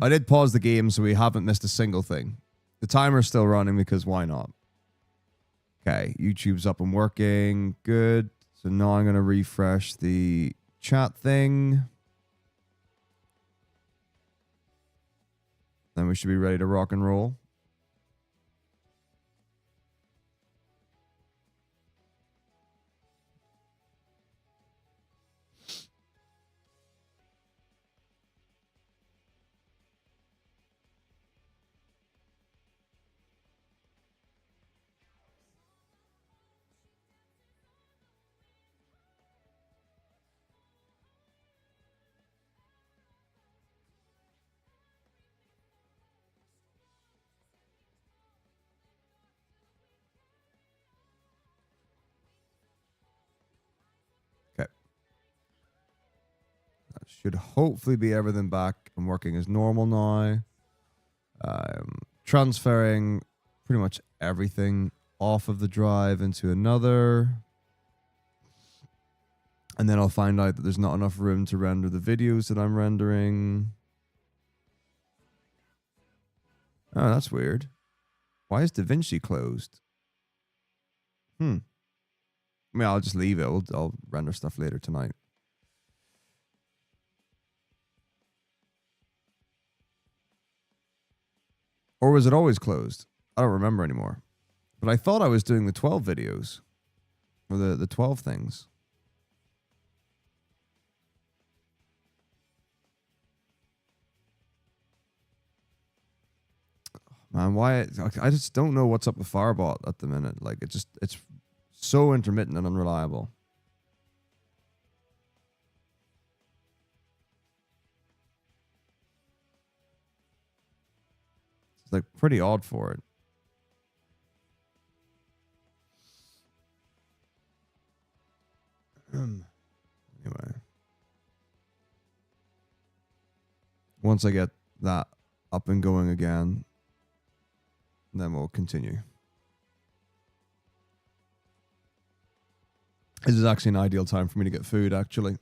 I did pause the game, so we haven't missed a single thing. The timer's still running because why not? Okay, YouTube's up and working. Good. So now I'm going to refresh the chat thing. Then we should be ready to rock and roll. Should hopefully be everything back and working as normal now. Transferring pretty much everything off of the drive into another. And then I'll find out that there's not enough room to render the videos that I'm rendering. Oh, that's weird. Why is DaVinci closed? I mean, I'll just leave it. I'll render stuff later tonight. Or was it always closed? I don't remember anymore. But I thought I was doing the 12 videos. Or the 12 things. Man, why? I just don't know what's up with Firebot at the minute. Like, it's so intermittent and unreliable. It's like pretty odd for it. Anyway. Once I get that up and going again, then we'll continue. This is actually an ideal time for me to get food, actually.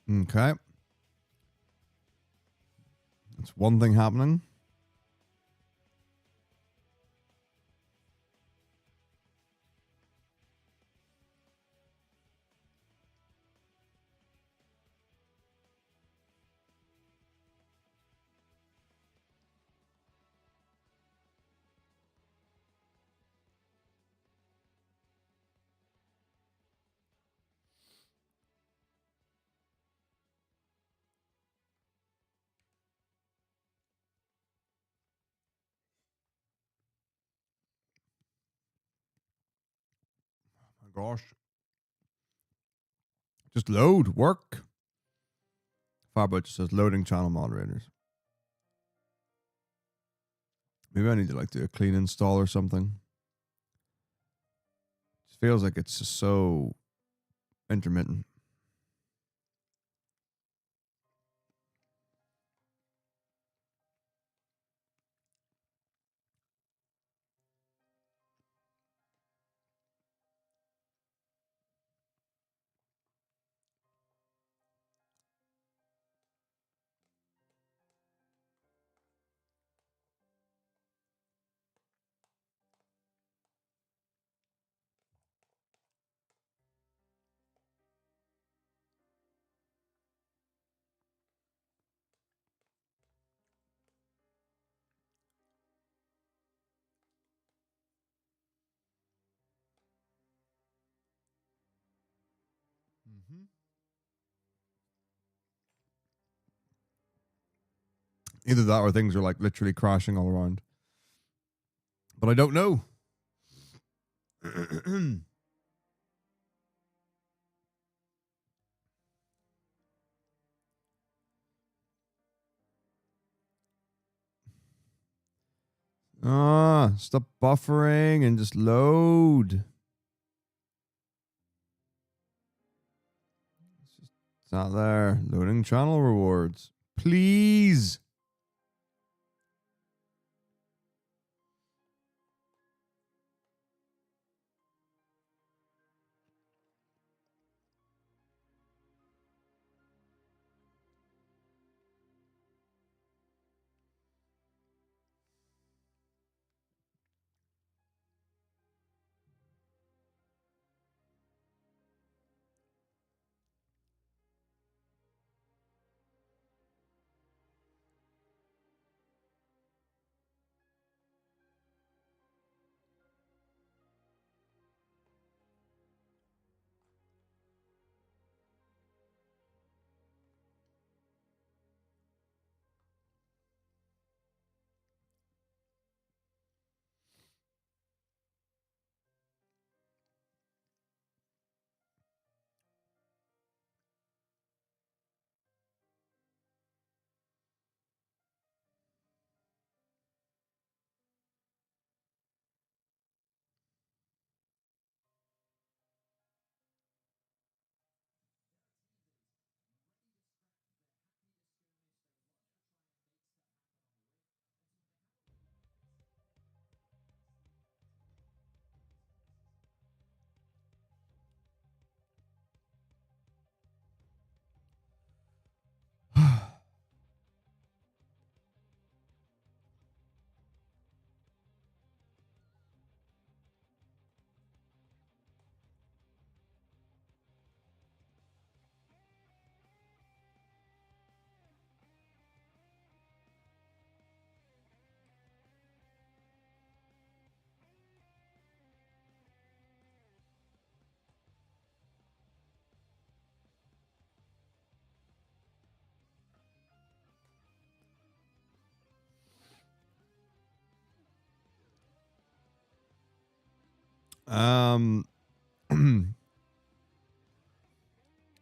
Okay. That's one thing happening. My gosh. Just load. Work. Firebot just says loading channel moderators. Maybe I need to like do a clean install or something. It feels like it's just so intermittent. Either that or things are like literally crashing all around. But I don't know. Stop buffering and just load. It's not there. Loading channel rewards. Please.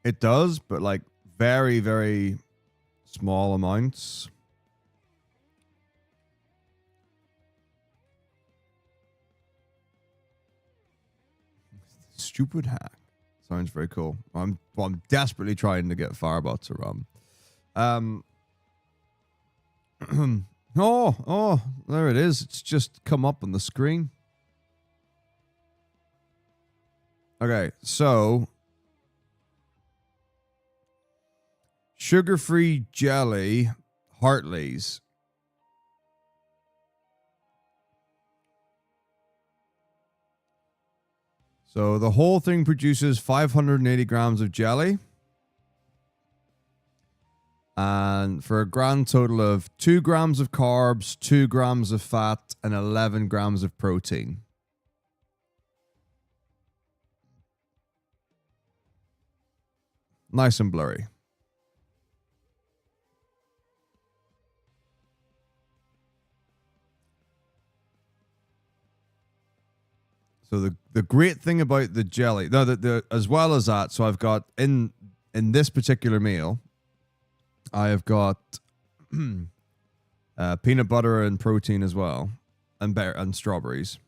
It does, but like very, very small amounts. Stupid hack. Sounds very cool. I'm desperately trying to get Firebot to run. Oh, there it is. It's just come up on the screen. Okay, so sugar-free jelly Hartley's. So the whole thing produces 580 grams of jelly. And for a grand total of 2 grams of carbs, 2 grams of fat, and 11 grams of protein. Nice and blurry. So the great thing about the jelly, as well as that, so I've got in this particular meal, I have got peanut butter and protein as well, and strawberries.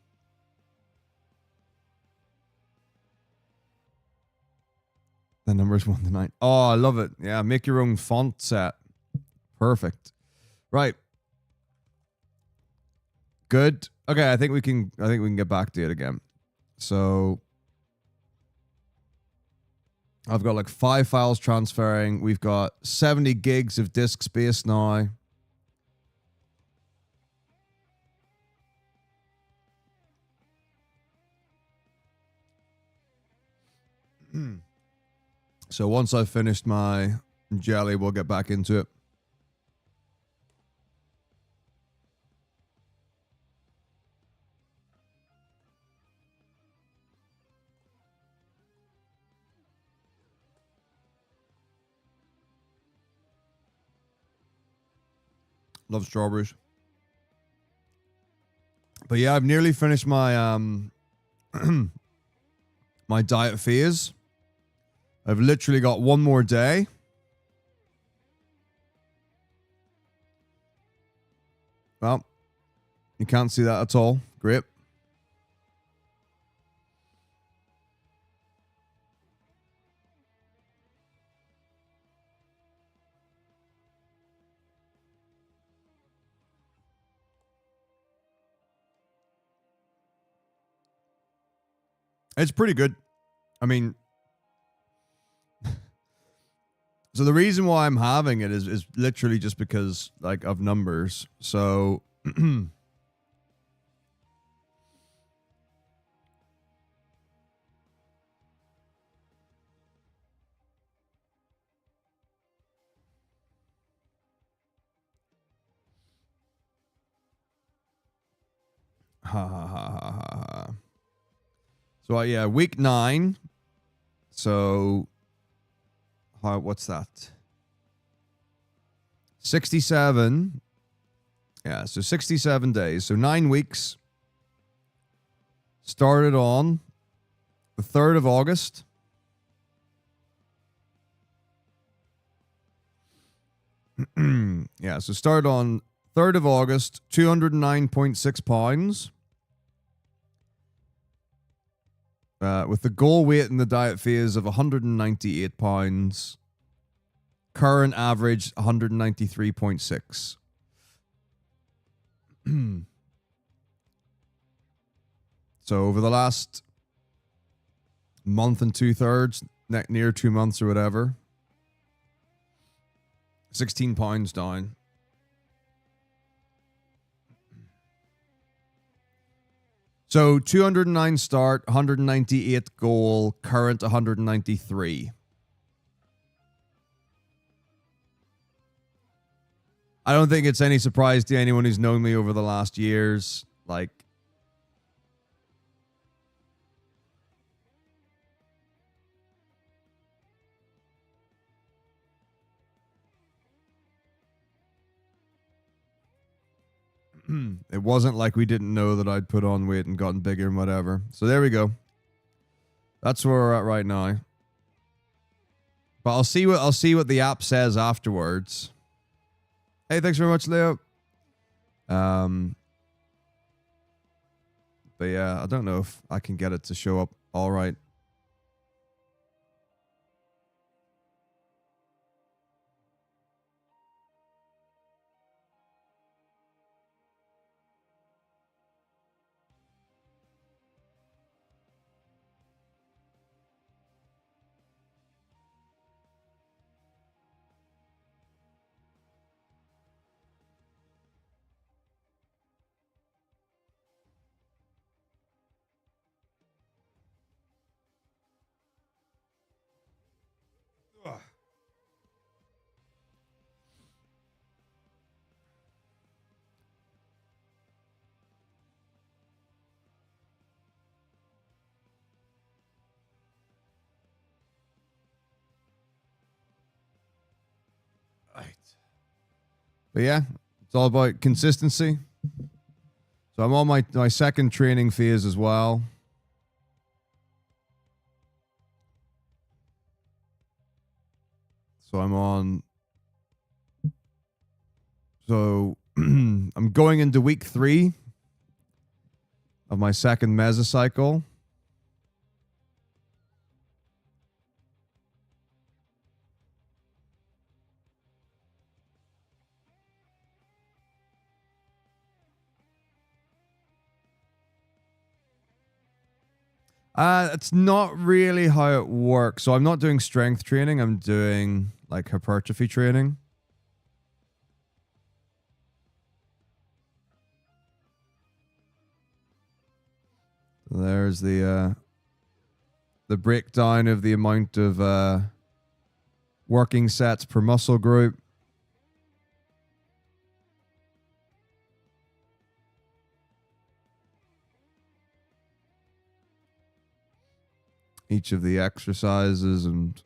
The numbers 1 to 9. Oh, I love it. Yeah, make your own font set. Perfect. Right. Good. Okay, I think we can get back to it again. So I've got like 5 files transferring. We've got 70 gigs of disk space now. So once I've finished my jelly, we'll get back into it. Love strawberries. But yeah, I've nearly finished my my diet phase. I've literally got one more day. Well, you can't see that at all. Great. It's pretty good. I mean, so the reason why I'm having it is literally just because like of numbers. So ha ha ha ha ha ha. So yeah, week 9. So what's that? 67. Yeah, so 67 days. So 9 weeks. Started on the 3rd of August. Yeah, so started on 3rd of August, 209.6 pounds. With the goal weight in the diet phase of 198 pounds. Current average 193.6. So over the last month and 2/3, near 2 months or whatever, 16 pounds down. So 209 start, 198 goal, current 193. I don't think it's any surprise to anyone who's known me over the last years. Like, it wasn't like we didn't know that I'd put on weight and gotten bigger and whatever. So there we go. That's where we're at right now. But I'll see what the app says afterwards. Hey, thanks very much, Leo. But yeah, I don't know if I can get it to show up all right. Right. But yeah, it's all about consistency. So I'm on my second training phase as well. So I'm on. So I'm going into week 3 of my second mesocycle. It's not really how it works. So I'm not doing strength training. I'm doing like hypertrophy training. There's the breakdown of the amount of working sets per muscle group. Each of the exercises and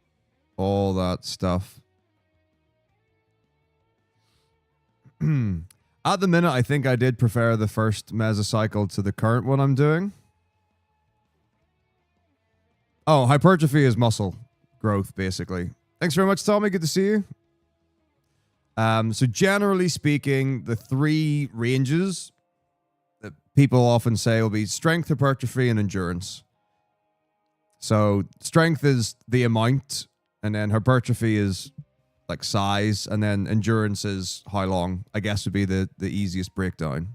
all that stuff. At the minute, I think I did prefer the first mesocycle to the current one I'm doing. Oh, hypertrophy is muscle growth, basically. Thanks very much, Tommy. Good to see you. So generally speaking, the three ranges that people often say will be strength, hypertrophy, and endurance. So strength is the amount, and then hypertrophy is like size, and then endurance is how long, I guess would be the easiest breakdown.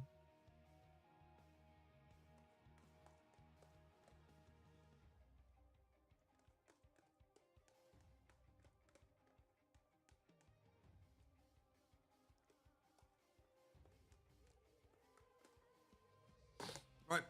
Right.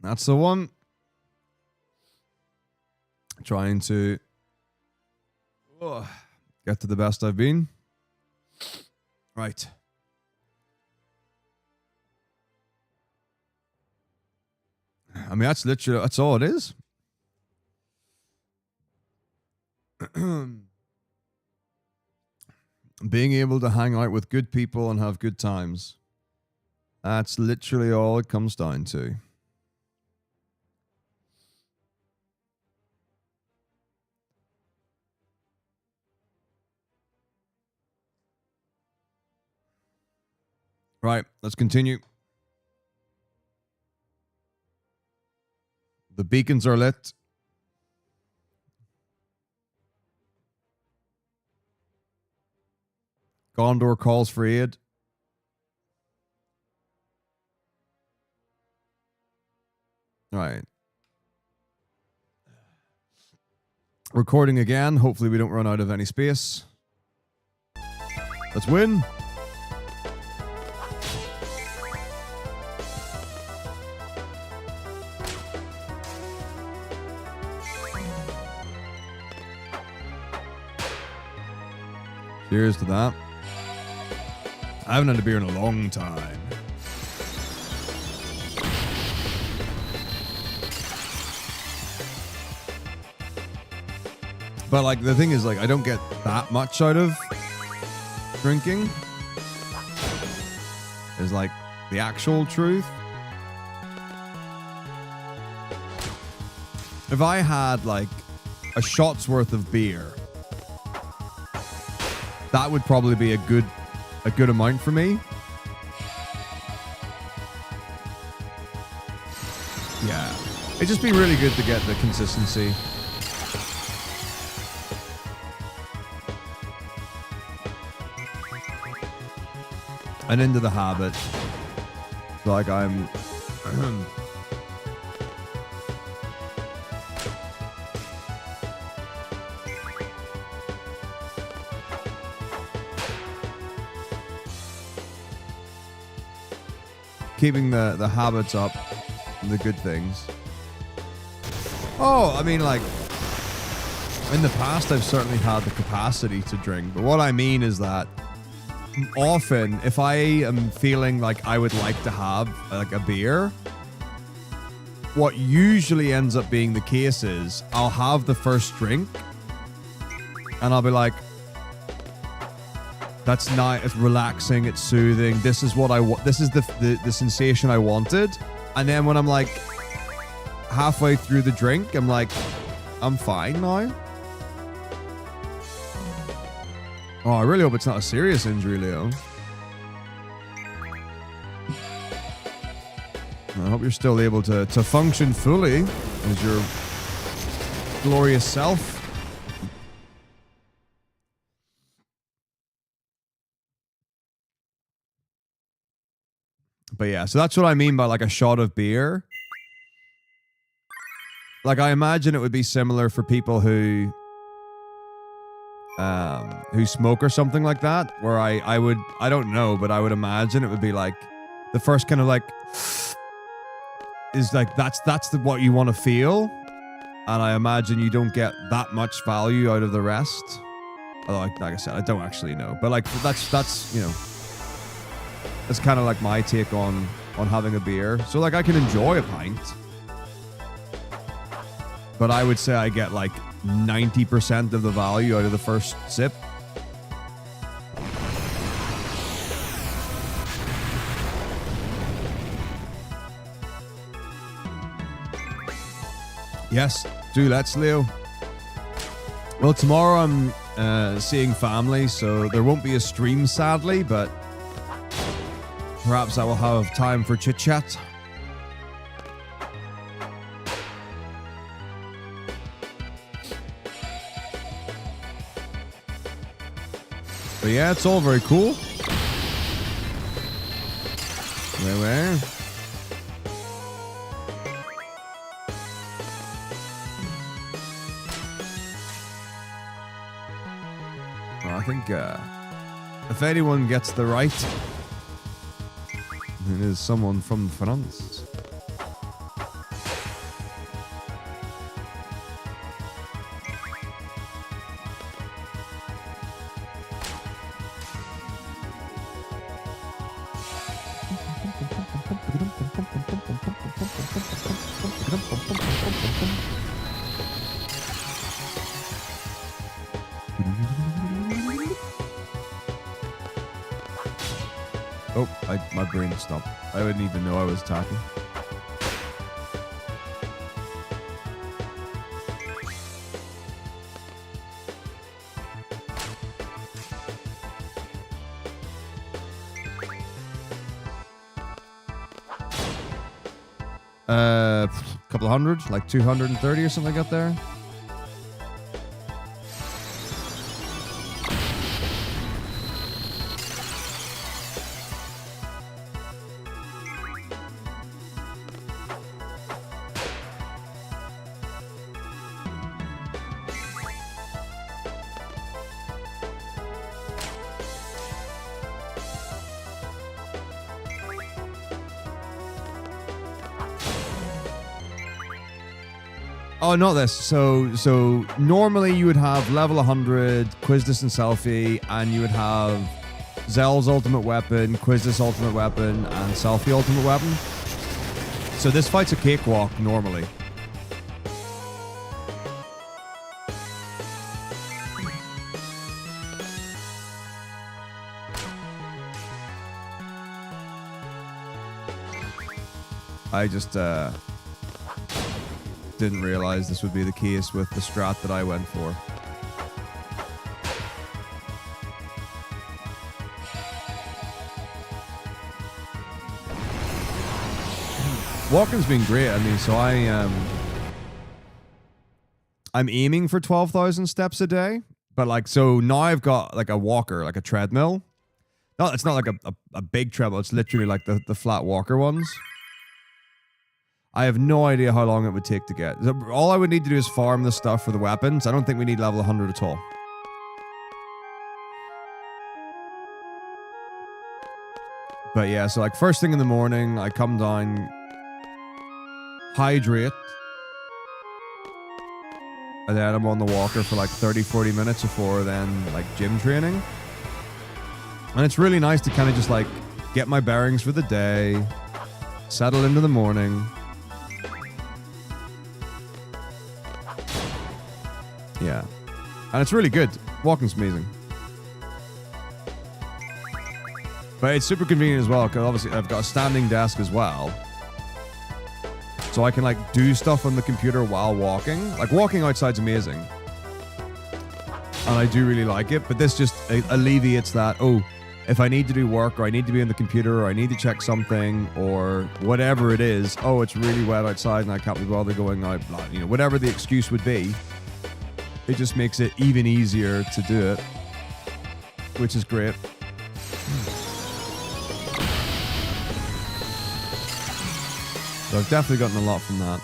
That's the one. Trying to get to the best I've been. Right. I mean, that's literally, that's all it is. Being able to hang out with good people and have good times. That's literally all it comes down to. Right, let's continue. The beacons are lit. Gondor calls for aid. All right. Recording again. Hopefully we don't run out of any space. Let's win. Cheers to that. I haven't had a beer in a long time. But like the thing is, like, I don't get that much out of drinking. Is like the actual truth. If I had like a shot's worth of beer, that would probably be a good amount for me. Yeah. It'd just be really good to get the consistency. And into the habit. Like I'm keeping the habits up, the good things. Oh, I mean, like, in the past, I've certainly had the capacity to drink. But what I mean is that often, if I am feeling like I would like to have, like, a beer, what usually ends up being the case is I'll have the first drink, and I'll be like, that's nice, it's relaxing, it's soothing. This is what I want. This is the sensation I wanted. And then when I'm like halfway through the drink, I'm like, I'm fine now. Oh, I really hope it's not a serious injury, Leo. I hope you're still able to function fully as your glorious self. But yeah, so that's what I mean by like a shot of beer. Like I imagine it would be similar for people who who smoke or something like that, where I don't know, but I would imagine it would be like the first kind of like is like that's what you want to feel, and I imagine you don't get that much value out of the rest. Although, like I said, I don't actually know, but like that's you know, that's kind of like my take on having a beer. So like I can enjoy a pint, but I would say I get like 90% of the value out of the first sip. Yes, do let's, Leo. Well, tomorrow I'm seeing family, so there won't be a stream, sadly, but perhaps I will have time for chit-chat. But yeah, it's all very cool. Where? Well, I think if anyone gets the right, it is someone from France. Oh, my brain stopped. I wouldn't even know I was talking. Couple of hundred, like 230 or something like that there. Oh, not this. So normally you would have level 100, Quizdus and Selfie, and you would have Zell's ultimate weapon, Quizdus ultimate weapon, and Selfie ultimate weapon. So this fight's a cakewalk normally. I just didn't realize this would be the case with the strat that I went for. Walking's been great. I mean, so I'm aiming for 12,000 steps a day, but like, so now I've got like a walker, like a treadmill. No, it's not like a big treadmill. It's literally like the flat walker ones. I have no idea how long it would take to get. All I would need to do is farm the stuff for the weapons. I don't think we need level 100 at all. But yeah, so like first thing in the morning, I come down, hydrate, and then I'm on the walker for like 30-40 minutes before then like gym training. And it's really nice to kind of just like get my bearings for the day, settle into the morning. Yeah. And it's really good. Walking's amazing. But it's super convenient as well, because obviously I've got a standing desk as well. So I can like do stuff on the computer while walking. Like walking outside's amazing. And I do really like it, but this just alleviates that, oh, if I need to do work or I need to be on the computer or I need to check something or whatever it is, oh, it's really wet outside and I can't be bothered going out, you know, whatever the excuse would be. It just makes it even easier to do it, which is great. So I've definitely gotten a lot from that.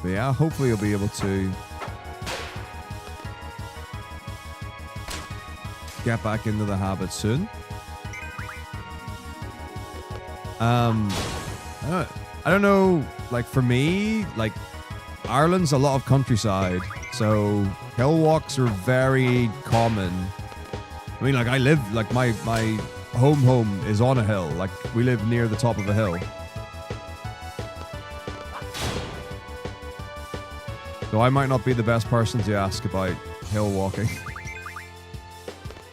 But yeah, hopefully you'll be able to get back into the habit soon. I don't know, like for me, like Ireland's a lot of countryside, so hill walks are very common. I mean, like I live, like my home is on a hill. Like we live near the top of a hill. So I might not be the best person to ask about hill walking.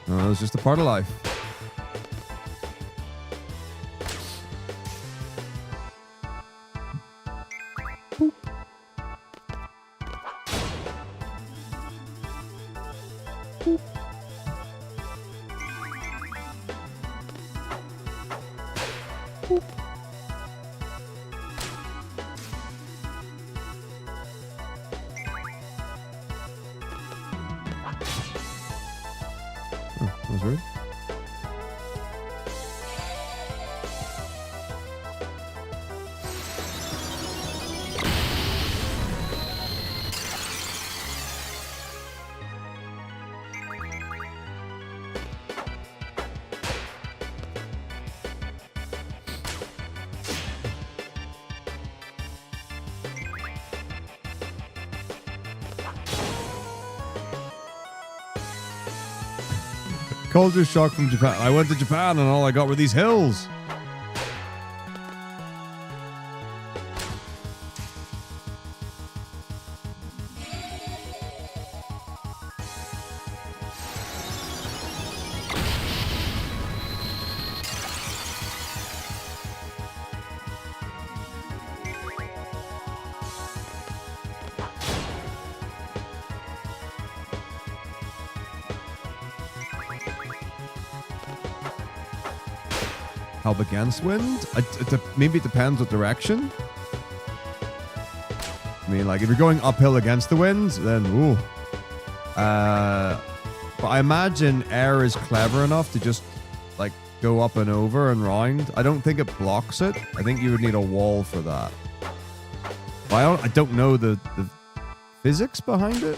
No, it's just a part of life. Boop. Boop. Boop. Oh, that was rude. Culture shock from Japan. I went to Japan and all I got were these hills. Help against wind? Maybe it depends what direction. I mean, like, if you're going uphill against the wind, then, ooh. But I imagine air is clever enough to just, like, go up and over and round. I don't think it blocks it. I think you would need a wall for that. But I don't know the physics behind it.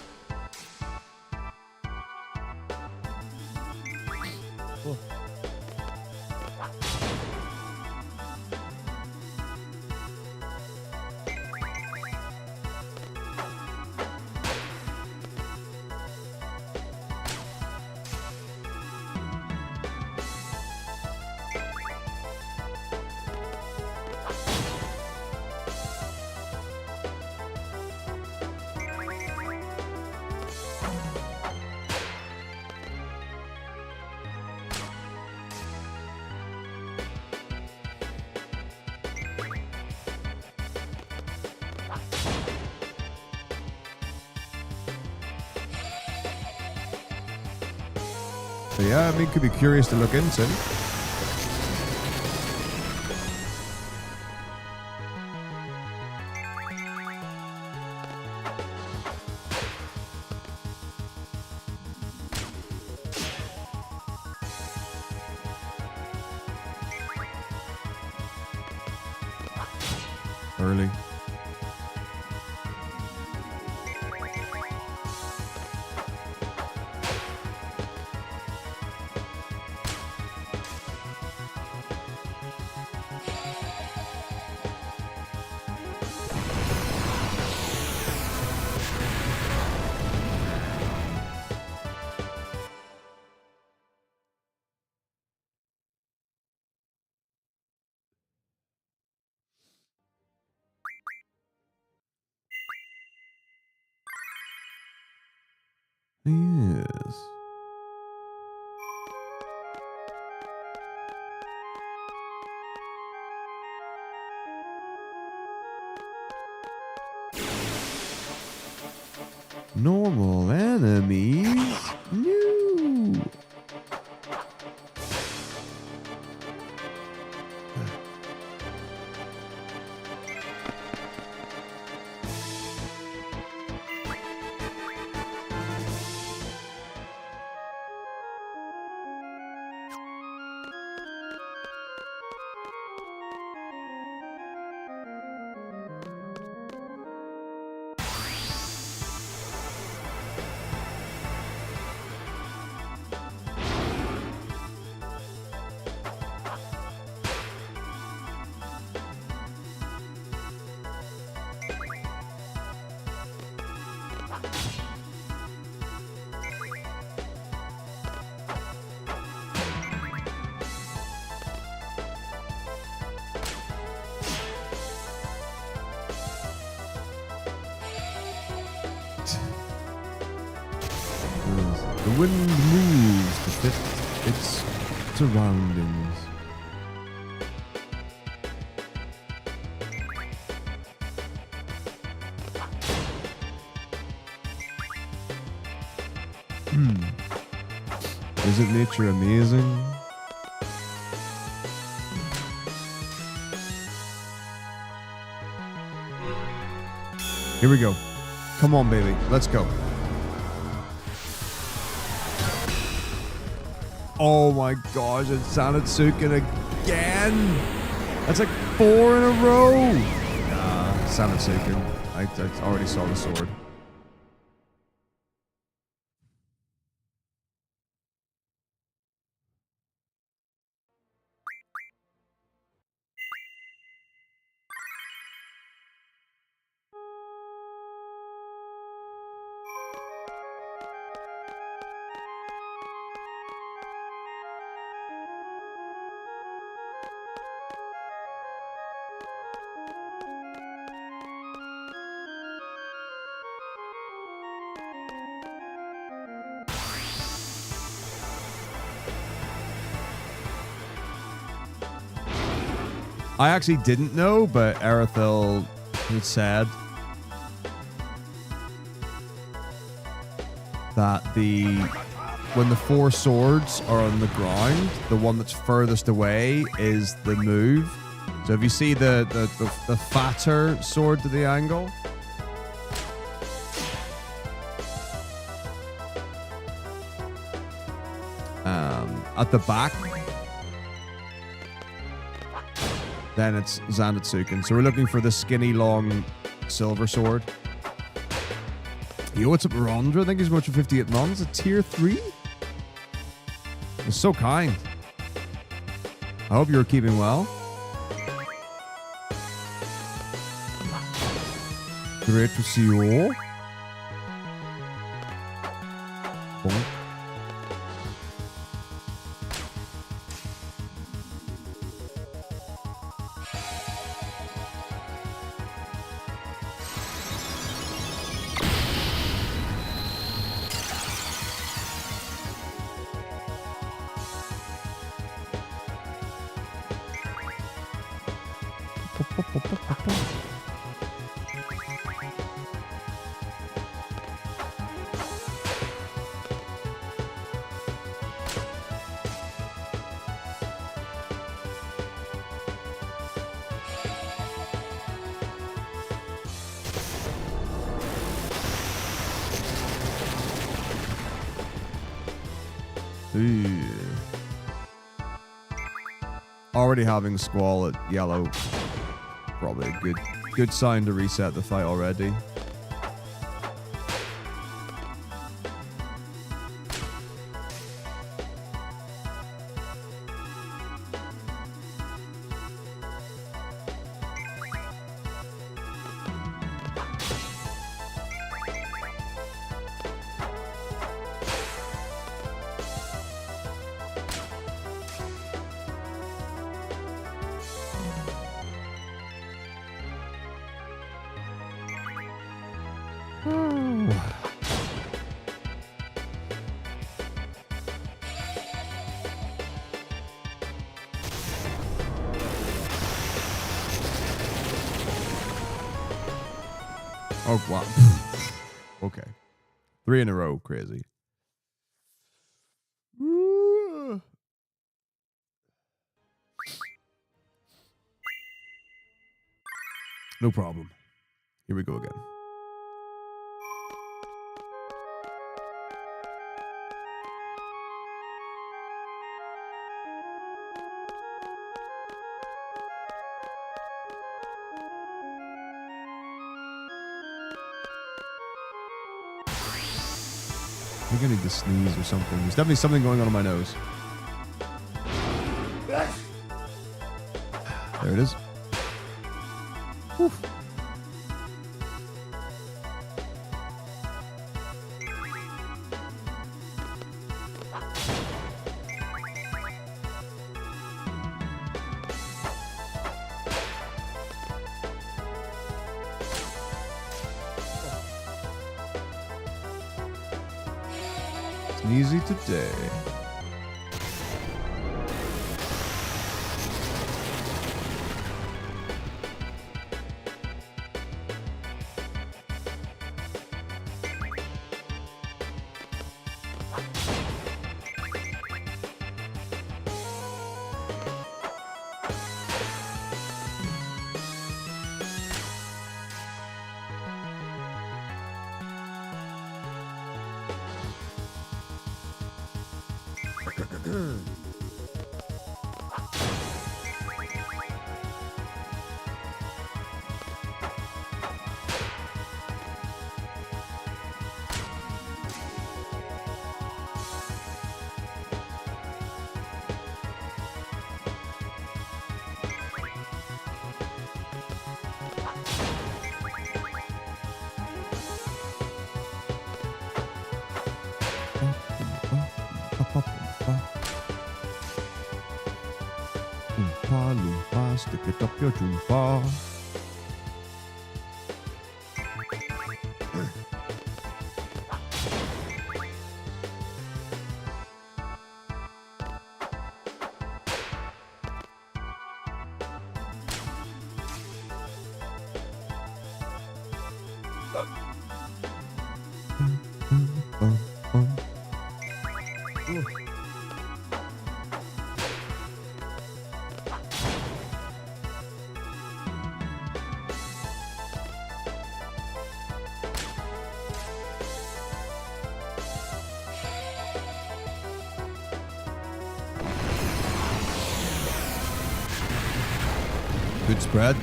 So yeah, I mean, could be curious to look into. Early. Yes. Normal enemies? No. The wind moves to fit its surroundings. Isn't nature amazing? Here we go. Come on, baby. Let's go. Oh my gosh, it sounded Sukin again. That's like 4 in a row. Sounded Sukin. I already saw the sword. I actually didn't know, but Arathil had said that when the 4 swords are on the ground, the one that's furthest away is the move. So if you see the fatter sword to the angle, at the back, then it's Zandatsuken. So we're looking for the skinny, long silver sword. Yo, what's up, Rondra? I think he's watching 58 months. A tier 3? You're so kind. I hope you're keeping well. Great to see you all. Bonk. Already having Squall at yellow, probably a good sign to reset the fight already. Oh, wow. Okay. 3 in a row. Crazy. No problem. Here we go again. I think I need to sneeze or something. There's definitely something going on in my nose. There it is. Whew. Sneezy today. Stick it up your jumpa.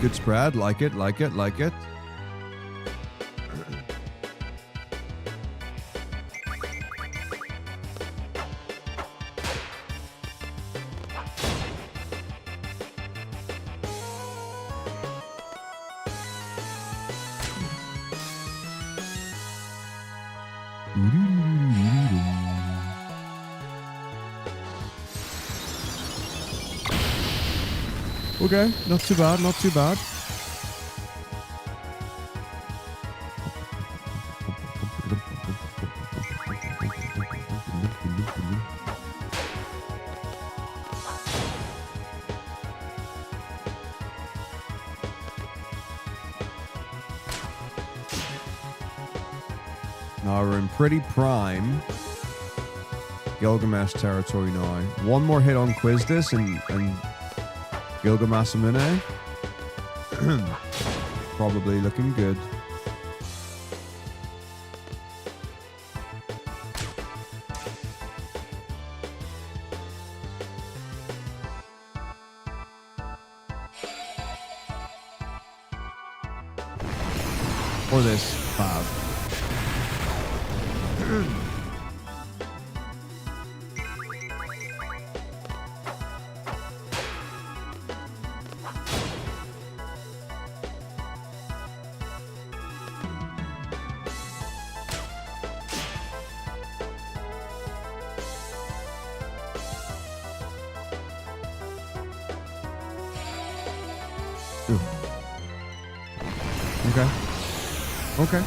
Good spread. Like it. Okay, not too bad. Now we're in pretty prime Gilgamesh territory now. One more hit on Quizdis and Gilgamesh Amine. Probably looking good. Or this. 5. Okay.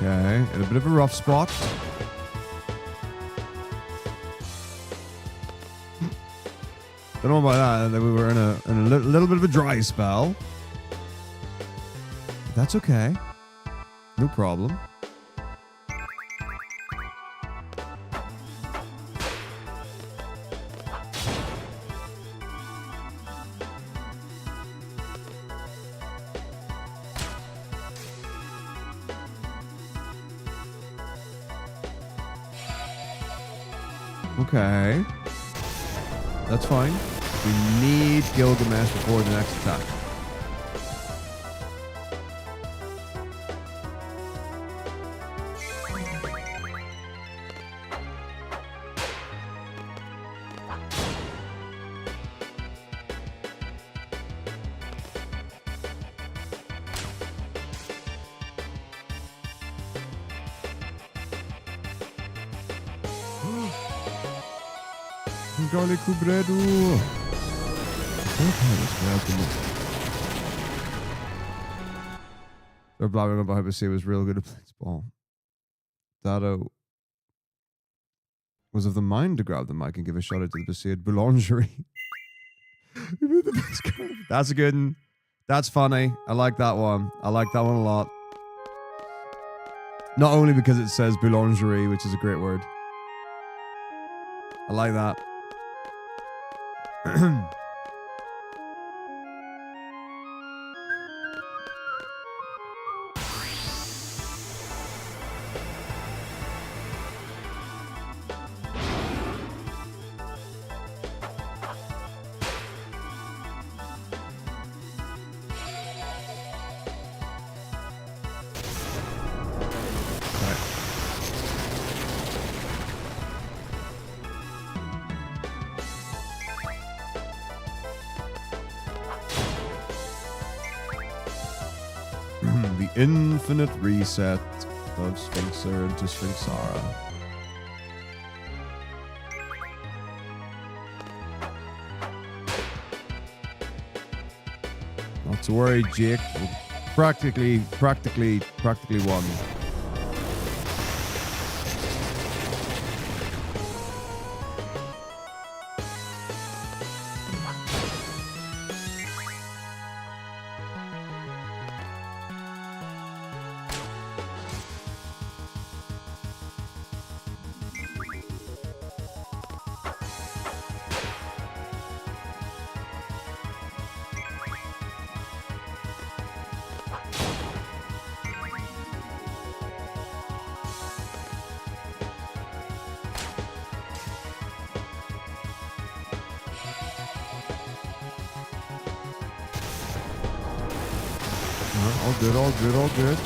Okay, in a bit of a rough spot. Don't know about that. We were in a little bit of a dry spell. That's okay. No problem. Okay. That's fine. We need Gilgamesh before the next attack. Garlic Cubredo. They're blabbing about how Basia was real good at blitzball. Dado was of the mind to grab the mic and give a shout out to the Basia boulangerie. That's a good one. That's funny. I like that one. I like that one a lot. Not only because it says boulangerie, which is a great word. I like that. The infinite reset of Sphinxer into Sphinxara. Not to worry, Jake. We're practically won. All good, all good, all good.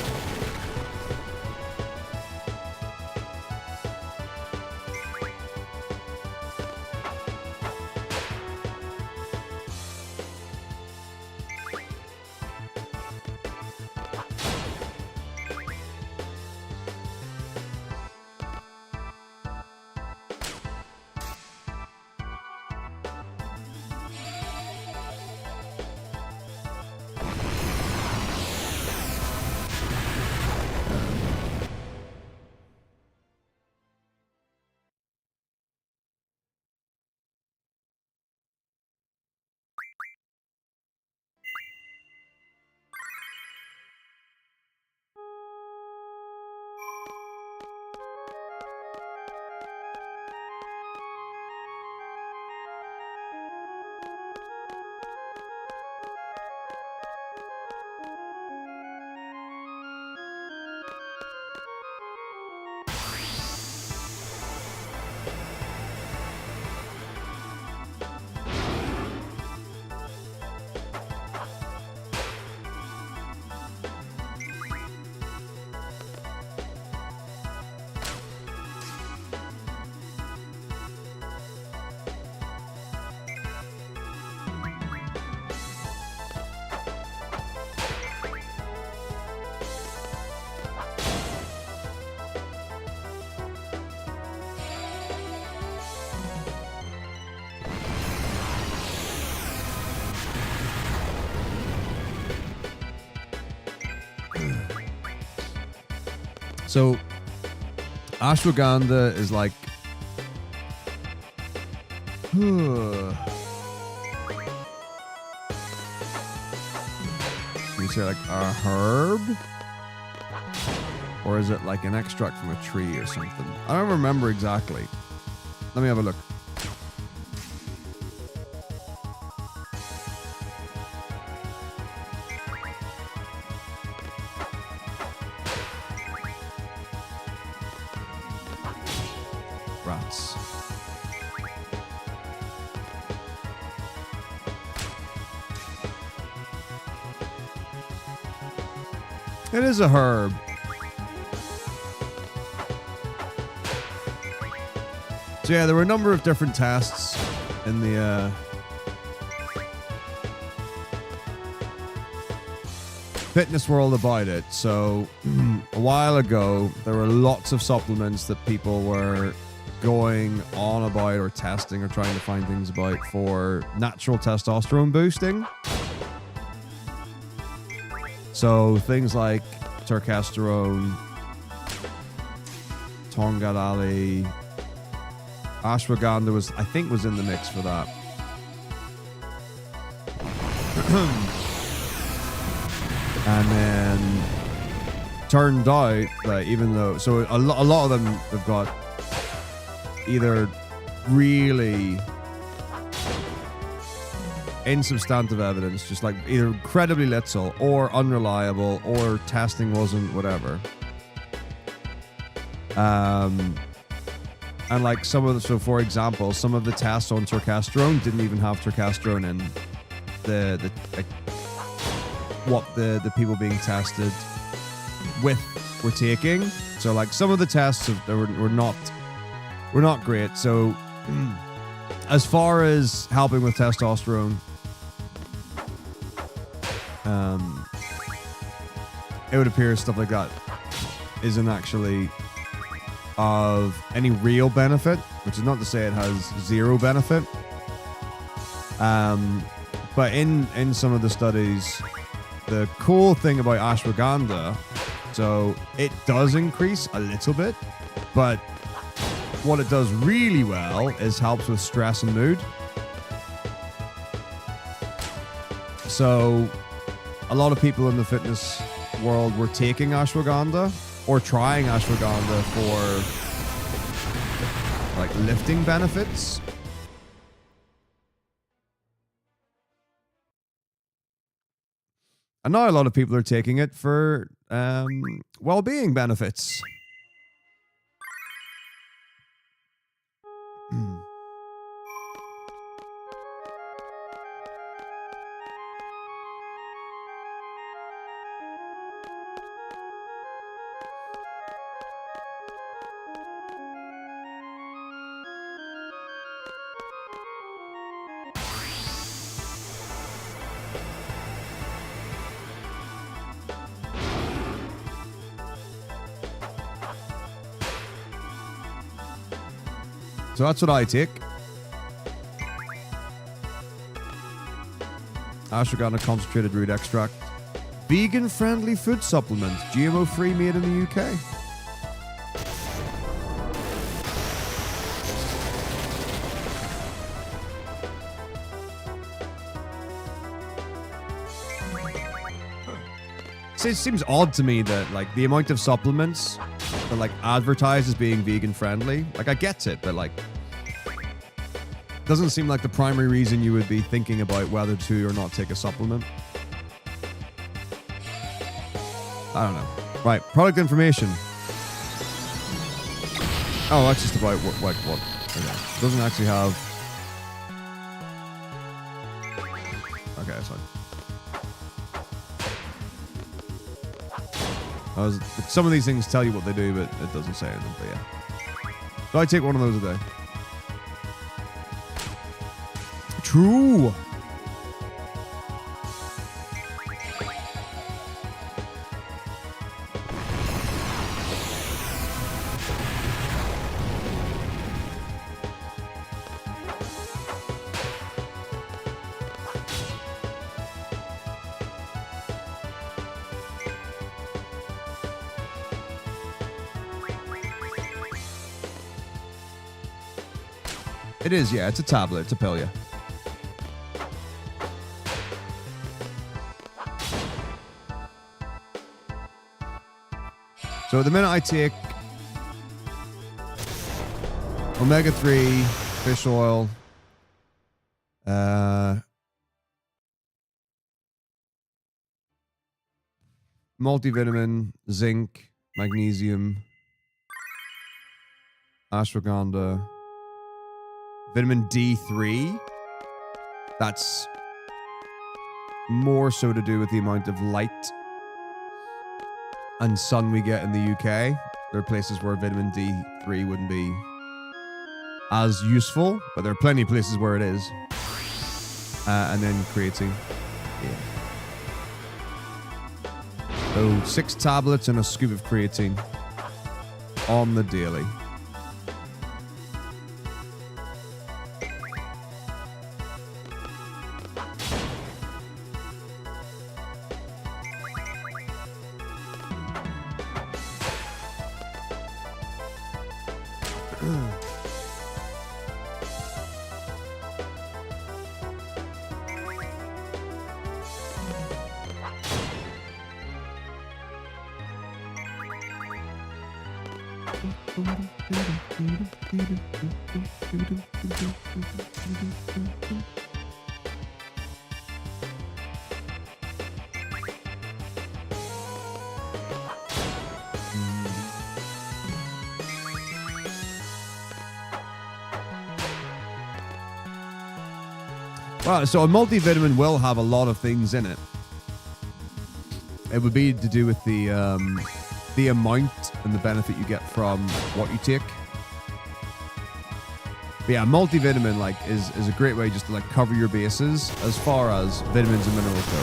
So, ashwagandha is like... you say like a herb? Or is it like an extract from a tree or something? I don't remember exactly. Let me have a look. Rats. It is a herb. So yeah, there were a number of different tests in the fitness world about it. So a while ago, there were lots of supplements that people were going on about or testing or trying to find things about for natural testosterone boosting. So things like turkesterone, Tongadali, ashwagandha was in the mix for that. And then turned out that even though, so a lot of them have got either really insubstantive evidence, just like either incredibly little or unreliable, or testing wasn't whatever. And like some of the, so for example, some of the tests on turkesterone didn't even have turkesterone in the like what the people being tested with were taking. So like some of the tests were not great. So as far as helping with testosterone, it would appear stuff like that isn't actually of any real benefit, which is not to say it has zero benefit. But in some of the studies, the cool thing about ashwagandha, so it does increase a little bit, but what it does really well is helps with stress and mood. So a lot of people in the fitness world were taking ashwagandha or trying ashwagandha for like lifting benefits. And now a lot of people are taking it for well-being benefits. So that's what I take. Ashwagandha concentrated root extract. Vegan-friendly food supplement. GMO-free, made in the UK. So it seems odd to me that like the amount of supplements that like advertise as being vegan-friendly, like I get it, but like doesn't seem like the primary reason you would be thinking about whether to or not take a supplement. I don't know. Right, product information. Oh, that's just about what. Okay, it doesn't actually have. Okay, that's fine. Some of these things tell you what they do, but it doesn't say anything. But yeah, so I take one of those a day. True. It is, yeah. It's a tablet. It's a pill, yeah. So the minute I take omega-3, fish oil, multivitamin, zinc, magnesium, ashwagandha, vitamin D3, that's more so to do with the amount of light and sun we get in the UK. There are places where vitamin D3 wouldn't be as useful, but there are plenty of places where it is. And then creatine. Yeah. So 6 tablets and a scoop of creatine on the daily. Well, so a multivitamin will have a lot of things in it. It would be to do with the amount and the benefit you get from what you take. But yeah, multivitamin is a great way just to cover your bases as far as vitamins and minerals go.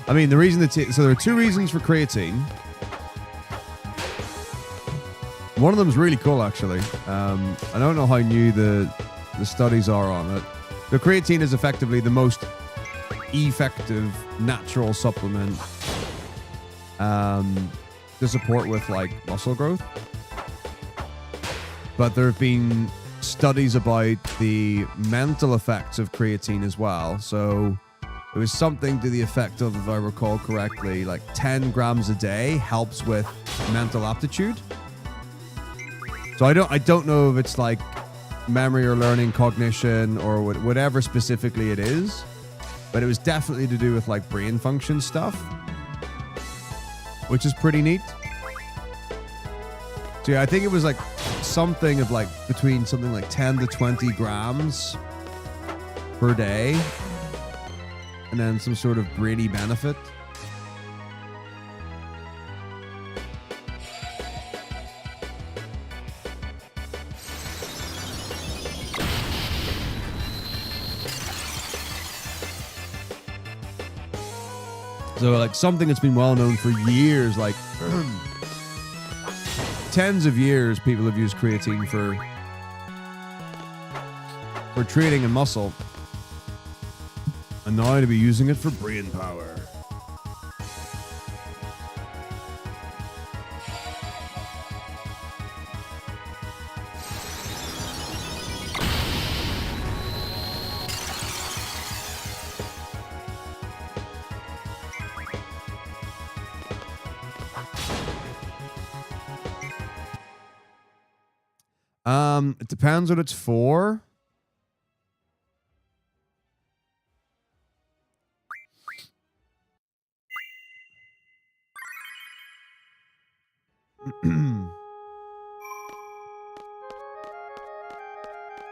I mean, the reason so there are 2 reasons for creatine. One of them is really cool, actually. I don't know how new the studies are on it. The creatine is effectively the most effective natural supplement to support with muscle growth. But there have been studies about the mental effects of creatine as well. So it was something to the effect of, if I recall correctly, 10 grams a day helps with mental aptitude. So I don't know if it's memory or learning, cognition, or whatever specifically it is, but it was definitely to do with brain function stuff, which is pretty neat. So yeah, I think it was something of between something 10 to 20 grams per day, and then some sort of brainy benefit. So something that's been well known for years, tens of years, people have used creatine for training and muscle, and now to be using it for brain power. It depends what it's for.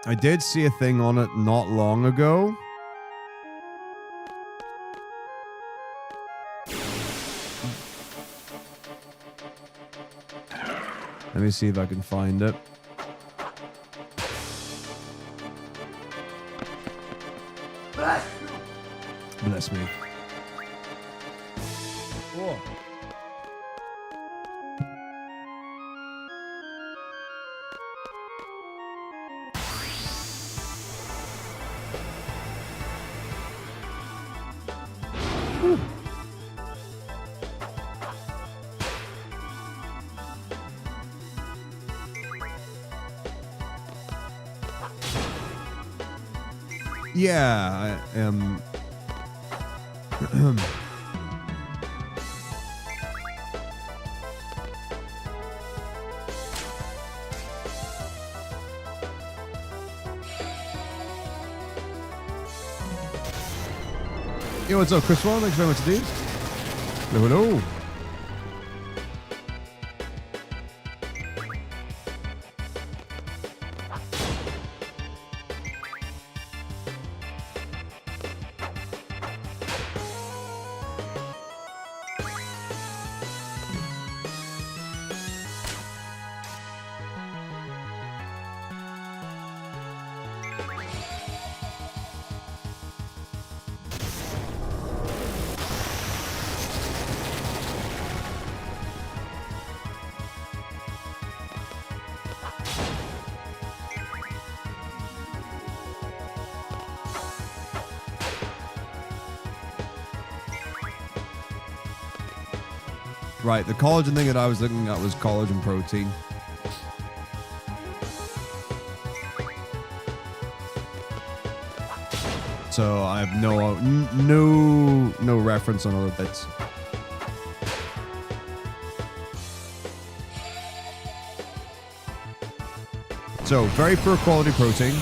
I did see a thing on it not long ago. Let me see if I can find it. Bless me. Whoa. Yeah, I am. Yo, what's up, Chris Wall? Thanks very much, dude. Hello, hello. Right, the collagen thing that I was looking at was collagen protein. So I have no reference on other bits. So very poor quality protein.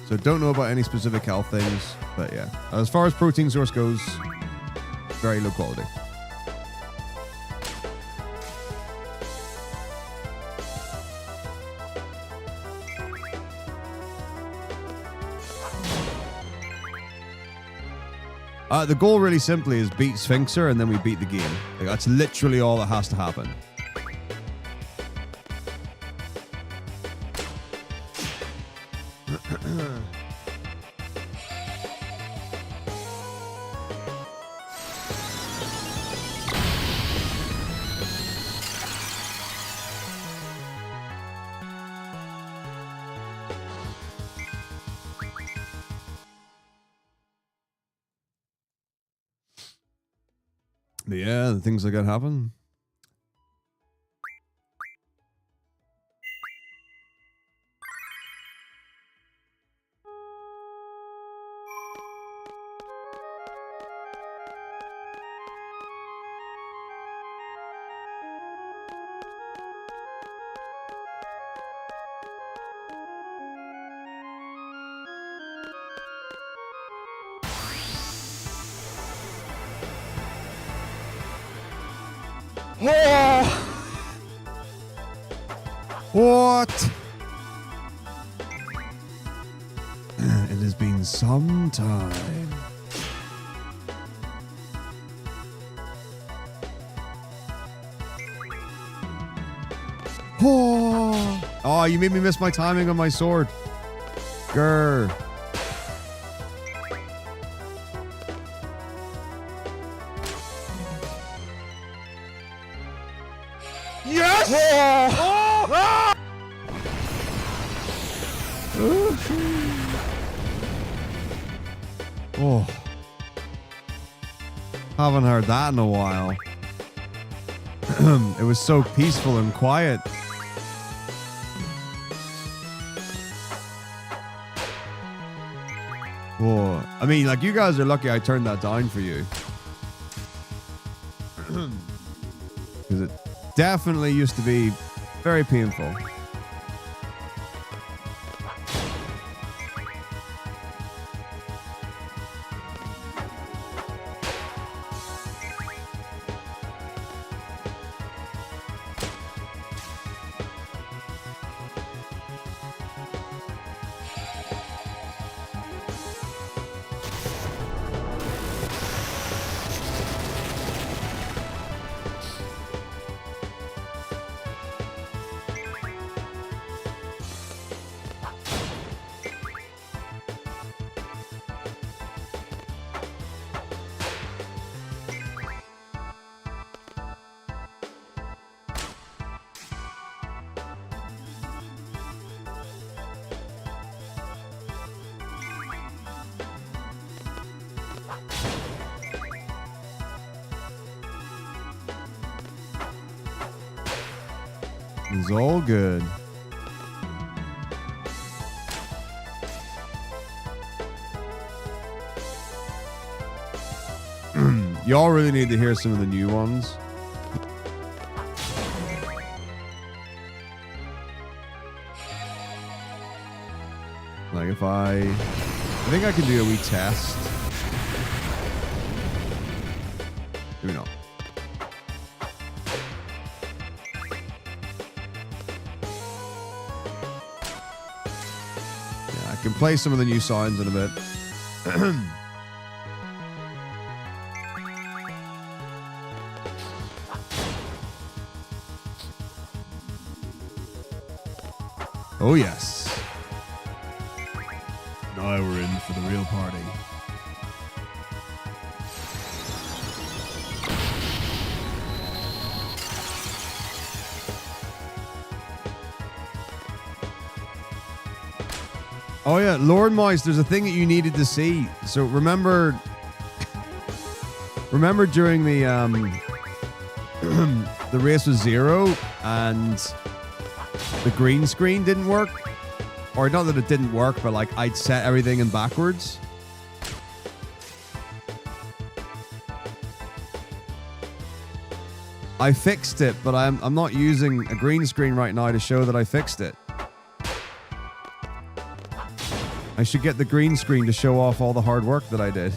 So don't know about any specific health things, but yeah. As far as protein source goes, very low quality. The goal really simply is beat Sphinxer and then we beat the game. Like, that's literally all that has to happen. But yeah, the things like that happen. What? It has been some time. Oh, you made me miss my timing on my sword. Grr. Yes! Oh. Haven't heard that in a while. It was so peaceful and quiet. Oh. I mean, like, you guys are lucky I turned that down for you. Because it definitely used to be very painful. It's all good. Y'all really need to hear some of the new ones. Like if I think I can do a wee test. Maybe not. Yeah, I can play some of the new sounds in a bit. Oh, yes. Now we're in for the real party. Oh yeah, Lord Moist, there's a thing that you needed to see. So remember during the the race was 0 and the green screen didn't work? Or not that it didn't work, but like I'd set everything in backwards. I fixed it, but I'm not using a green screen right now to show that I fixed it. I should get the green screen to show off all the hard work that I did.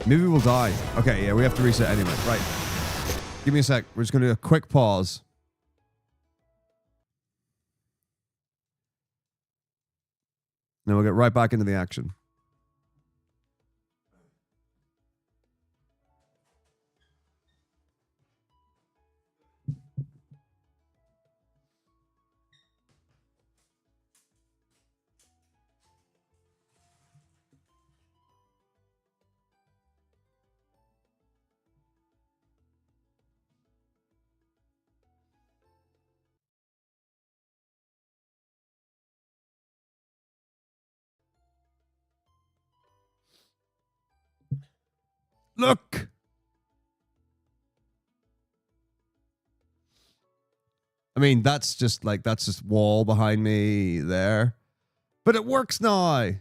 Maybe we'll die. Okay, yeah, we have to reset anyway. Right. Give me a sec. We're just going to do a quick pause. Then we'll get right back into the action. Look! I mean, that's just wall behind me there. But it works now.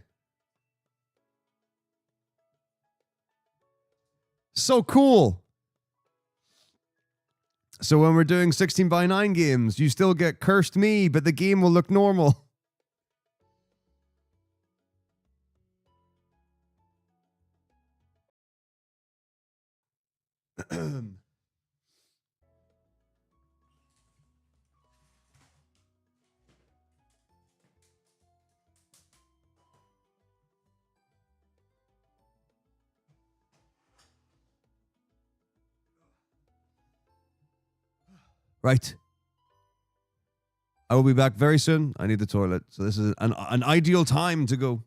So cool. So when we're doing 16:9 games, you still get cursed me, but the game will look normal. Right. I will be back very soon. I need the toilet. So this is an ideal time to go.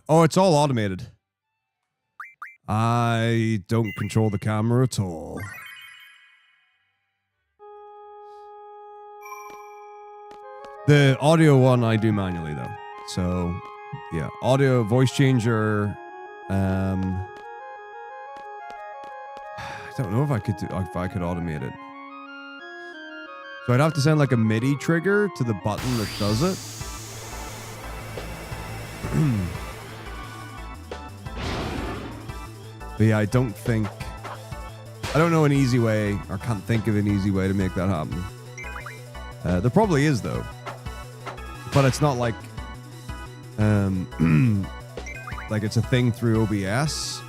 Oh, it's all automated. I don't control the camera at all. The audio one I do manually though. So, yeah, audio, voice changer. I don't know if I could automate it. So I'd have to send like a MIDI trigger to the button that does it. But yeah, I don't know an easy way, or can't think of an easy way to make that happen. There probably is though. But it's not like like it's a thing through OBS.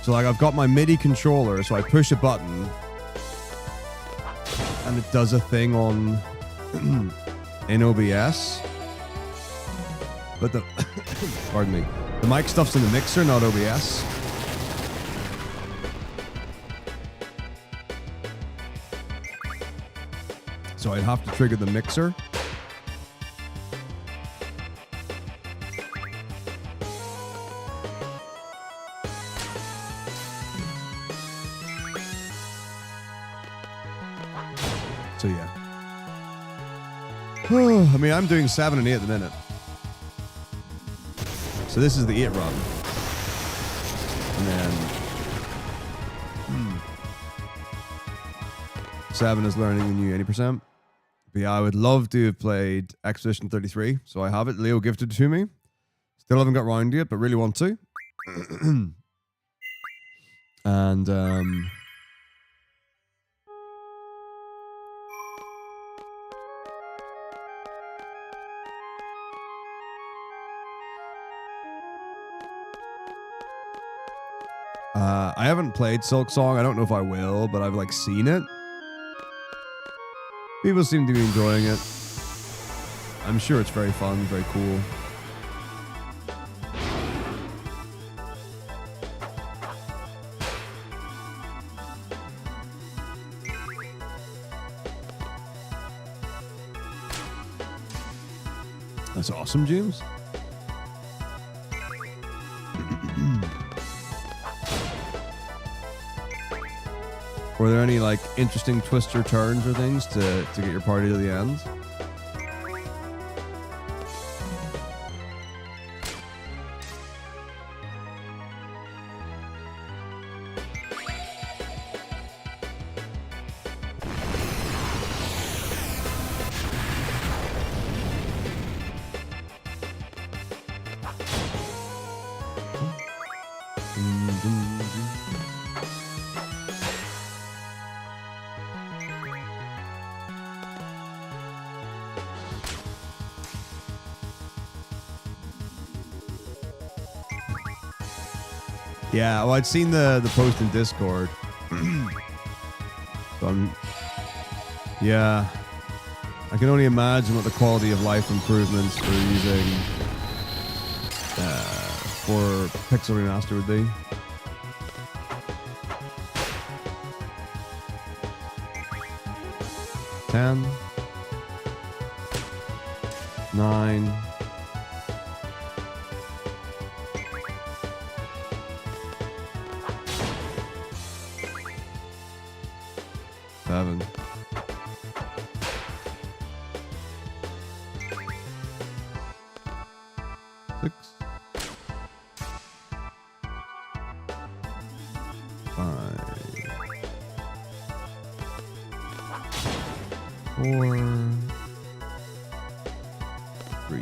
So like I've got my MIDI controller, so I push a button and it does a thing on in OBS. But the pardon me. The mic stuff's in the mixer, not OBS. So I'd have to trigger the mixer. So yeah. I mean, I'm doing 7 and 8 at the minute. So this is the 8 run. And then 7 is learning the new 80%. But yeah, I would love to have played Expedition 33. So I have it. Leo gifted it to me. Still haven't got round to it, but really want to. And I haven't played Silk Song. I don't know if I will, but I've like seen it. People seem to be enjoying it. I'm sure it's very fun, very cool. That's awesome, James. Were there any like interesting twists or turns or things to get your party to the end? Yeah, well, I'd seen the post in Discord. So yeah, I can only imagine what the quality of life improvements for using for Pixel Remaster would be. Ten, 9. 7. 6. 5. 4. 3.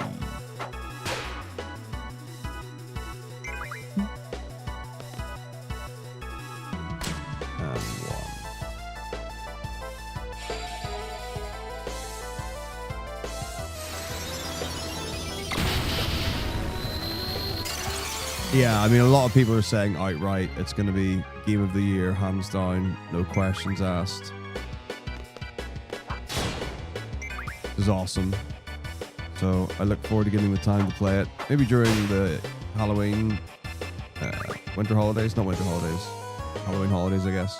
And 1. Yeah, I mean, a lot of people are saying outright it's going to be Game of the Year, hands down, no questions asked. This is awesome. So I look forward to getting the time to play it. Maybe during the Halloween, winter holidays, not winter holidays, Halloween holidays, I guess.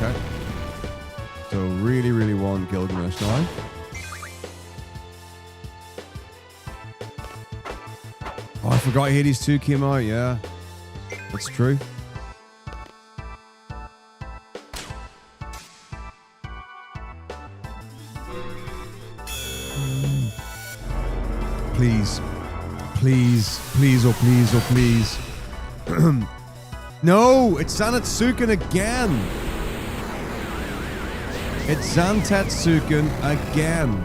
Okay. So really, really want Gilgamesh now. Oh, I forgot Hades 2 came out. Yeah, that's true. Please. Please. Please, oh please, oh please. No, it's Zantetsuken again. It's Zantetsuken again.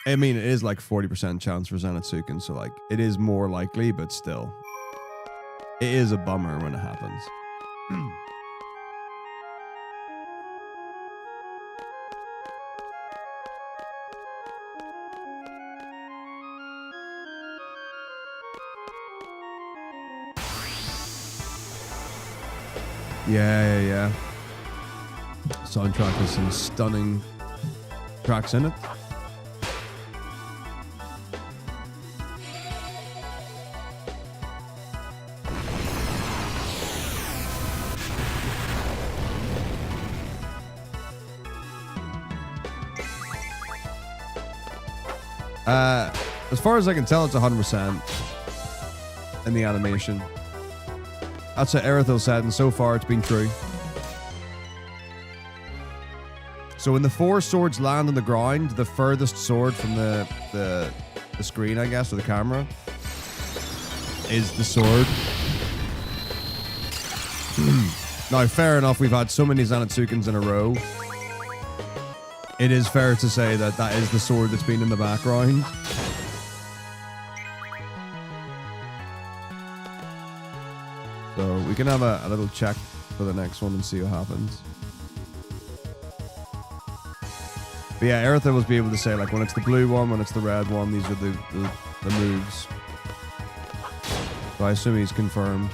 I mean, it is like 40% chance for Zantetsuken, so like it is more likely, but still. It is a bummer when it happens. Yeah. Soundtrack has some stunning tracks in it. As far as I can tell, it's 100% in the animation. That's what Erithel said, and so far it's been true. So when the 4 swords land on the ground, the furthest sword from the screen, I guess, or the camera, is the sword. Now, fair enough, we've had so many Zanetsukens in a row. It is fair to say that that is the sword that's been in the background. So we can have a little check for the next one and see what happens. But yeah, Eritha was be able to say, like, when it's the blue one, when it's the red one, these are the moves. So I assume he's confirmed.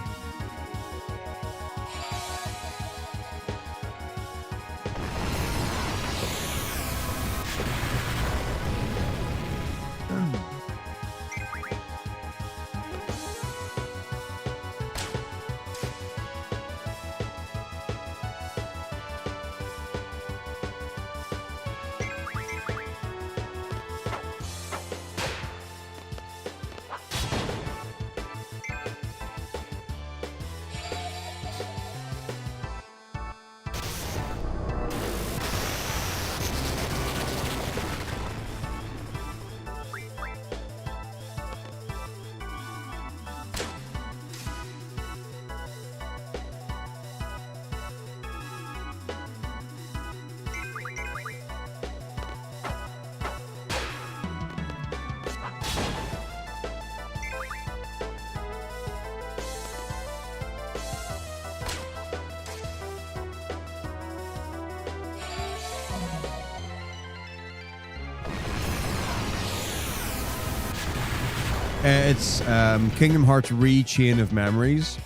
It's Kingdom Hearts Chain of Memories.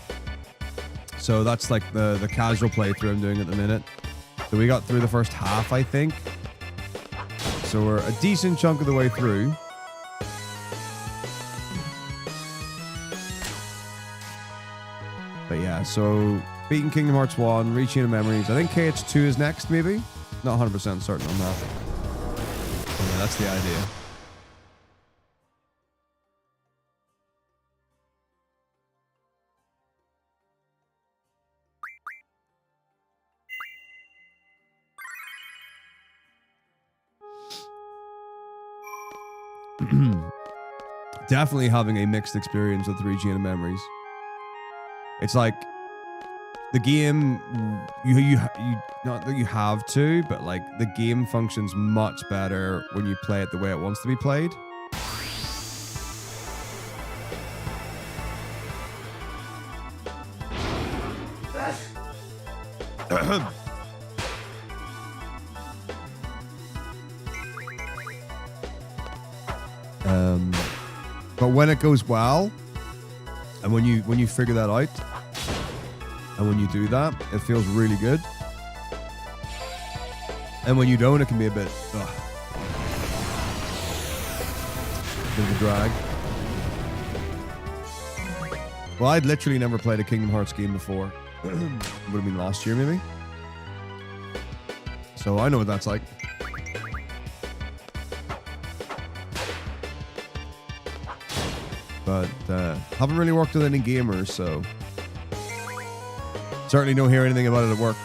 So that's like the casual playthrough I'm doing at the minute. So we got through the first half, I think. So we're a decent chunk of the way through. But yeah, so beating Kingdom Hearts 1, Chain of Memories. I think KH2 is next, maybe? Not 100% certain on that. But yeah, that's the idea. Definitely having a mixed experience with Chain of Memories. It's like the game, you not that you have to, but like the game functions much better when you play it the way it wants to be played. But when it goes well, and when you figure that out, And when you do that, it feels really good. And when you don't, it can be a bit, bit of a drag. Well, I'd literally never played a Kingdom Hearts game before. Would have been last year, maybe. So I know what that's like. But haven't really worked with any gamers, so certainly don't hear anything about it at work.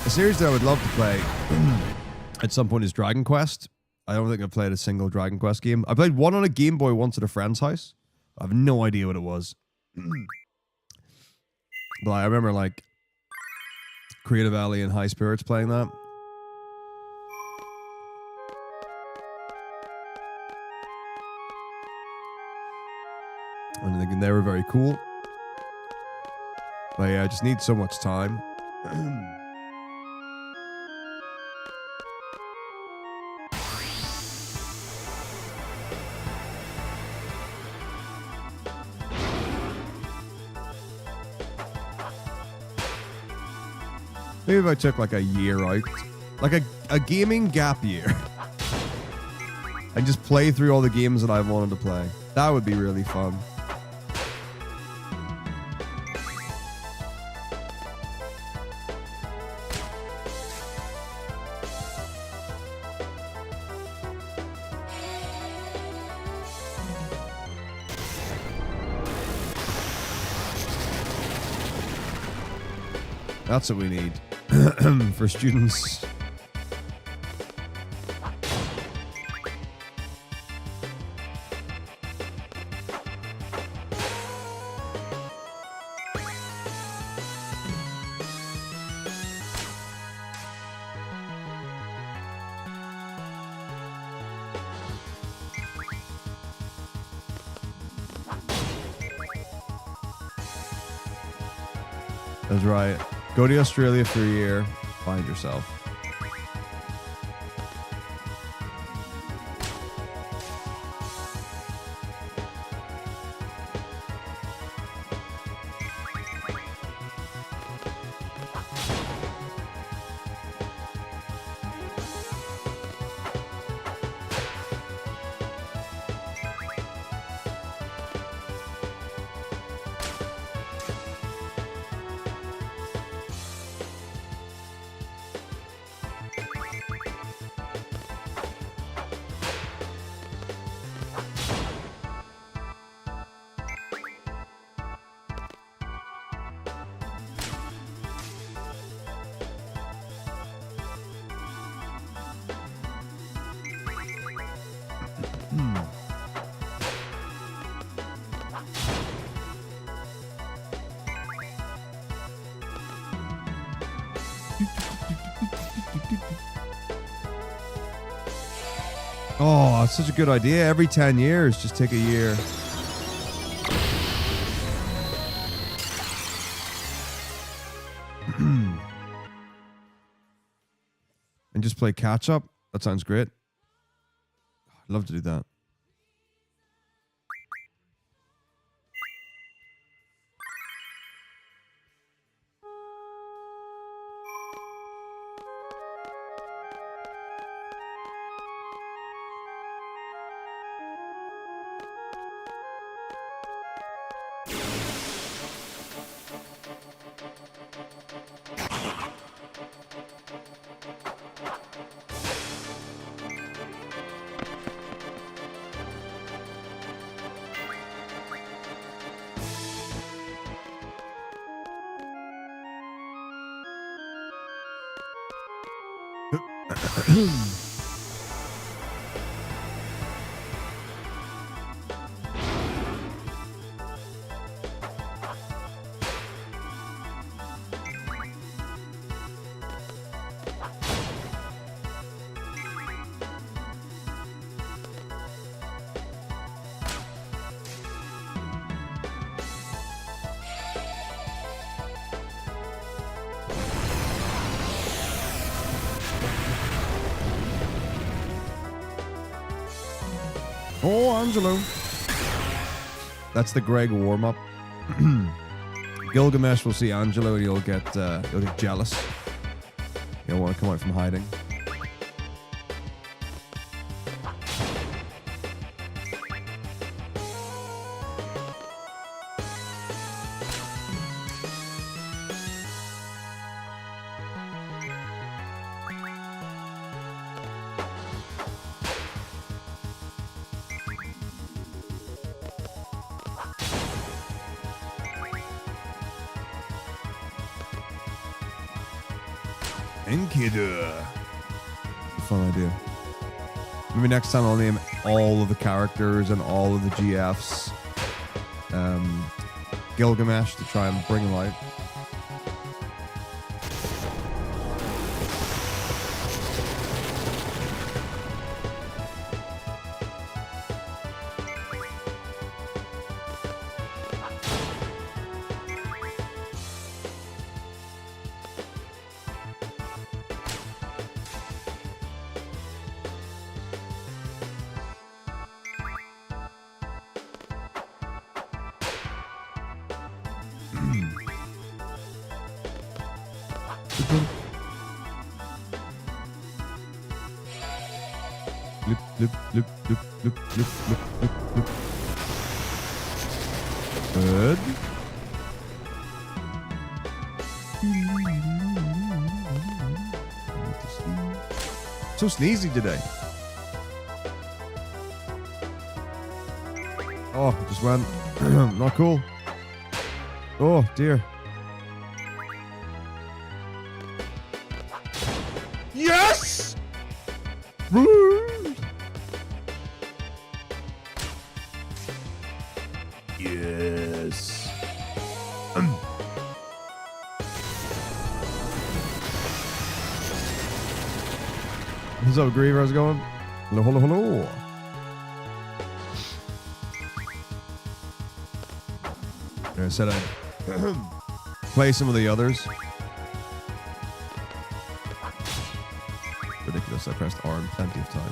A series that I would love to play at some point is Dragon Quest. I don't think I've played a single Dragon Quest game. I played one on a Game Boy once at a friend's house. I have no idea what it was. But I remember like Creative Alley and High Spirits playing that. And I think they were very cool. But yeah, I just need so much time. Maybe if I took like a year out, like a gaming gap year, and just play through all the games that I wanted to play. That would be really fun. That's what we need for students. That's right. Go to Australia for a year. Find yourself. Oh, it's such a good idea. Every 10 years, just take a year. And just play catch up. That sounds great. I'd love to do that. Oh, Angelo. That's the Greg warm-up. Gilgamesh will see Angelo and he'll get jealous. He'll want to come out from hiding. Enkidu. Fun idea. Maybe next time I'll name all of the characters and all of the GFs Gilgamesh to try and bring light. Good. So sneezy today. Oh, it just went. Not cool. Oh, dear. Yes! Woo! Yes. What's up, Griever? How's it going? Hello, hello, hello. I said I'd play some of the others. Ridiculous. I pressed R in plenty of time.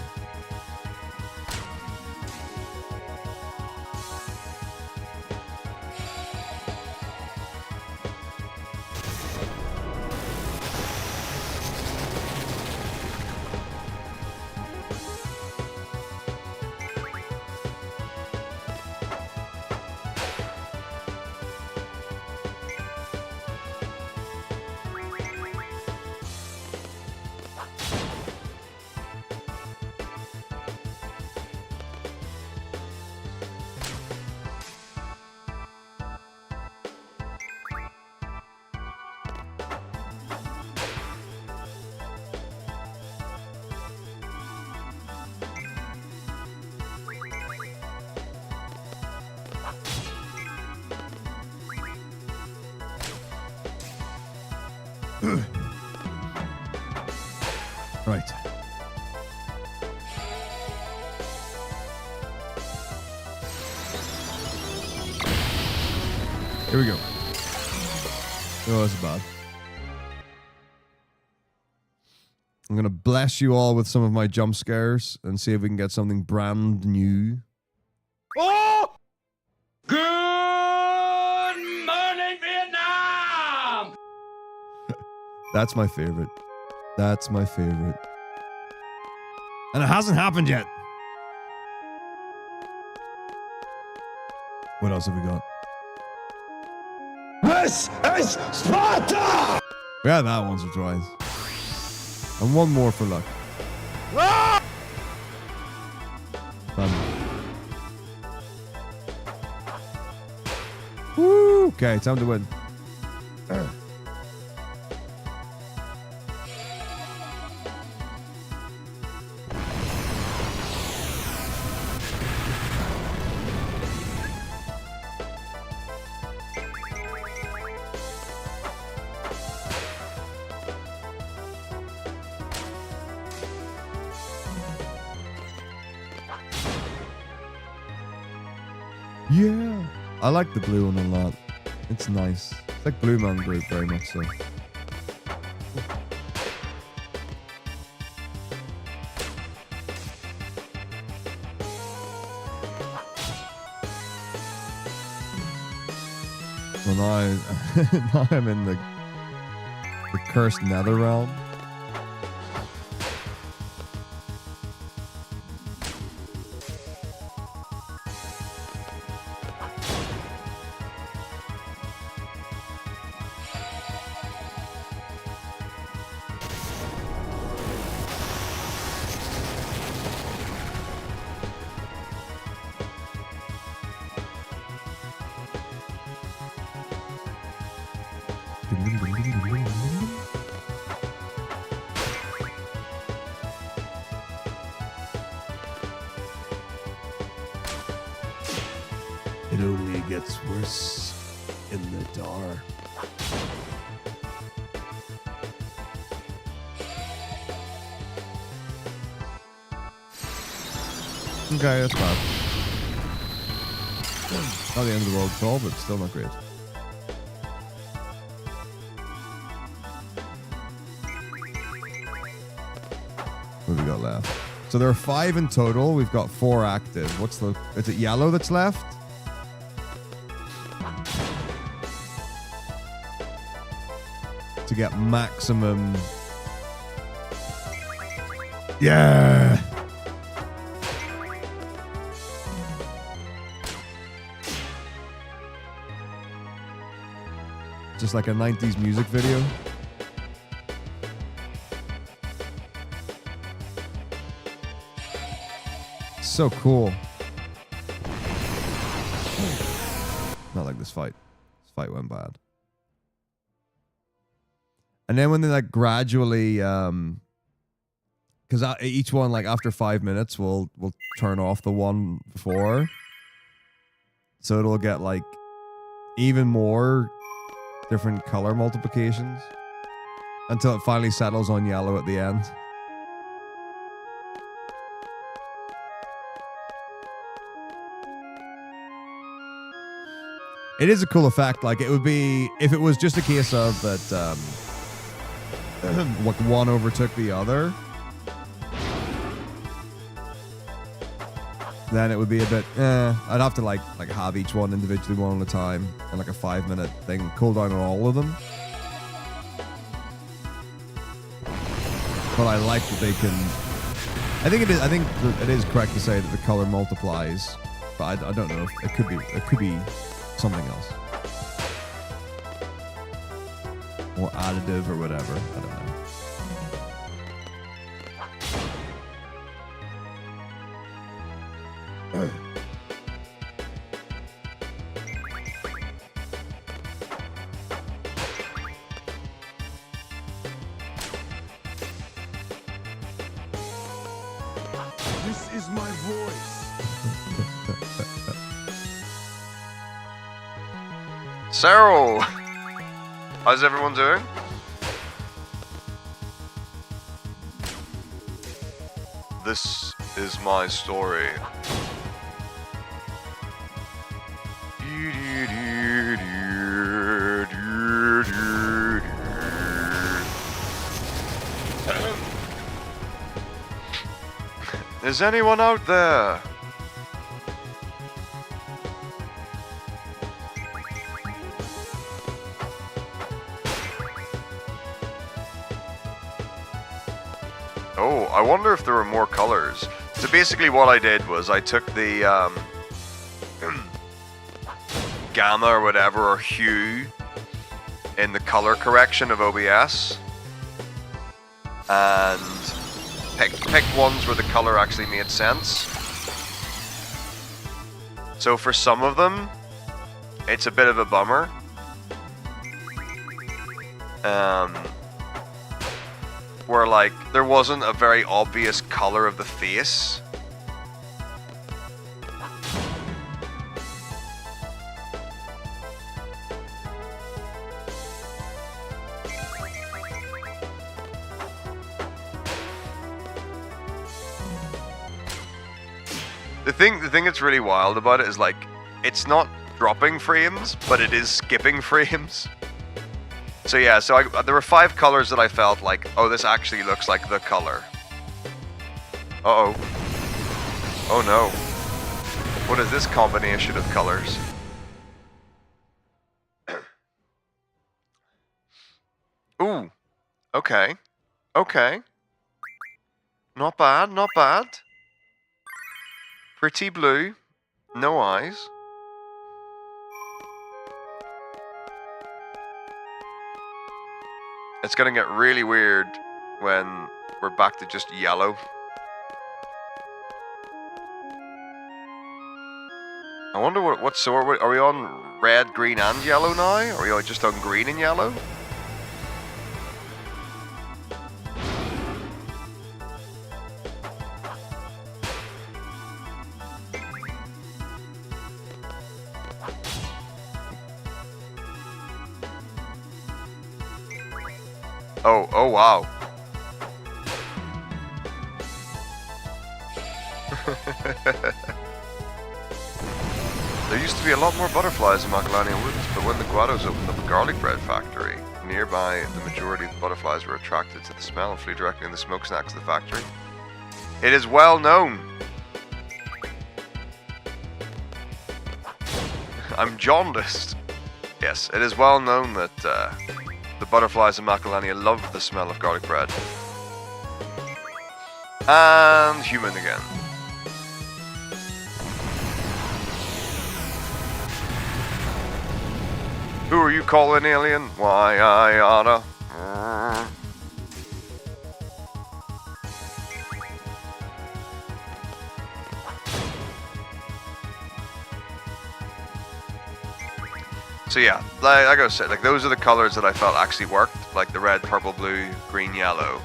Right. Here we go. Oh, that's bad. I'm going to bless you all with some of my jump scares and see if we can get something brand new. Oh! Good morning, Vietnam! That's my favorite. That's my favorite. And it hasn't happened yet. What else have we got? This is Sparta! We had that once or twice. And one more for luck. Ah! Woo! Okay, time to win. Yeah, I like the blue one a lot. It's nice. It's like Blue Man Group, very much so. Well, now I'm in the cursed nether realm. It only gets worse in the dark. Okay, that's bad. Not the end of the world at all, but still not great. What have we got left? So there are 5 in total. We've got 4 active. What's the... Is it yellow that's left? To get maximum... Yeah! Just like a 90s music video. So cool. Not like this fight. This fight went bad. And then when they like gradually, because each one like after 5 minutes will turn off the one before, so it'll get like even more different color multiplications until it finally settles on yellow at the end. It is a cool effect. Like it would be if it was just a case of that. Like one overtook the other, then it would be a bit I'd have to like have each one individually one at a time and like a 5-minute thing cool down on all of them. But I like that they can. I think it is correct to say that the color multiplies, but I don't know if it could be something else. Or additive or whatever. I don't know. This is my voice. Cyril! How's everyone doing? This is my story. Is anyone out there? Oh, I wonder if there were more colors. So basically what I did was I took the gamma or whatever, or hue in the color correction of OBS, and picked ones where the color actually made sense. So for some of them, it's a bit of a bummer. Where like there wasn't a very obvious color of the face. The thing that's really wild about it is like it's not dropping frames, but it is skipping frames. So yeah, there were 5 colors that I felt like, oh, this actually looks like the color. Uh-oh. Oh no. What is this combination of colors? Ooh. Okay. Okay. Not bad, not bad. Pretty blue. No eyes. It's gonna get really weird when we're back to just yellow. I wonder what sort. Are we on red, green, and yellow now? Or are we just on green and yellow? Oh wow. There used to be a lot more butterflies in Macalania Woods, but when the Guados opened up a garlic bread factory nearby, the majority of the butterflies were attracted to the smell and flew directly in the smokestacks of the factory. It is well known. I'm jaundiced. Yes, it is well known that the butterflies in Macalania love the smell of garlic bread. And human again. Who are you calling alien? Why, I oughta. So yeah, like I gotta say, like those are the colors that I felt actually worked, like the red, purple, blue, green, yellow.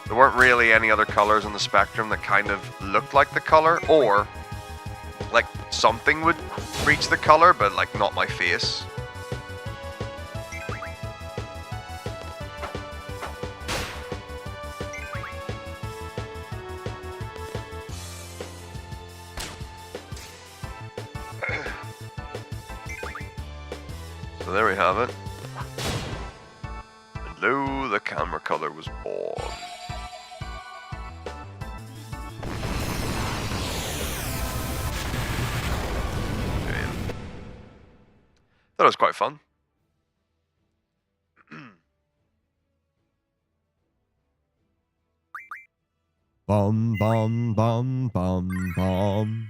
There weren't really any other colors on the spectrum that kind of looked like the color, or like something would reach the color, but like not my face. So there we have it. And lo, the camera color was born. That was quite fun. Bum bum bum bum bum.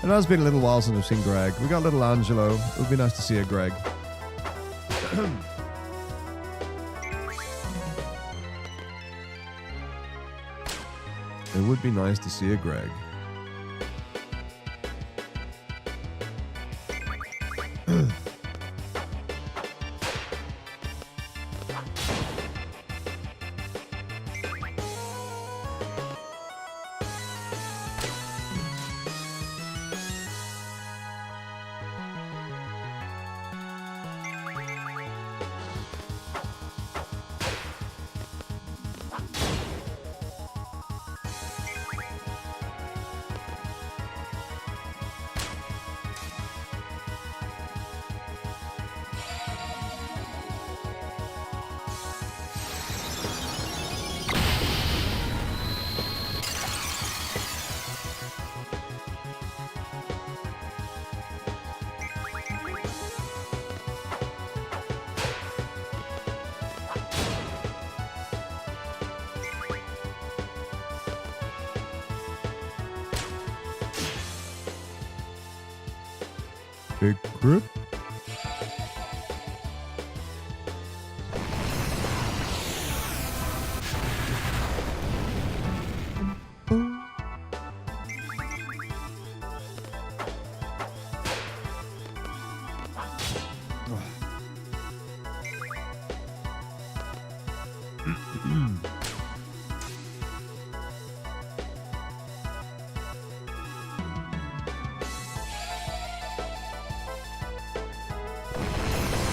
It has been a little while since I've seen Greg. We got little Angelo. It would be nice to see a Greg. It would be nice to see a Greg. Big grip.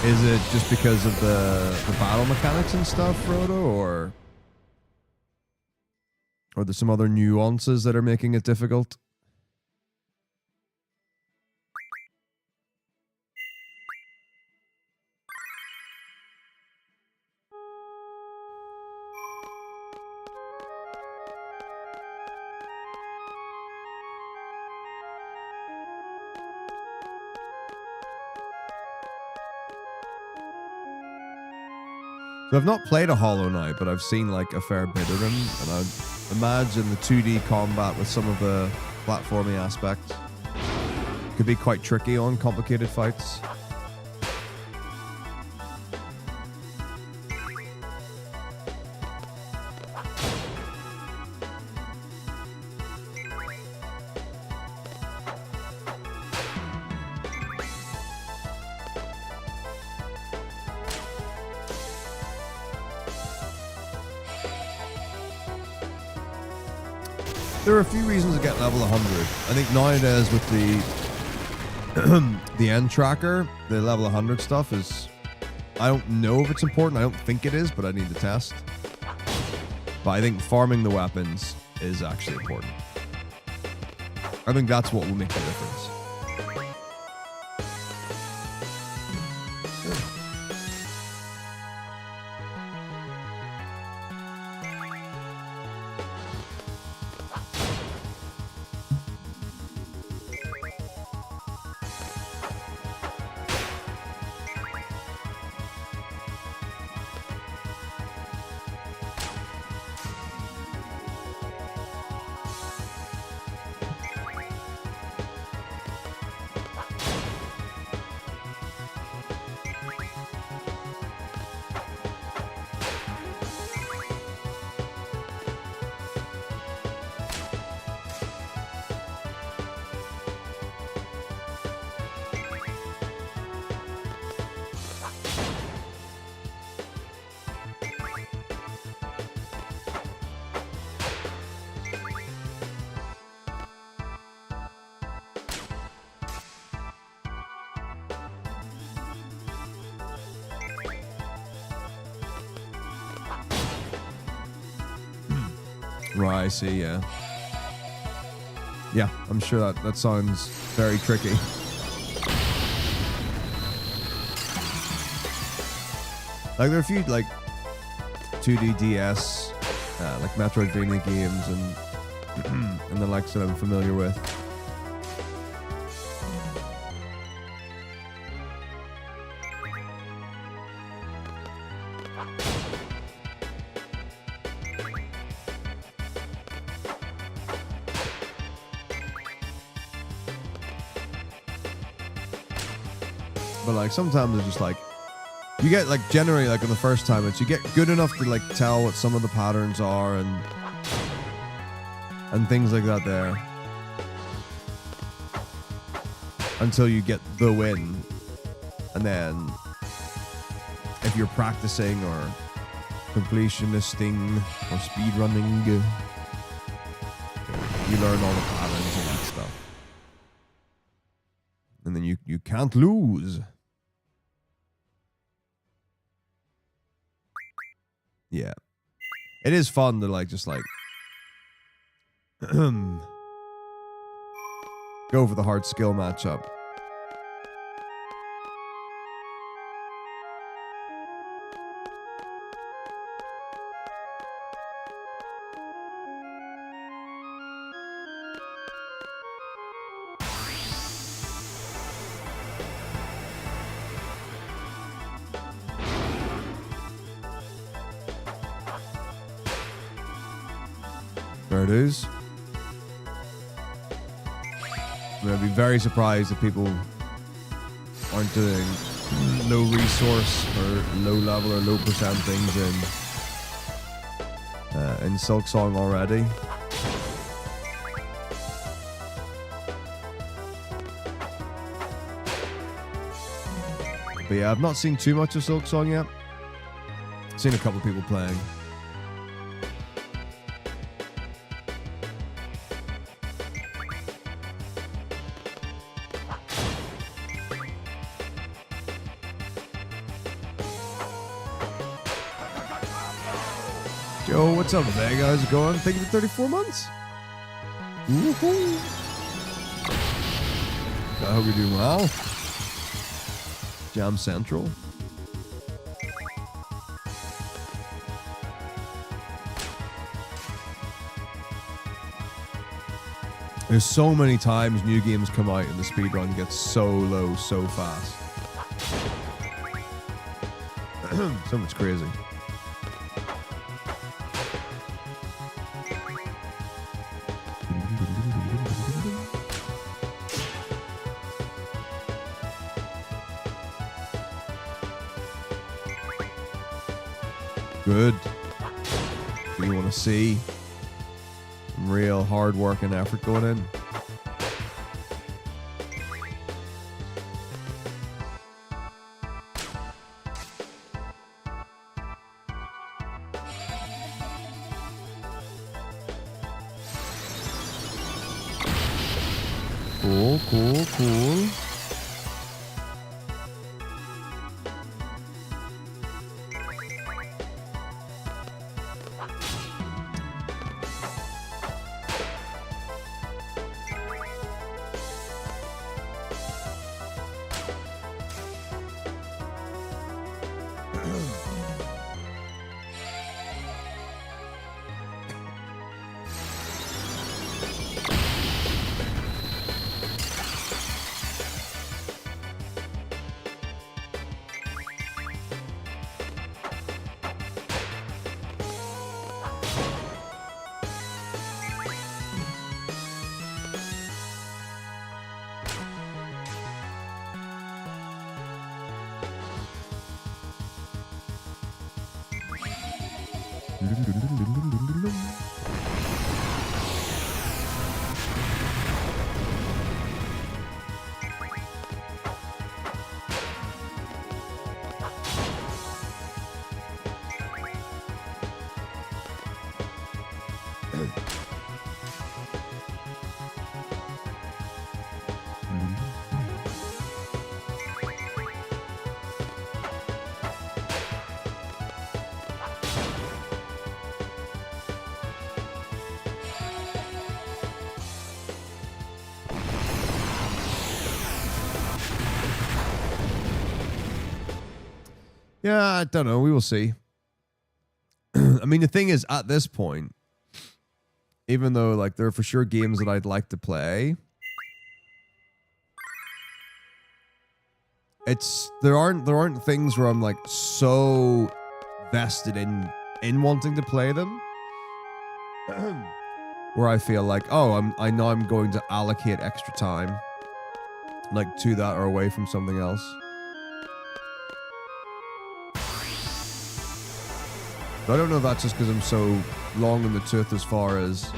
Is it just because of the battle mechanics and stuff, Frodo, or there's some other nuances that are making it difficult? So I've not played a Hollow Knight, but I've seen like a fair bit of them, and I imagine the 2D combat with some of the platforming aspects could be quite tricky on complicated fights. There are a few reasons to get level 100. I think nowadays with the end tracker, the level 100 stuff is... I don't know if it's important. I don't think it is, but I need to test. But I think farming the weapons is actually important. I think that's what will make the difference. Right, I see, yeah. Yeah, I'm sure that sounds very tricky. Like, there are a few, like, 2D DS, like Metroidvania games and the likes that I'm familiar with. But like sometimes it's just like you get like generally like on the first time you get good enough to like tell what some of the patterns are, and and things like that there until you get the win. And then if you're practicing or completionisting or speedrunning, you learn all the patterns and that stuff. And then you can't lose. Yeah. It is fun to like just like go for the hard skill matchup. There it is. I'd be very surprised if people aren't doing low resource or low level or low percent things in Silksong already. But yeah, I've not seen too much of Silksong yet. I've seen a couple of people playing. Yo, what's up, Vega? How's it going? Thank you for 34 months. Woohoo! I hope you're doing well. Jam Central. There's so many times new games come out and the speedrun gets so low so fast. So much crazy. Good. You want to see some real hard work and effort going in. Cool, cool, cool. Yeah, I don't know. We will see. I mean, the thing is, at this point, even though like there are for sure games that I'd like to play, there aren't things where I'm like so vested in wanting to play them, where I feel like, oh, I know I'm going to allocate extra time like to that or away from something else. I don't know if that's just because I'm so long in the tooth as far as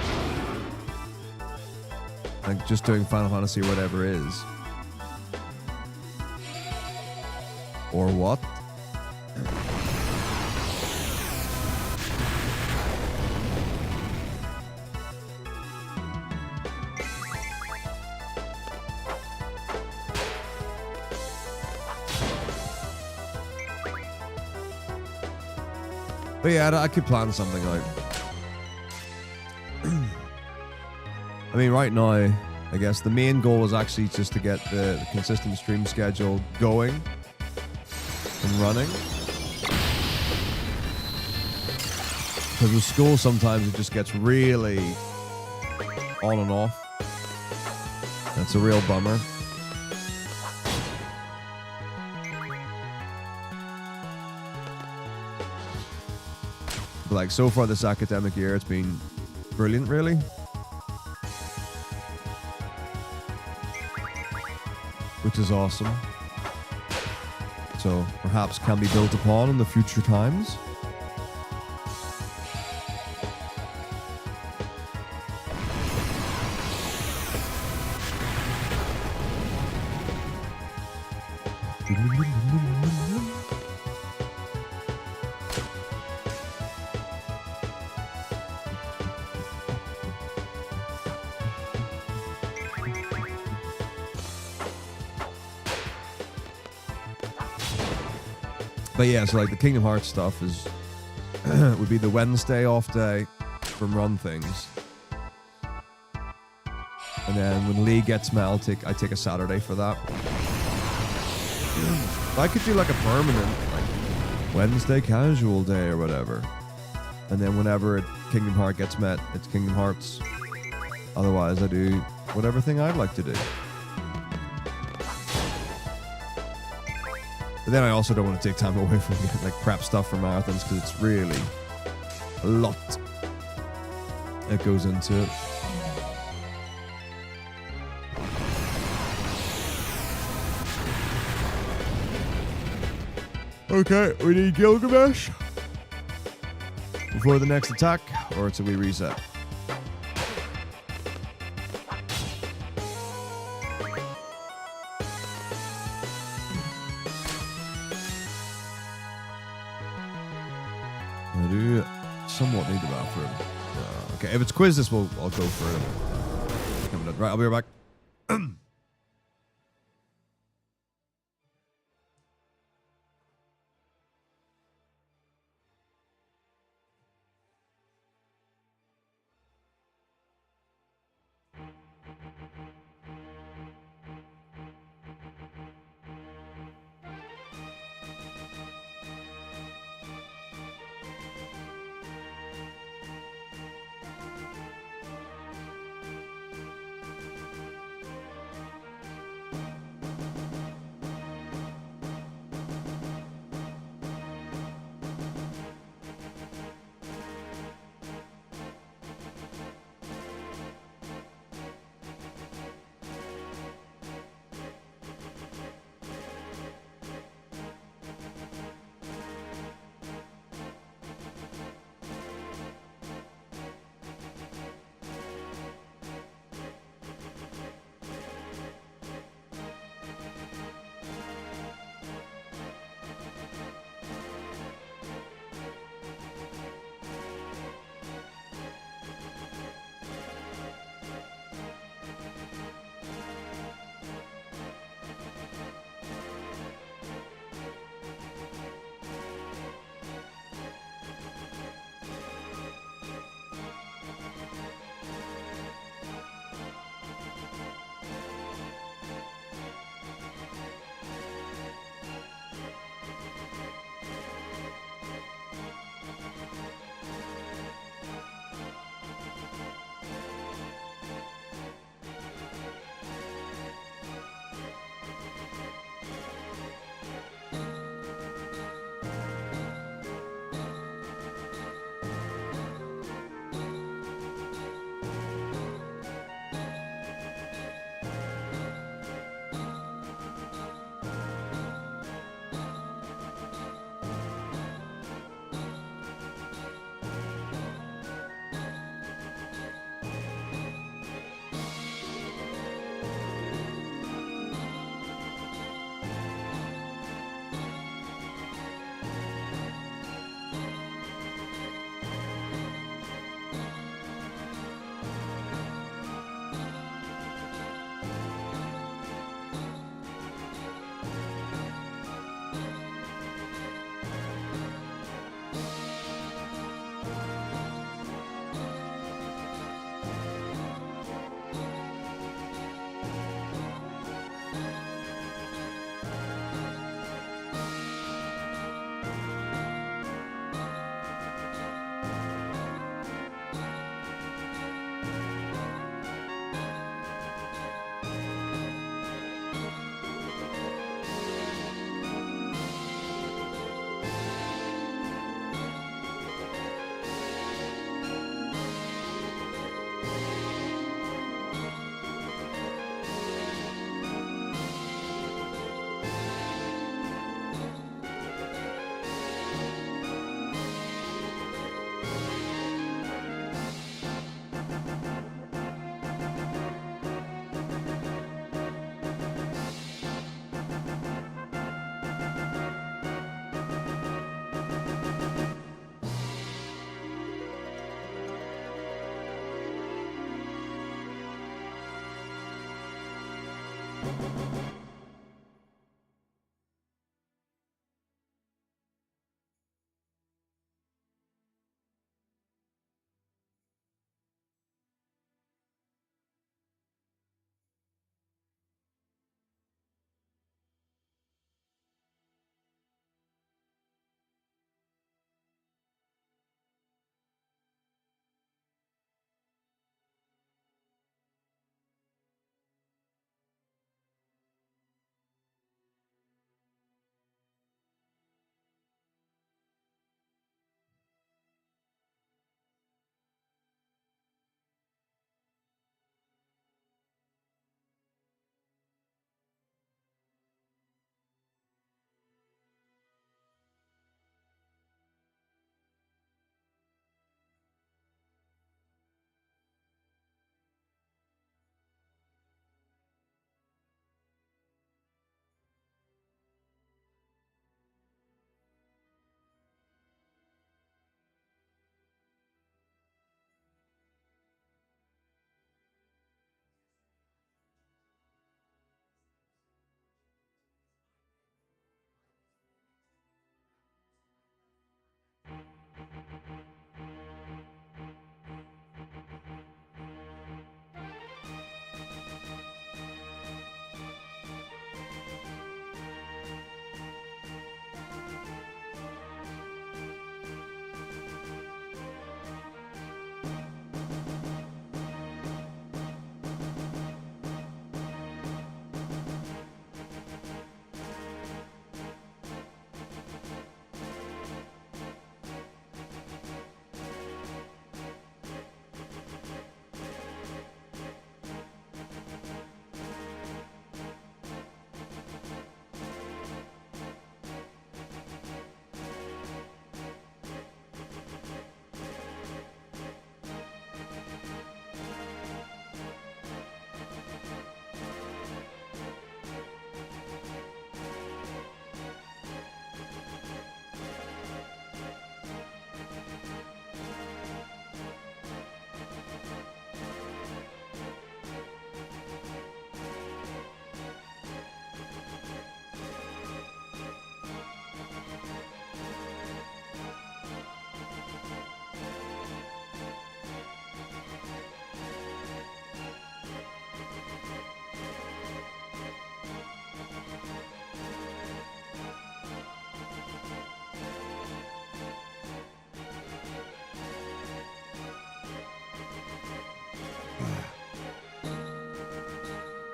Like just doing Final Fantasy or whatever is. Or what? But yeah, I could plan something out. I mean, right now, I guess the main goal is actually just to get the consistent stream schedule going and running. Because with school, sometimes it just gets really on and off. That's a real bummer. But like so far this academic year, it's been brilliant, really. Which is awesome. So perhaps can be built upon in the future times. But yeah, so like the Kingdom Hearts stuff is would be the Wednesday off day from run things, and then when Lee gets me, I take a Saturday for that. I could do like a permanent like Wednesday casual day or whatever, and then whenever Kingdom Heart gets met, it's Kingdom Hearts. Otherwise, I do whatever thing I'd like to do. But then I also don't want to take time away from like prep stuff for marathons because it's really a lot that goes into it. Okay, we need Gilgamesh before the next attack, or until we reset. I do somewhat need the bathroom. Okay, if it's quiz, I'll go for it. Right, I'll be right back.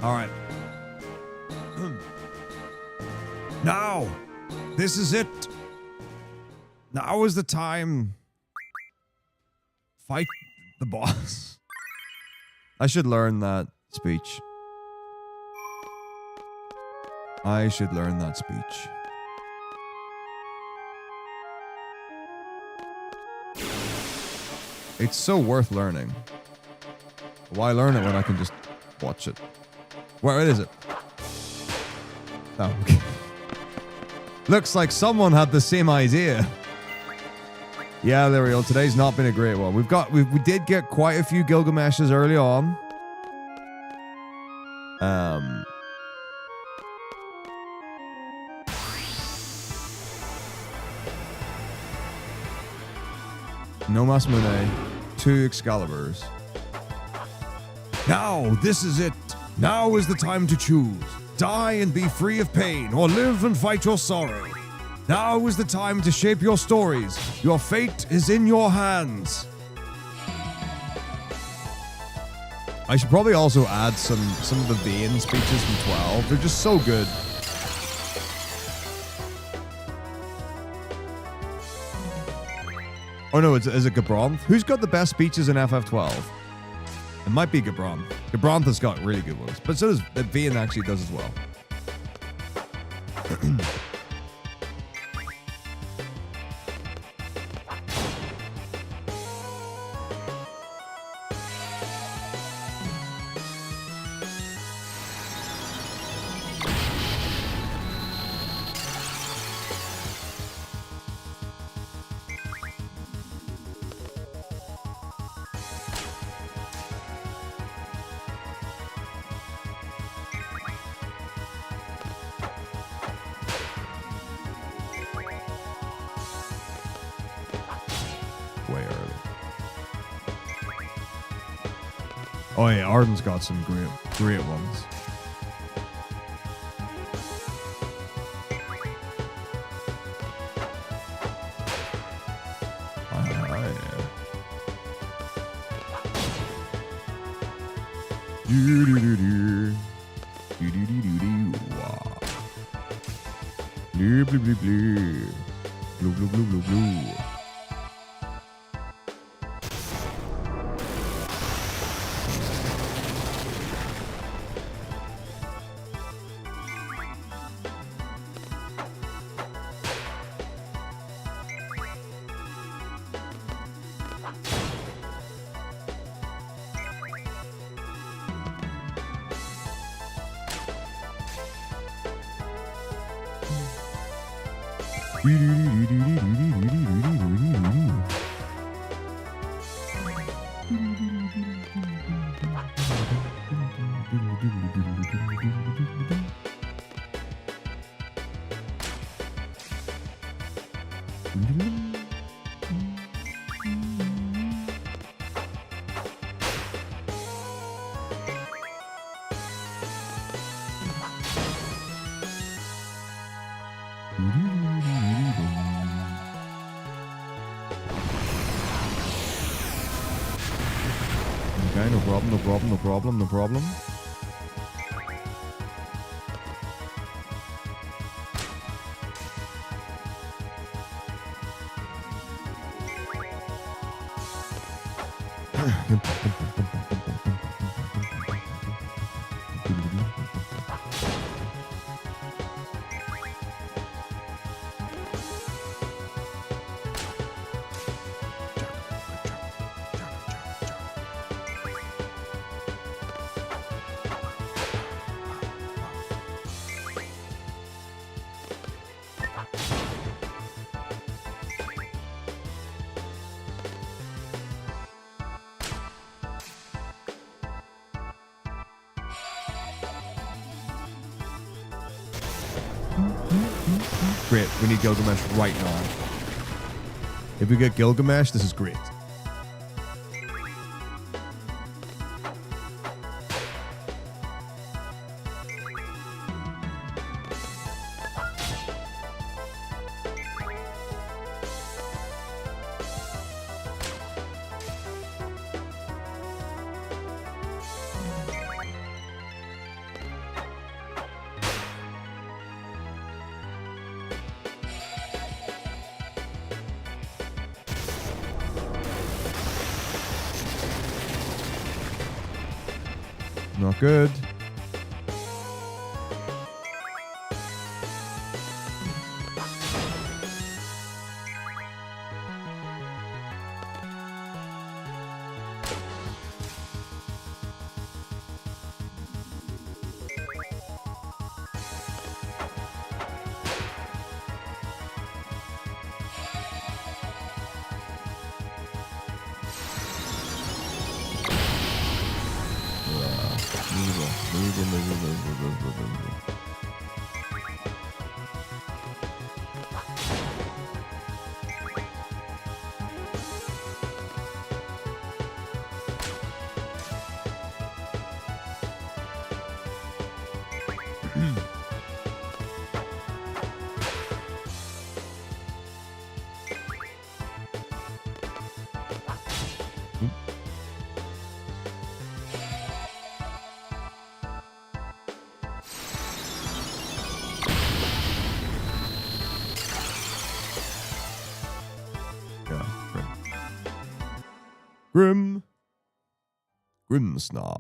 All right. Now, this is it. Now is the time. Fight the boss. I should learn that speech. I should learn that speech. It's so worth learning. Why learn it when I can just watch it? Where is it? Oh, okay. Looks like someone had the same idea. Yeah, there we go. Today's not been a great one. We did get quite a few Gilgameshes early on. No Masamune, 2 Excaliburs. Now, this is it. Now is the time to choose. Die and be free of pain, or live and fight your sorrow. Now is the time to shape your stories. Your fate is in your hands. I should probably also add some of the Vane speeches from 12. They're just so good. Oh no, is it Gabronth? Who's got the best speeches in FF12? It might be Gabronth. Gabronth has got really good ones, but so does Vane actually does as well. way early. Oh yeah, Arden's got some great ones. Blue, blue, blue, blue. Blue, blue, blue, blue, blue. Okay, no problem, no problem, no problem, no problem. Great, we need Gilgamesh right now. If we get Gilgamesh, this is great. Not good. Grimsnarl.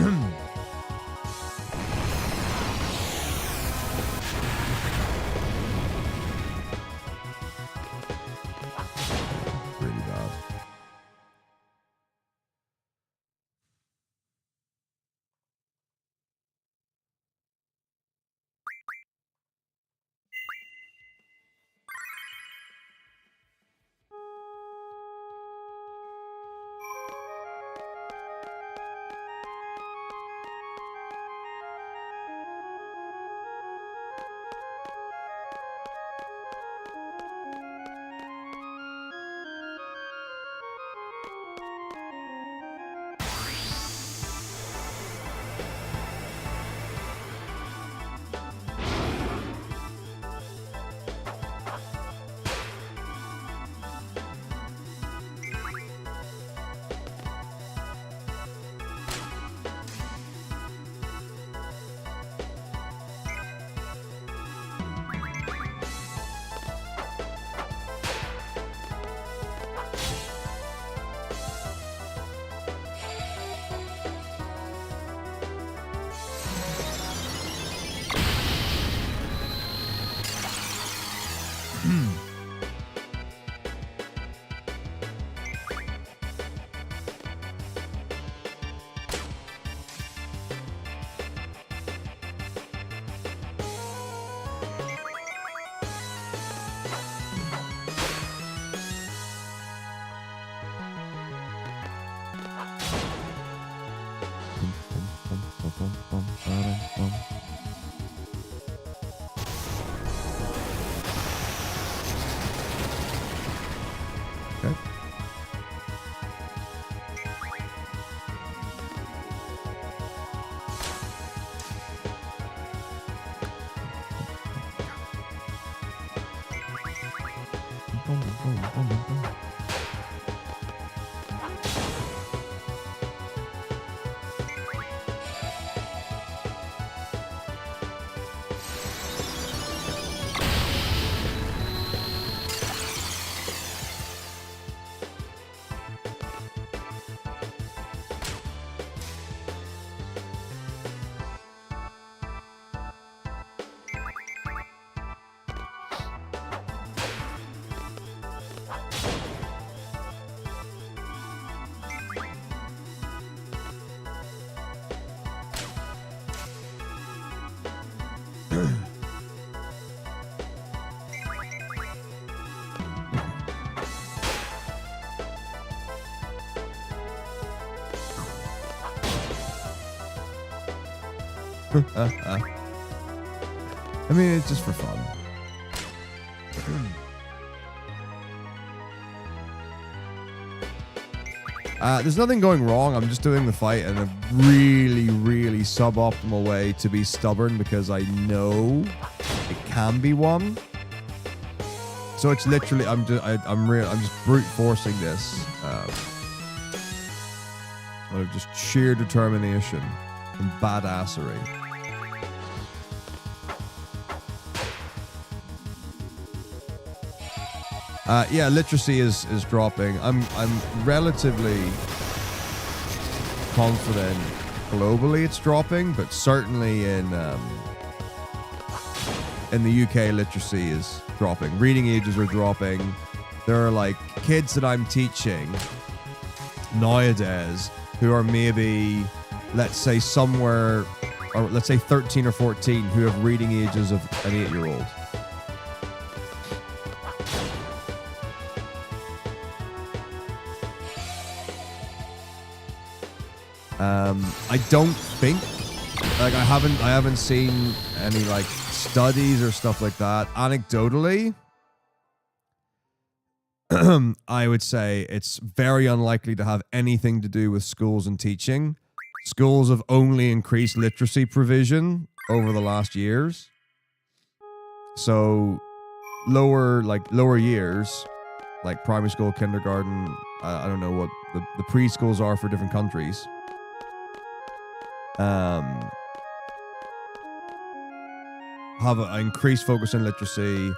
Really bad. Okay. I mean, it's just for fun. There's nothing going wrong. I'm just doing the fight in a really, really suboptimal way to be stubborn because I know it can be won. So it's literally, I'm just brute forcing this out of just sheer determination and badassery. Yeah, literacy is dropping. I'm relatively confident globally it's dropping, but certainly in the UK literacy is dropping. Reading ages are dropping. There are like kids that I'm teaching nowadays who are maybe, let's say somewhere, or let's say 13 or 14, who have reading ages of an 8-year-old. I don't think, like, I haven't seen any like studies or stuff like that. Anecdotally, I would say it's very unlikely to have anything to do with schools and teaching. Schools have only increased literacy provision over the last years. So lower years, like primary school, kindergarten, I don't know what the preschools are for different countries. Have an increased focus on literacy.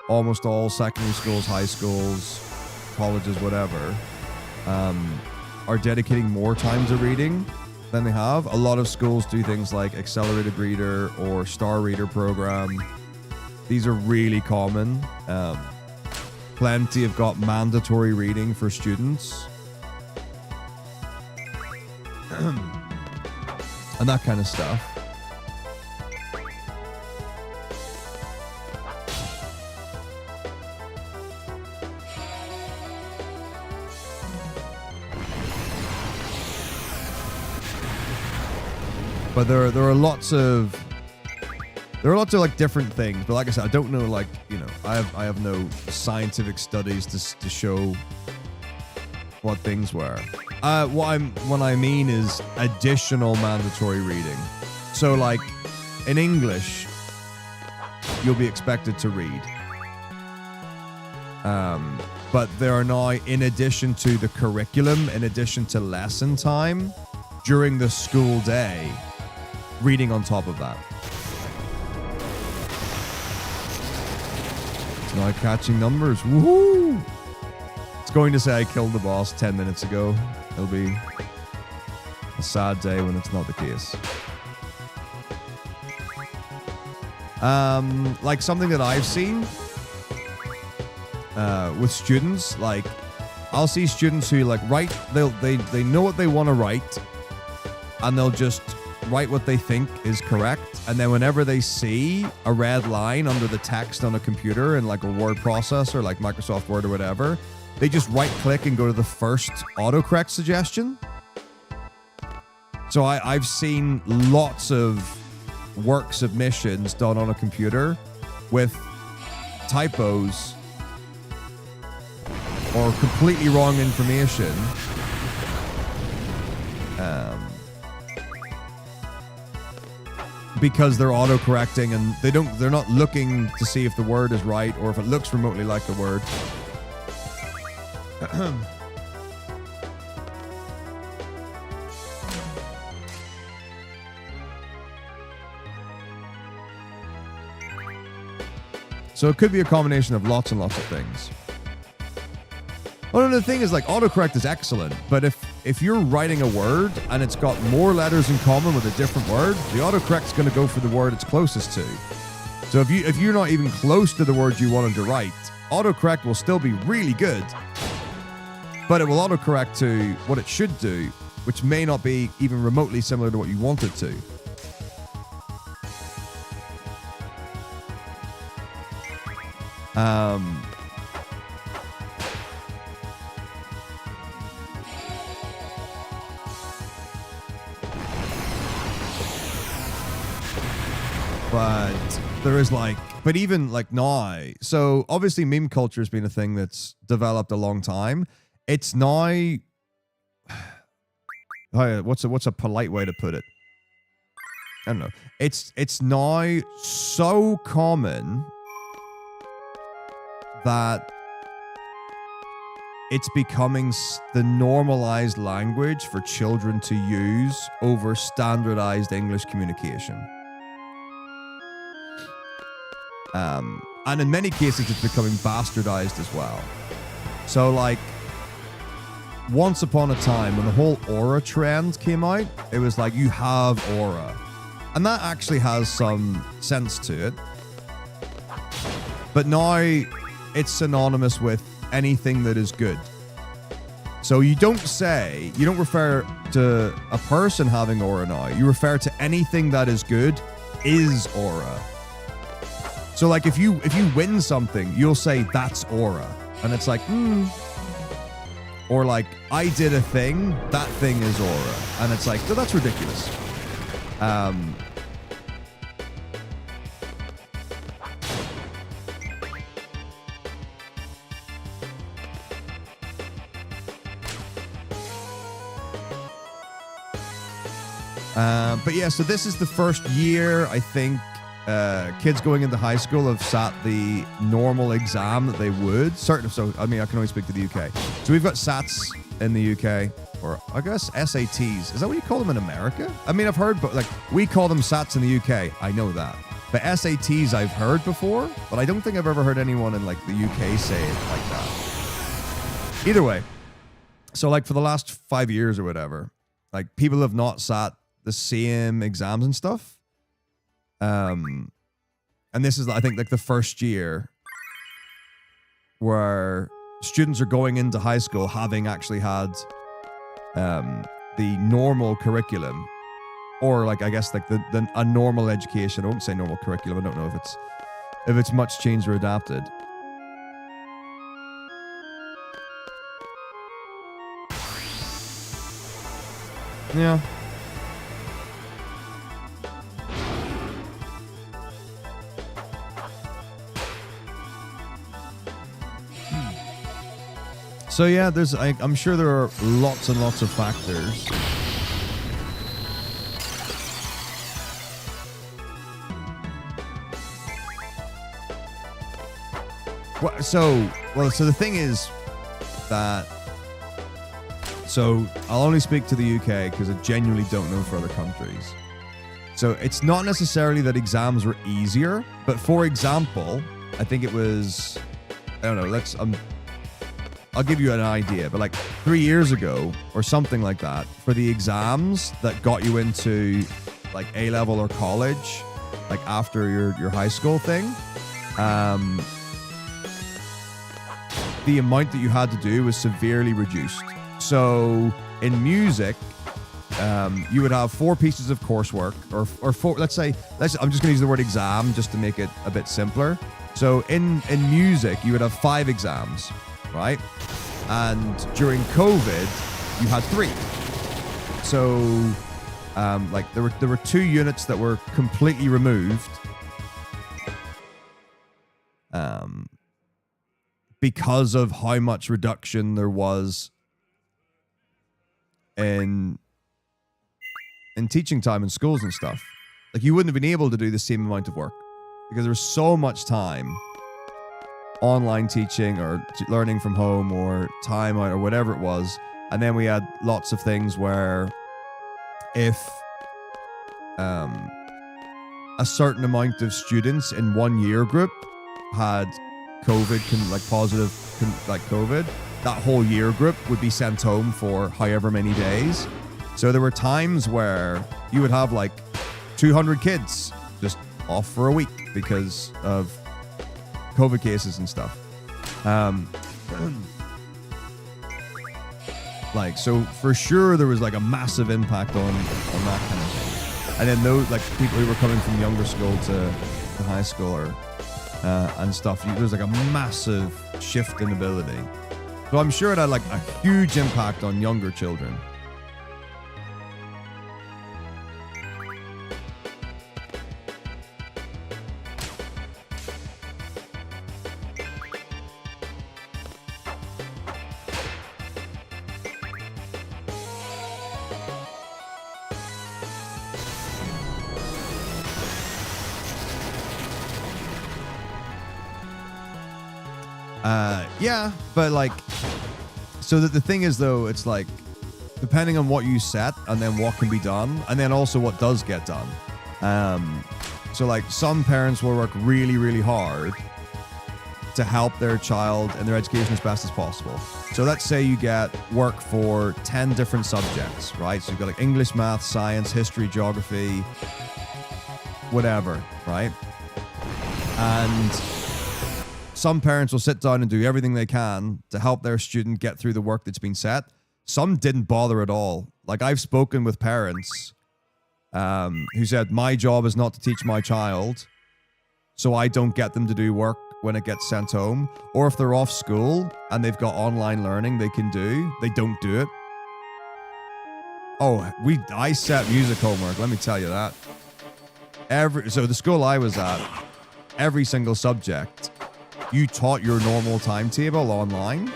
Almost all secondary schools, high schools, colleges, whatever, are dedicating more time to reading. than they have. A lot of schools do things like accelerated reader or star reader program. These are really common. Plenty have got mandatory reading for students. And that kind of stuff. But there are lots of like different things. But like I said, I don't know, like, you know, I have no scientific studies to show what things were. What I mean is additional mandatory reading. So like in English, you'll be expected to read. But there are now, in addition to the curriculum, in addition to lesson time, during the school day, reading on top of that. It's now catching numbers. Woohoo! It's going to say I killed the boss 10 minutes ago. It'll be a sad day when it's not the case. Like something that I've seen with students, like I'll see students who like write, they know what they want to write, and they'll just write what they think is correct, and then whenever they see a red line under the text on a computer in like a word processor like Microsoft Word or whatever, they just right click and go to the first autocorrect suggestion. So I've seen lots of work submissions done on a computer with typos or completely wrong information. Because they're auto-correcting and they're not looking to see if the word is right or if it looks remotely like the word. So it could be a combination of lots and lots of things. Well, the thing is, like, autocorrect is excellent, but if you're writing a word and it's got more letters in common with a different word, the autocorrect's going to go for the word it's closest to. So if you're not even close to the word you wanted to write, autocorrect will still be really good, but it will autocorrect to what it should do, which may not be even remotely similar to what you want it to. But there is like, but even like now, so obviously meme culture has been a thing that's developed a long time. It's now, what's a polite way to put it? I don't know. It's now so common that it's becoming the normalized language for children to use over standardized English communication. And in many cases, it's becoming bastardized as well. So, like, once upon a time, when the whole aura trend came out, it was like, you have aura. And that actually has some sense to it. But now, it's synonymous with anything that is good. So you don't refer to a person having aura now. You refer to anything that is good is aura. So like if you win something, you'll say that's aura. And it's like, Or like, I did a thing, that thing is aura. And it's like, oh, that's ridiculous. But yeah, so this is the first year, I think, kids going into high school have sat the normal exam that they would. So, I mean, I can only speak to the UK. So we've got SATs in the UK, or I guess SATs. Is that what you call them in America? I mean, I've heard, but like, we call them SATs in the UK. I know that. But SATs I've heard before, but I don't think I've ever heard anyone in like the UK say it like that. Either way. So like for the last 5 years or whatever, like people have not sat the same exams and stuff. And this is, I think, like the first year where students are going into high school having actually had the normal curriculum, or like I guess like a normal education. I won't say normal curriculum. I don't know if it's much changed or adapted. Yeah. So yeah, I'm sure there are lots and lots of factors. So the thing is that, so I'll only speak to the UK because I genuinely don't know for other countries. So it's not necessarily that exams were easier, but for example, I think it was, I don't know, I'll give you an idea, but like 3 years ago or something like that, for the exams that got you into like A-level or college, like after your high school thing, the amount that you had to do was severely reduced. So in music, you would have 4 pieces of coursework, or 4. I'm just going to use the word exam just to make it a bit simpler. So in music, you would have 5 exams, right? And during COVID, you had 3. So like there were 2 units that were completely removed. Because of how much reduction there was in teaching time in schools and stuff. Like you wouldn't have been able to do the same amount of work because there was so much time online teaching or learning from home or time out or whatever it was. And then we had lots of things where if a certain amount of students in one year group had positive COVID, that whole year group would be sent home for however many days. So there were times where you would have like 200 kids just off for a week because of COVID cases and stuff. Like, so for sure there was like a massive impact on that kind of thing. And then those like people who were coming from younger school to high school or and stuff, there's like a massive shift in ability. So I'm sure it had like a huge impact on younger children. Yeah, but like, so that the thing is though, it's like, depending on what you set and then what can be done, and then also what does get done. So like some parents will work really, really hard to help their child in their education as best as possible. So let's say you get work for 10 different subjects, right? So you've got like English, math, science, history, geography, whatever, right? And some parents will sit down and do everything they can to help their student get through the work that's been set. Some didn't bother at all. Like I've spoken with parents who said, my job is not to teach my child, so I don't get them to do work when it gets sent home. Or if they're off school and they've got online learning they can do, they don't do it. Oh, I set music homework, let me tell you that. So the school I was at, every single subject, you taught your normal timetable online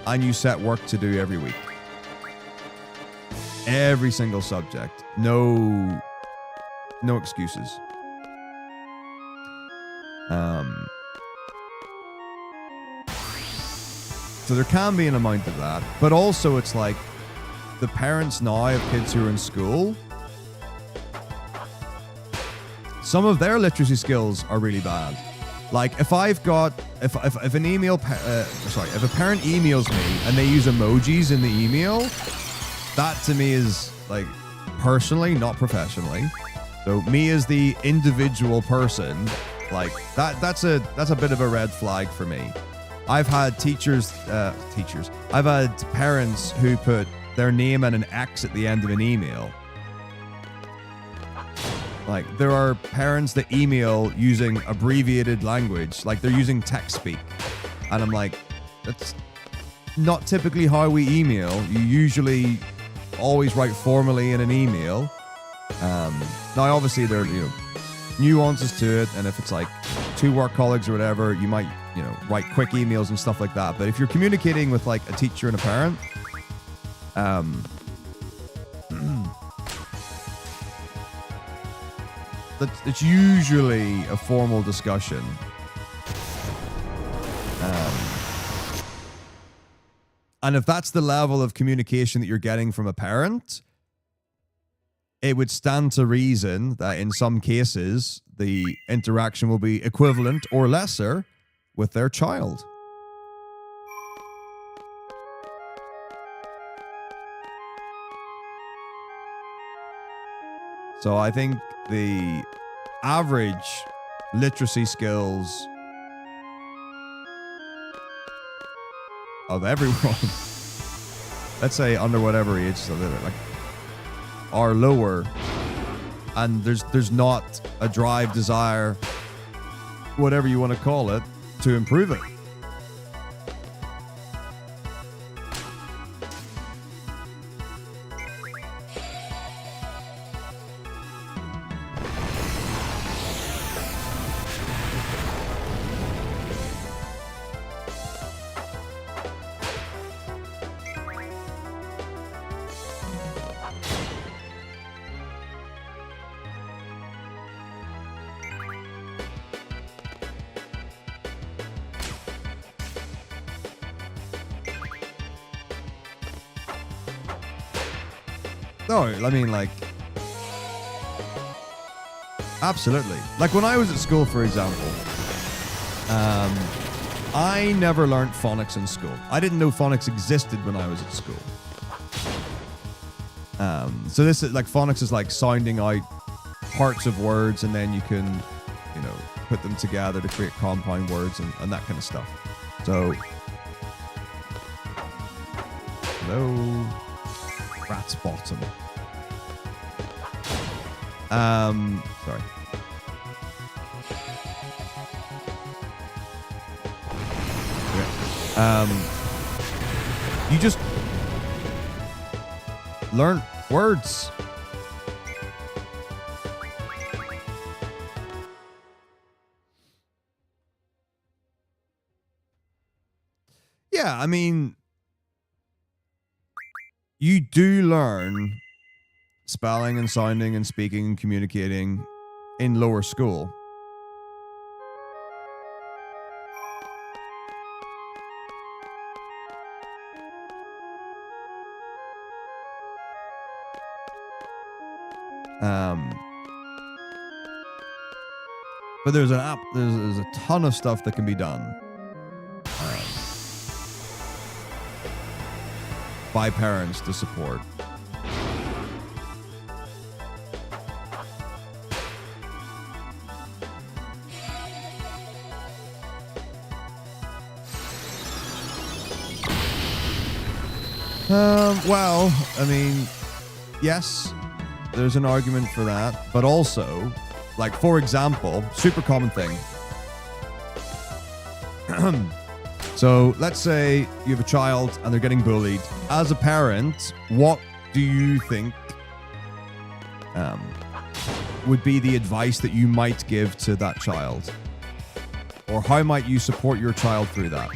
and you set work to do every week. Every single subject. No excuses. So there can be an amount of that, but also it's like the parents now of kids who are in school, some of their literacy skills are really bad. Like if I've got, if a parent emails me and they use emojis in the email, that to me is like personally, not professionally. So me as the individual person, like that's a bit of a red flag for me. I've had I've had parents who put their name and an X at the end of an email. Like, there are parents that email using abbreviated language, like they're using text speak. And I'm like, that's not typically how we email. You usually always write formally in an email. Now, obviously, there are nuances to it, and if it's like two work colleagues or whatever, you might write quick emails and stuff like that. But if you're communicating with like a teacher and a parent, it's usually a formal discussion. And if that's the level of communication that you're getting from a parent, it would stand to reason that in some cases, the interaction will be equivalent or lesser with their child. So I think the average literacy skills of everyone, let's say under whatever age, so like, are lower, and there's not a drive, desire, whatever you want to call it, to improve it. No, I mean, like, absolutely. Like, when I was at school, for example, I never learned phonics in school. I didn't know phonics existed when I was at school. So this is like, phonics is like sounding out parts of words, and then you can, put them together to create compound words and that kind of stuff. So, hello. Rat's bottom. Sorry. Okay. You just learn words. Yeah, I mean, you do learn spelling and sounding and speaking and communicating in lower school. But there's a ton of stuff that can be done by parents to support. Well, I mean, yes, there's an argument for that, but also, like, for example, super common thing. So let's say you have a child and they're getting bullied. As a parent, what do you think would be the advice that you might give to that child? Or how might you support your child through that?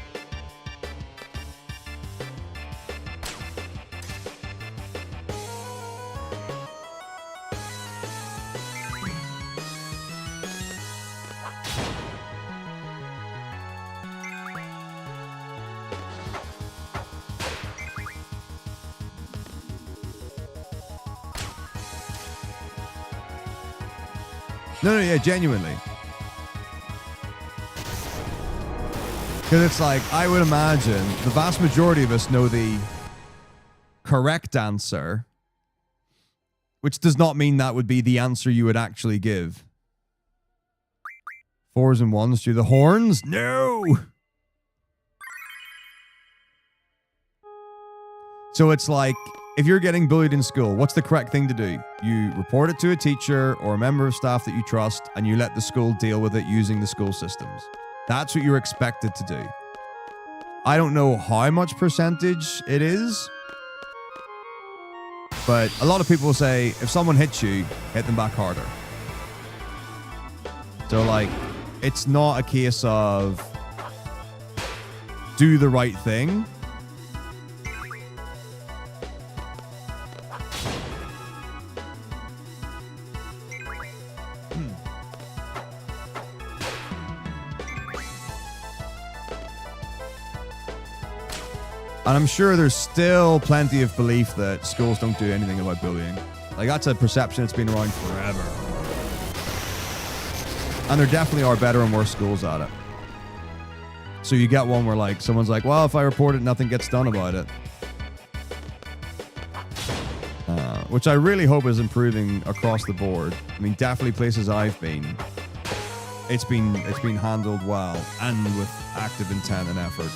No, yeah, genuinely. Because it's like, I would imagine the vast majority of us know the correct answer, which does not mean that would be the answer you would actually give. 4s and 1s do the horns? No! So it's like, if you're getting bullied in school, what's the correct thing to do? You report it to a teacher or a member of staff that you trust, and you let the school deal with it using the school systems. That's what you're expected to do. I don't know how much percentage it is, but a lot of people will say, if someone hits you, hit them back harder. So, like, it's not a case of do the right thing. And I'm sure there's still plenty of belief that schools don't do anything about bullying. Like, that's a perception that's been around forever. And there definitely are better and worse schools at it. So you get one where, like, someone's like, well, if I report it, nothing gets done about it. Which I really hope is improving across the board. I mean, definitely places I've been, it's been handled well and with active intent and effort.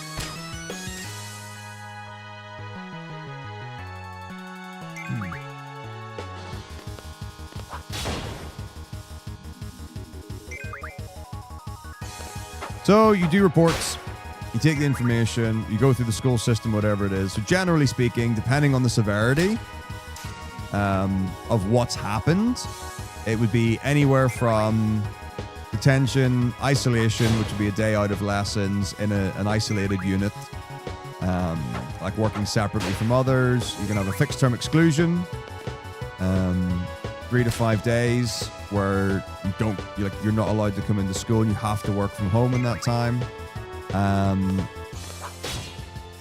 So you do reports, you take the information, you go through the school system, whatever it is. So generally speaking, depending on the severity of what's happened, it would be anywhere from detention, isolation, which would be a day out of lessons in an isolated unit, like working separately from others. You can have a fixed term exclusion, 3 to 5 days, where you're not allowed to come into school and you have to work from home in that time.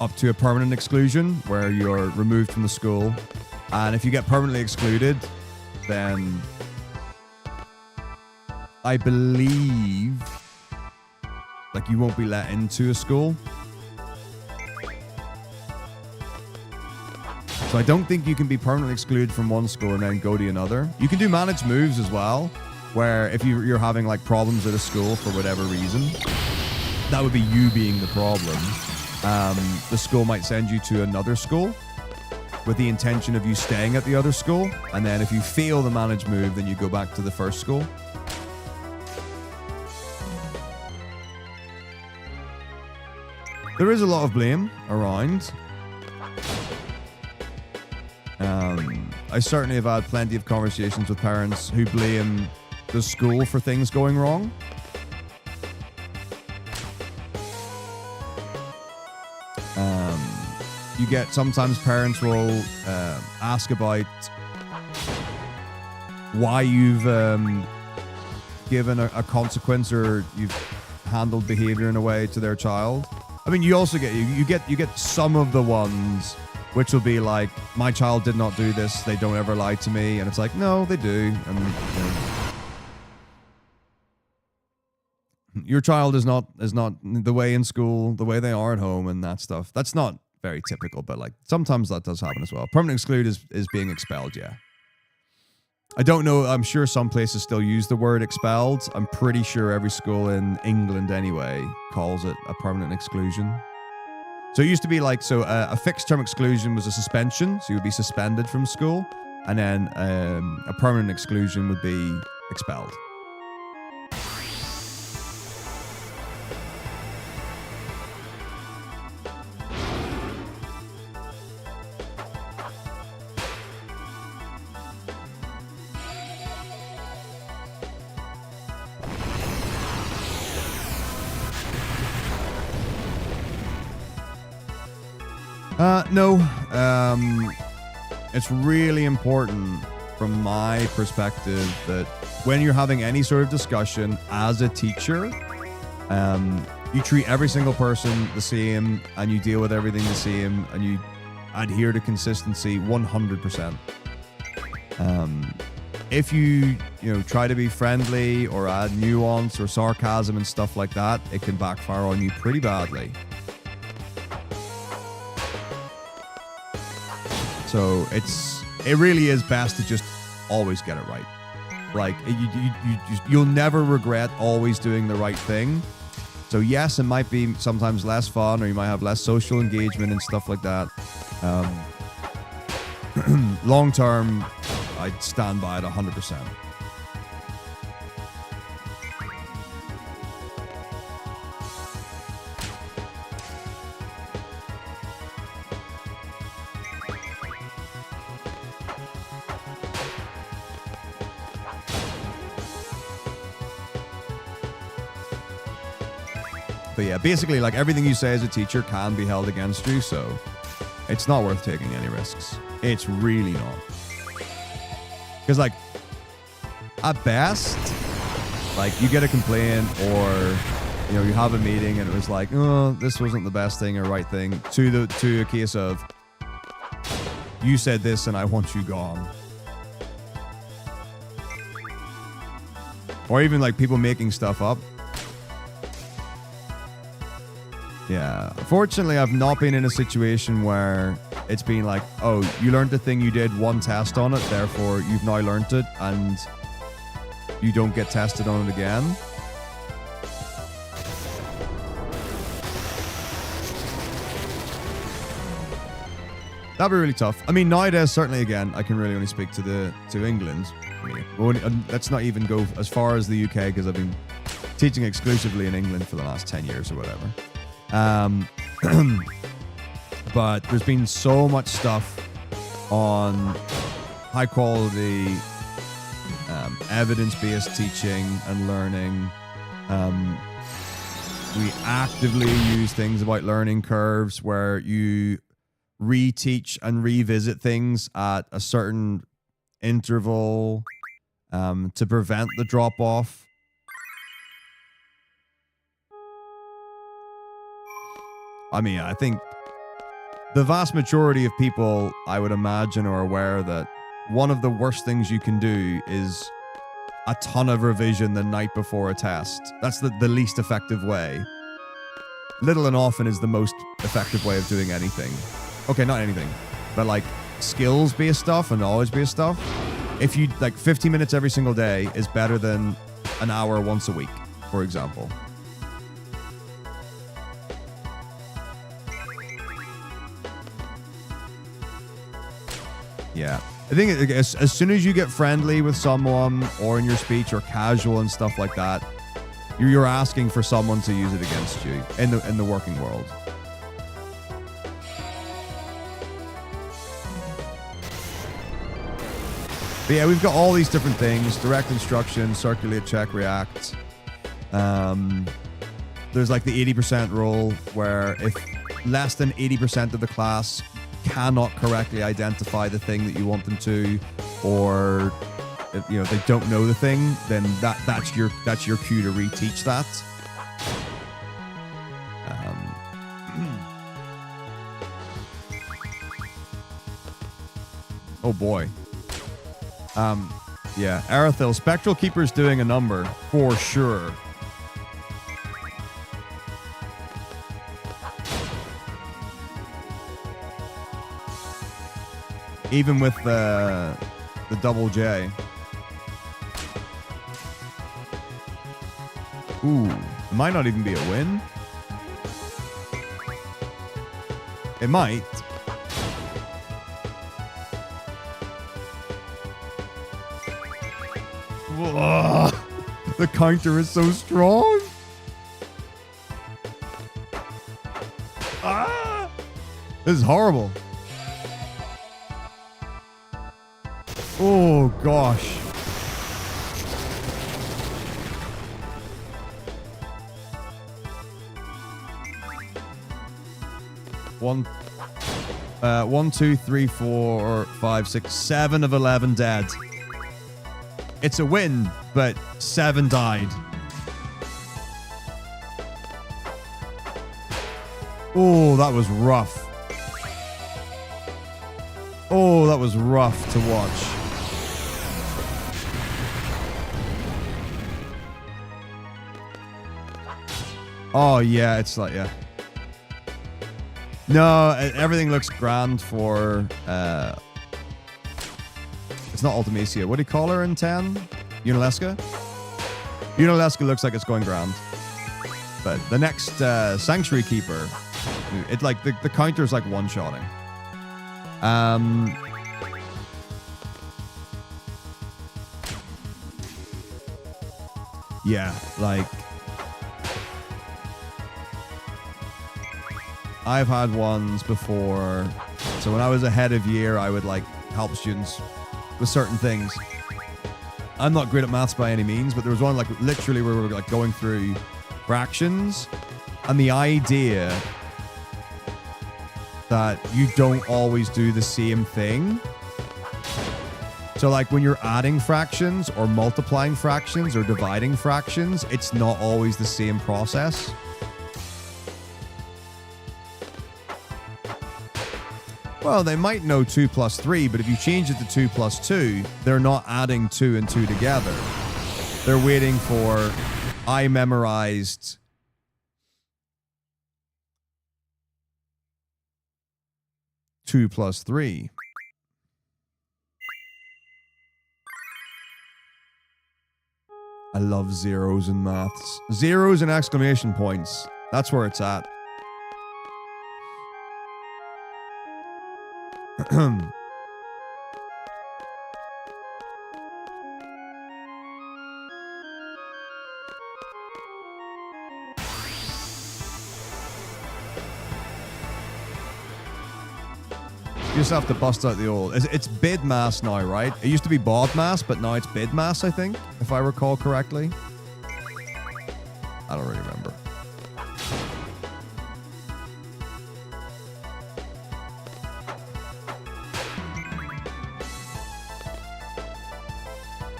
Up to a permanent exclusion, where you're removed from the school. And if you get permanently excluded, then I believe like you won't be let into a school. So I don't think you can be permanently excluded from one school and then go to another. You can do managed moves as well, where if you're having like problems at a school for whatever reason, that would be you being the problem. The school might send you to another school with the intention of you staying at the other school. And then if you fail the managed move, then you go back to the first school. There is a lot of blame around. I certainly have had plenty of conversations with parents who blame the school for things going wrong. You get, sometimes parents will ask about why you've given a consequence or you've handled behavior in a way to their child. I mean, you also get some of the ones which will be like, my child did not do this, they don't ever lie to me. And it's like, no, they do. And your child is not the way in school, the way they are at home and that stuff. That's not very typical, but like sometimes that does happen as well. Permanent exclude is being expelled, yeah. I don't know, I'm sure some places still use the word expelled. I'm pretty sure every school in England anyway calls it a permanent exclusion. So it used to be like, a fixed term exclusion was a suspension, so you would be suspended from school, and then a permanent exclusion would be expelled. No. It's really important from my perspective that when you're having any sort of discussion as a teacher, you treat every single person the same and you deal with everything the same and you adhere to consistency 100%. If you try to be friendly or add nuance or sarcasm and stuff like that, it can backfire on you pretty badly. So it really is best to just always get it right. Like you'll never regret always doing the right thing. So yes, it might be sometimes less fun, or you might have less social engagement and stuff like that. Long term, I'd stand by it 100%. But yeah, basically, like, everything you say as a teacher can be held against you, so it's not worth taking any risks. It's really not. Because, like, at best, like, you get a complaint, or, you know, you have a meeting and it was like, oh, this wasn't the best thing or right thing, to a case of, you said this and I want you gone. Or even, like, people making stuff up. Yeah. Fortunately, I've not been in a situation where it's been like, oh, you learned the thing, you did one test on it, therefore you've now learned it, and you don't get tested on it again. That'd be really tough. I mean, nowadays, certainly, again, I can really only speak to England. I mean, let's not even go as far as the UK, because I've been teaching exclusively in England for the last 10 years or whatever. But there's been so much stuff on high quality evidence-based teaching and learning. We actively use things about learning curves where you reteach and revisit things at a certain interval to prevent the drop-off. I mean, I think the vast majority of people, I would imagine, are aware that one of the worst things you can do is a ton of revision the night before a test. That's the least effective way. Little and often is the most effective way of doing anything. Okay, not anything, but like skills-based stuff and knowledge-based stuff. If you, like, 15 minutes every single day is better than an hour once a week, for example. Yeah. I think as soon as you get friendly with someone, or in your speech, or casual and stuff like that, you're asking for someone to use it against you in the working world. But yeah, we've got all these different things: direct instruction, circulate, check, react. There's like the 80% rule, where if less than 80% of the class cannot correctly identify the thing that you want them to, or if, you know, they don't know the thing, then that's your cue to reteach that. Oh boy. Yeah, Arathil, Spectral Keeper's doing a number for sure. Even with the double J. Ooh, it might not even be a win. It might. Whoa, the counter is so strong. Ah, this is horrible. Oh gosh. One, two, three, 4, 5, 6, 7 of 11 dead. It's a win, but 7 died. Oh, that was rough. Oh, that was rough to watch. Oh, yeah, it's like, yeah. No, everything looks grand for... it's not Ultimacia. What do you call her in 10? Unalesca? Unalesca looks like it's going grand. But the next Sanctuary Keeper, it like the counter's like one-shotting. Yeah, like I've had ones before. So when I was ahead of year, I would like help students with certain things. I'm not great at maths by any means, but there was one like literally where we were like going through fractions, and the idea that you don't always do the same thing. So like when you're adding fractions or multiplying fractions or dividing fractions, it's not always the same process. Well, they might know 2 plus 3, but if you change it to 2 plus 2, they're not adding 2 and 2 together. They're waiting for, I memorized 2 plus 3. I love zeros in maths. Zeros and exclamation points. That's where it's at. You just have to bust out the old... It's bid mass now, right? It used to be baud mass, but now it's bid mass, I think, if I recall correctly. I don't really remember.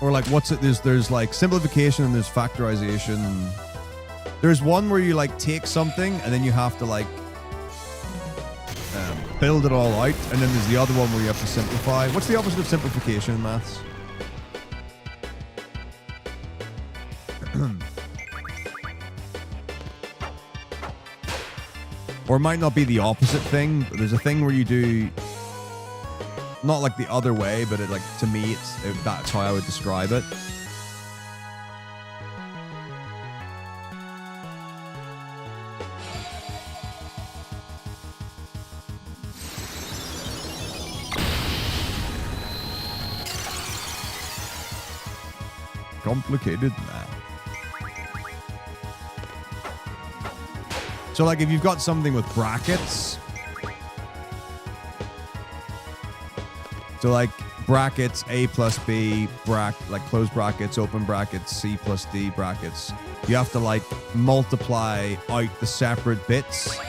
Or like, what's it? There's like simplification and there's factorization. There's one where you like take something and then you have to like build it all out, and then there's the other one where you have to simplify. What's the opposite of simplification in maths? Or it might not be the opposite thing, but there's a thing where you do not like the other way, but it like, to me, that's how I would describe it. Complicated math. So like if you've got something with brackets, so like brackets A plus B, like close brackets, open brackets, C plus D brackets, you have to like multiply out the separate bits.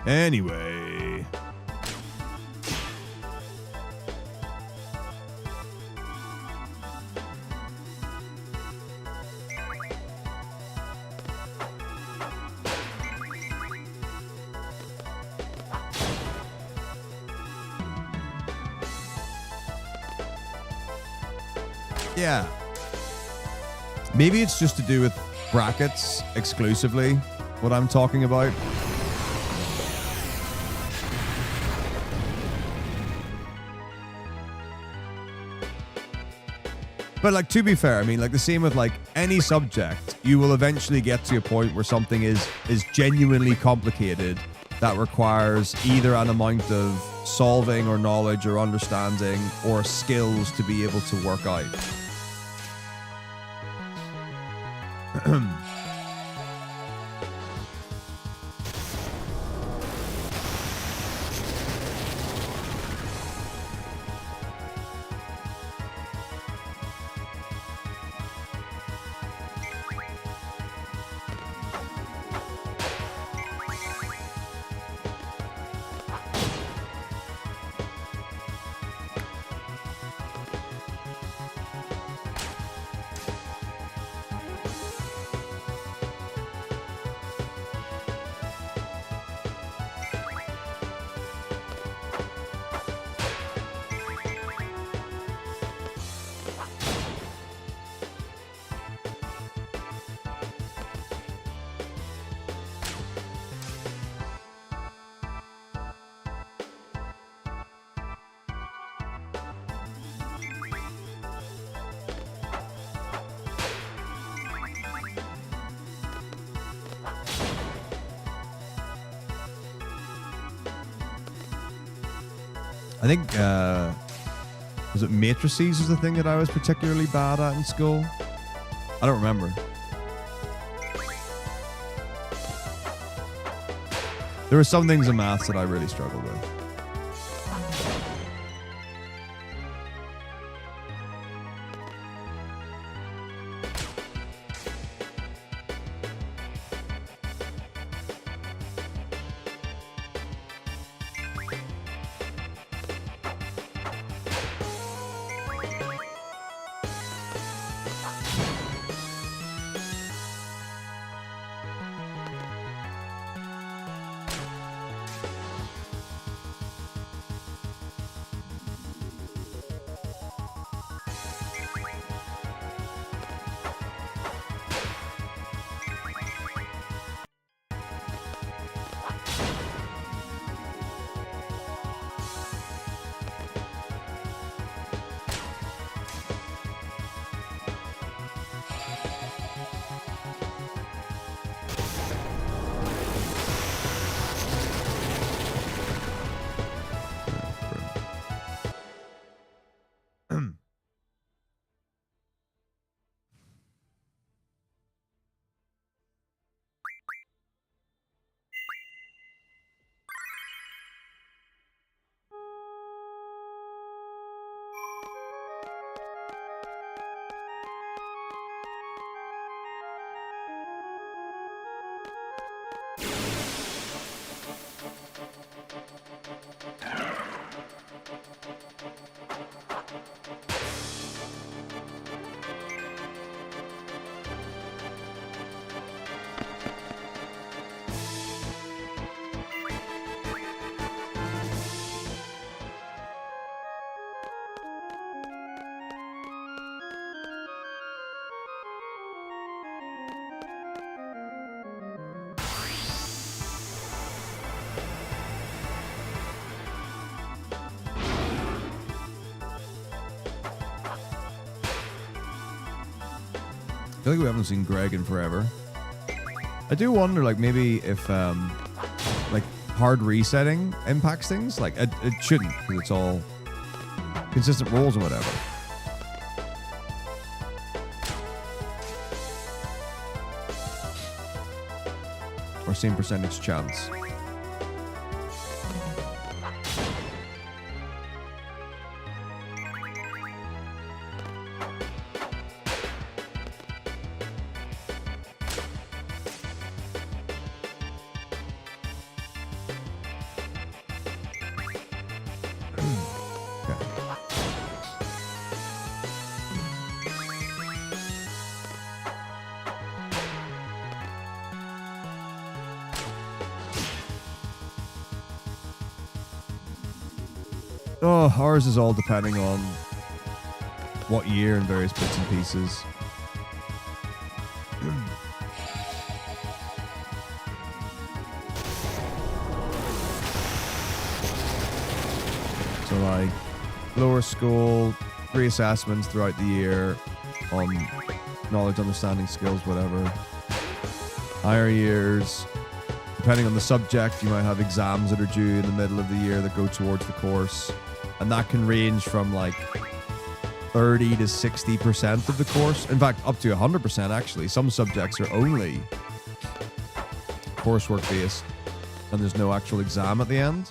Anyway. Yeah. Maybe it's just to do with brackets exclusively, what I'm talking about. But like, to be fair, I mean, like the same with like any subject, you will eventually get to a point where something is genuinely complicated that requires either an amount of solving or knowledge or understanding or skills to be able to work out. I think, was it matrices was the thing that I was particularly bad at in school? I don't remember. There were some things in maths that I really struggled with. I feel like we haven't seen Greg in forever. I do wonder, like, maybe if, like, hard resetting impacts things. Like, it shouldn't, because it's all consistent rolls and whatever. Or same percentage chance. Oh, ours is all depending on what year and various bits and pieces. So, like, lower school, reassessments throughout the year on knowledge, understanding, skills, whatever. Higher years, depending on the subject, you might have exams that are due in the middle of the year that go towards the course. And that can range from like 30 to 60% of the course. In fact, up to 100% actually. Some subjects are only coursework based and there's no actual exam at the end.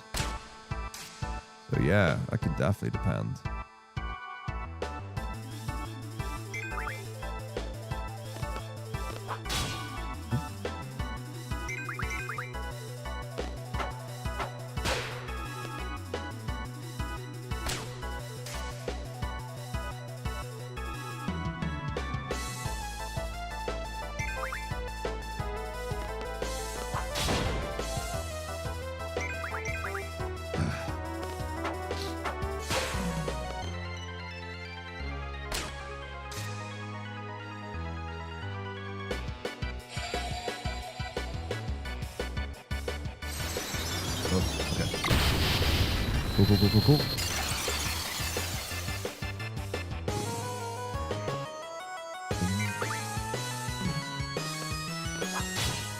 So yeah, that can definitely depend. Cool.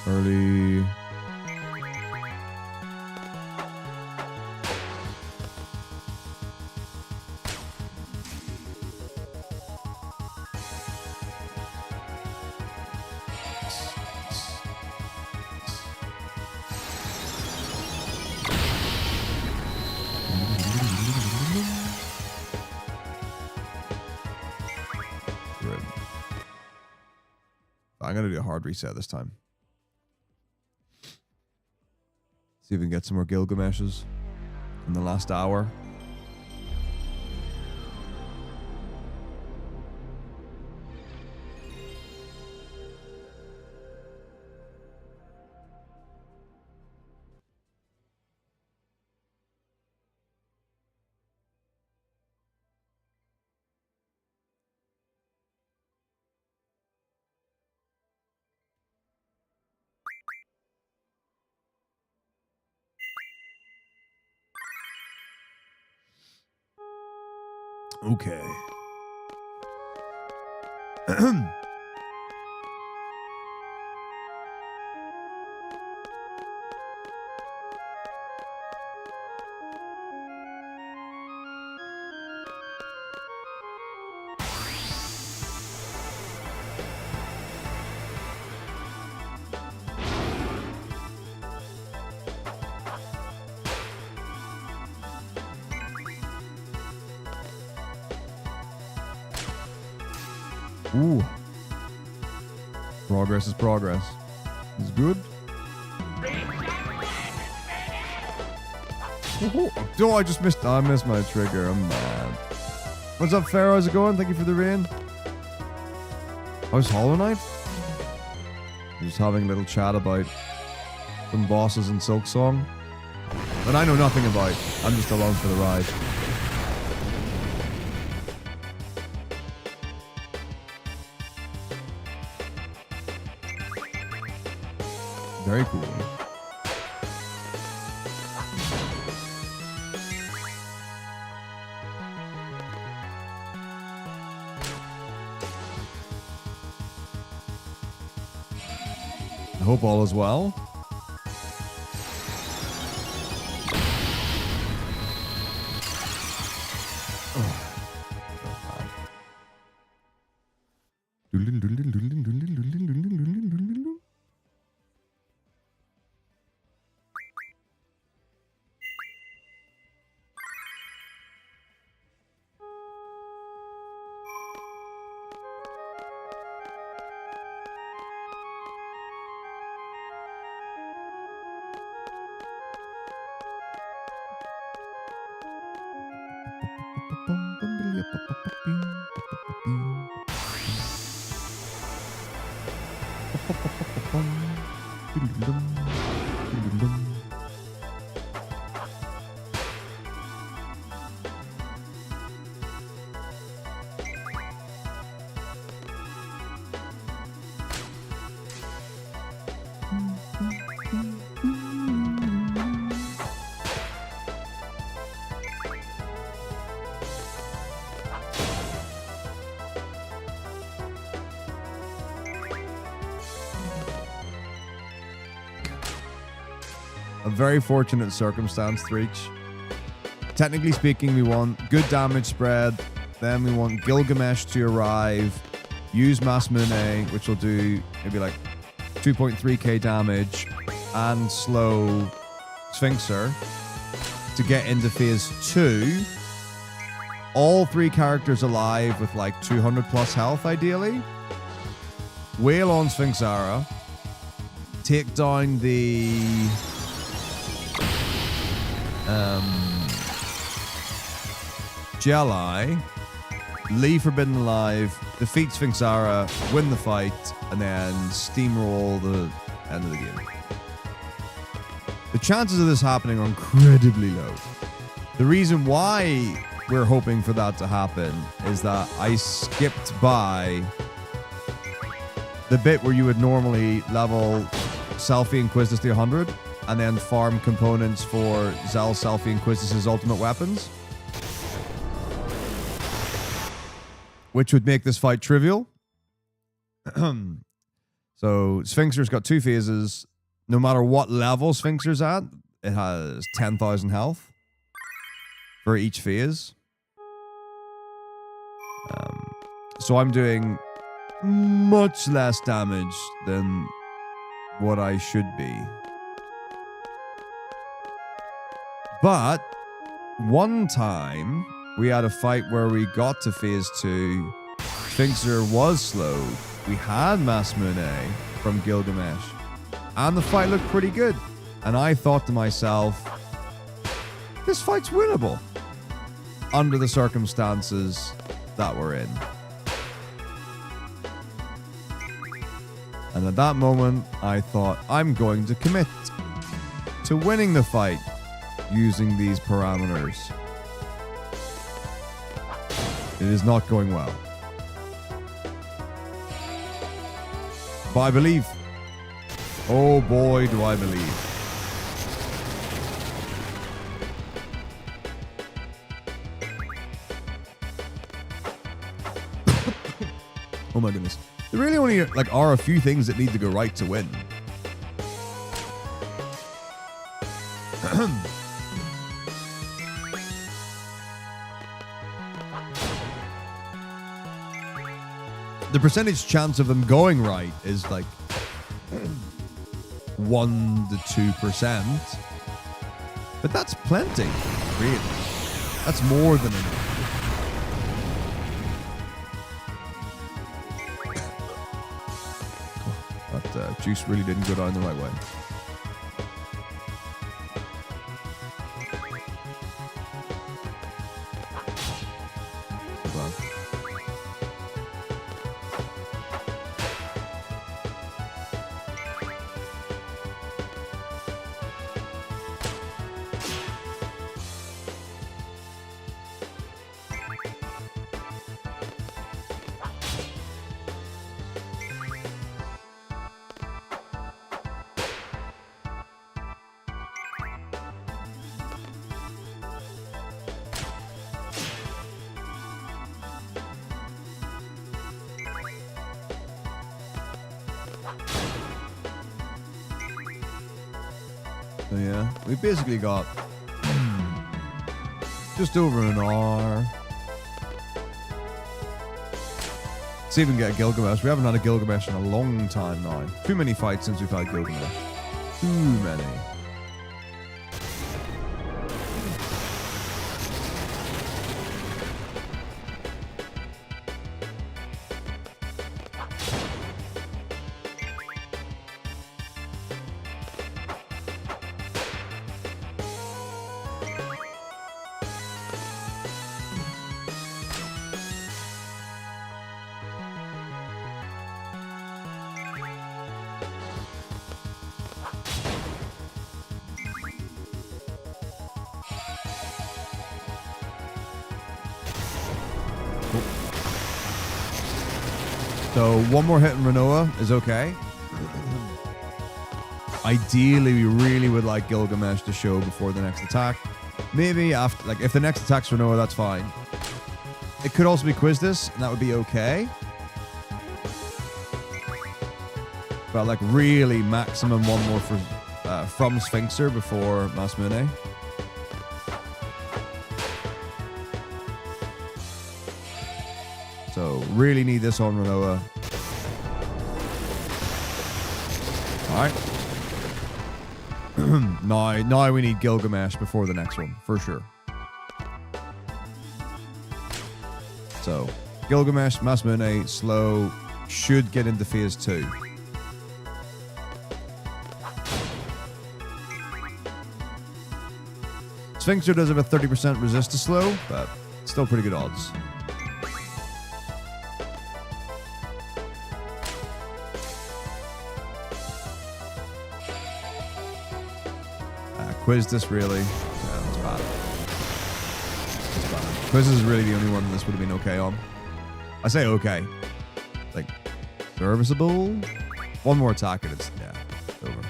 Early. I'm going to do a hard reset this time. See if we can get some more Gilgameshes in the last hour. Okay. Ooh. Progress is progress. It's good. Oh, I just missed. I missed my trigger. I'm mad. What's up, Pharaoh? How's it going? Thank you for the rain. How's Hollow Knight? Just having a little chat about some bosses in Silk Song that I know nothing about. I'm just along for the ride. Very cool. I hope all is well. A very fortunate circumstance, Threech. Technically speaking, we want good damage spread. Then we want Gilgamesh to arrive. Use Masmune, which will do maybe like 2.3k damage. And slow Sphinxer to get into phase 2. All 3 characters alive with like 200 plus health, ideally. Wail on Sphinxara. Take down the... Jelly, leave Forbidden alive, defeat Sphinxara, win the fight, and then steamroll the end of the game. The chances of this happening are incredibly low. The reason why we're hoping for that to happen is that I skipped by the bit where you would normally level Selfie and Quizzus to 100 and then farm components for Zell, Selfie, and Quizzes' ultimate weapons, which would make this fight trivial. So Sphinxer's got 2 phases. No matter what level Sphinxer's at, it has 10,000 health for each phase. So I'm doing much less damage than what I should be. But one time we had a fight where we got to phase 2. Sphinxer was slowed. we had Masmune from Gilgamesh, and the fight looked pretty good. And I thought to myself, this fight's winnable under the circumstances that we're in. And at that moment, I thought, I'm going to commit to winning the fight using these parameters. It is not going well. But I believe. Oh boy, do I believe. Oh my goodness. There really only are a few things that need to go right to win. The percentage chance of them going right is like 1 to 2%. But that's plenty, really. That's more than enough. That juice really didn't go down the right way. So yeah, we've basically got just over an hour. See if we can get a Gilgamesh. We haven't had a Gilgamesh in a long time now. Too many fights since we've had Gilgamesh. Too many. So one more hit in Renoa is okay. Ideally, we really would like Gilgamesh to show before the next attack. Maybe after, like, if the next attack's Renoa, that's fine. It could also be Quizdis, and that would be okay. But like really maximum one more for from Sphinxer before Masmune. So really need this on Renoa. Alright. now we need Gilgamesh before the next one, for sure. So Gilgamesh, Masmune, slow, should get into phase 2. Sphinxer does have a 30% resist to slow, but still pretty good odds. Quizdis really. Yeah, that's bad. That's bad. Quizdis is really the only one this would have been okay on. I say okay. Like, serviceable? One more attack and it's, yeah, over.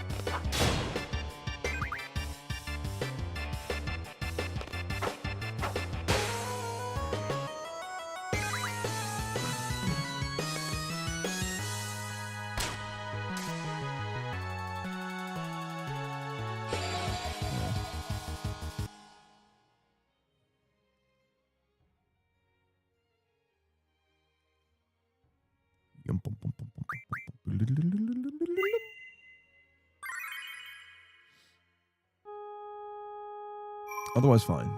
Otherwise, fine.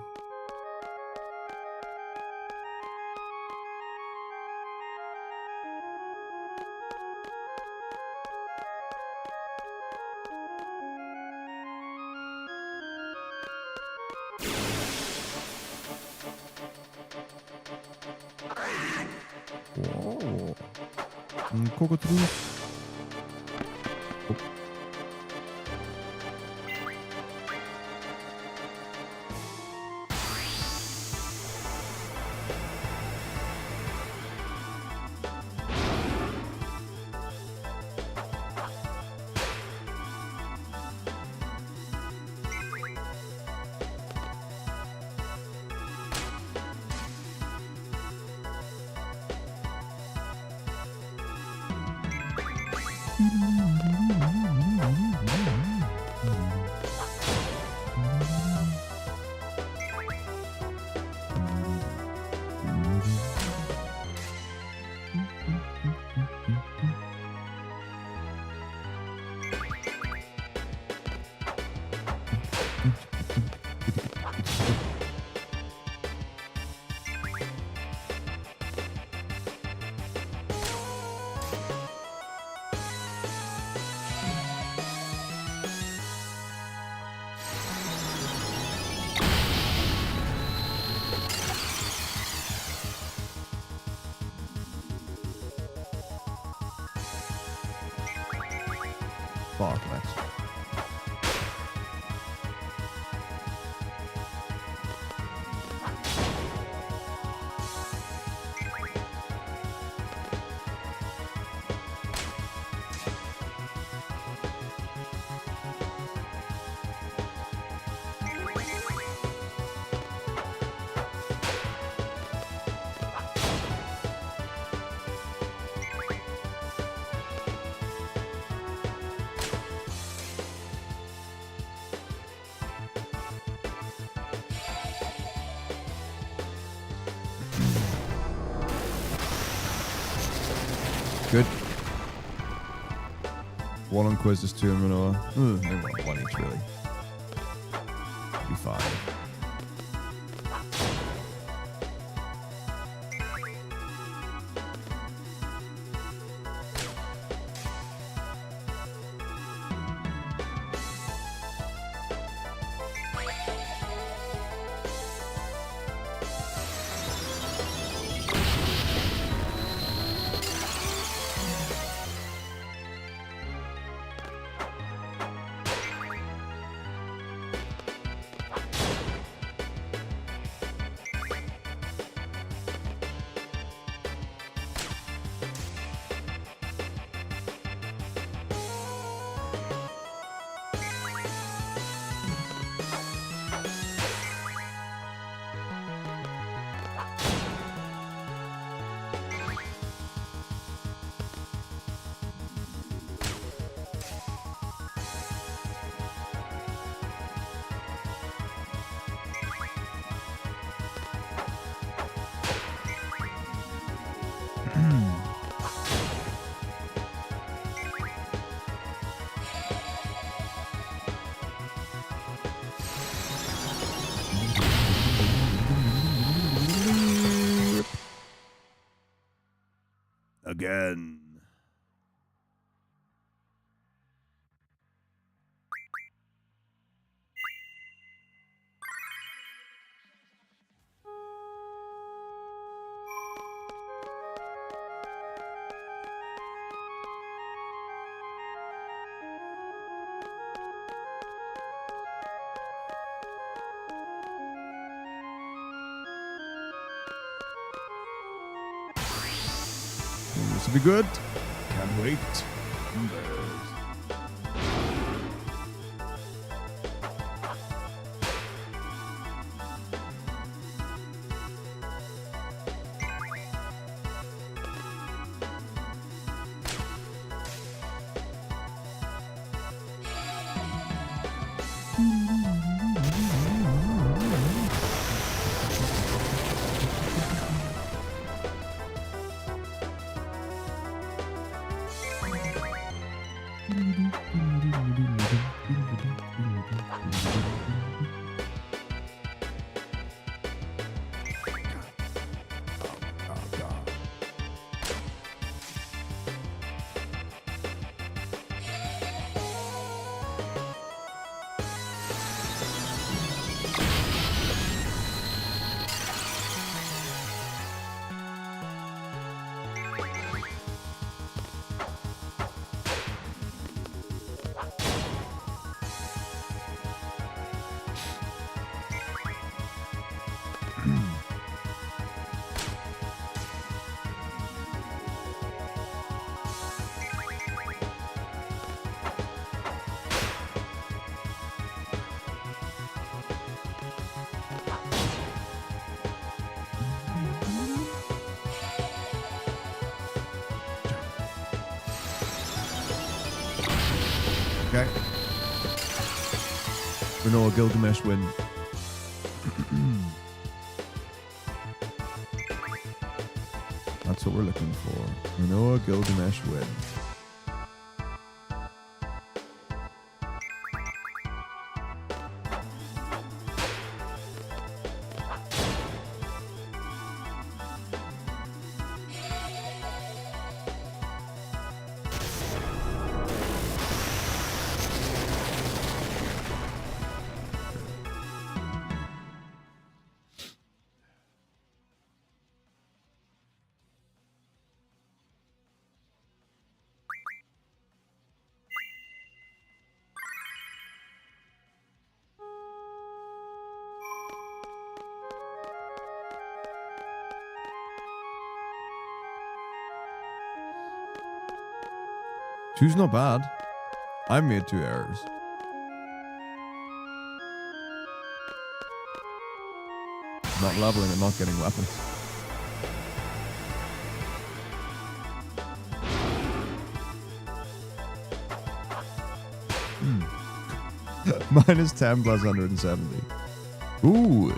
Whoa. Cockatoo. Oh. Fuck, Lex. Good. One on quizzes, two on Manoa. Maybe one each, really. Be fine. Again. This will be good. Can't wait. Okay. Renault Gilgamesh win. That's what we're looking for. Renault Gilgamesh win. Two's not bad. I made 2 errors. Not leveling and not getting weapons. Minus 10 plus 170. Good.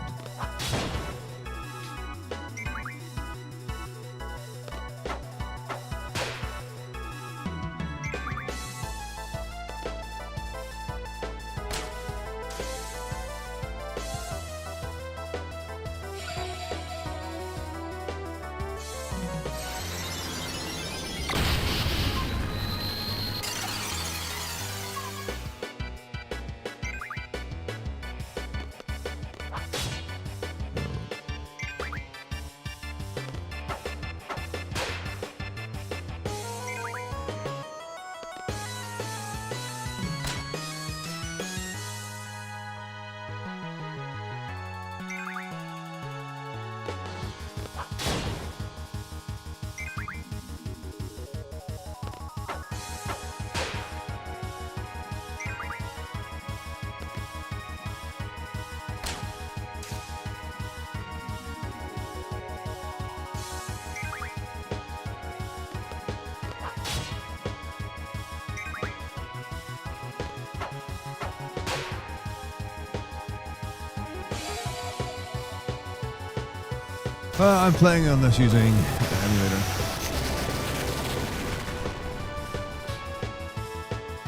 I'm playing on this using the emulator.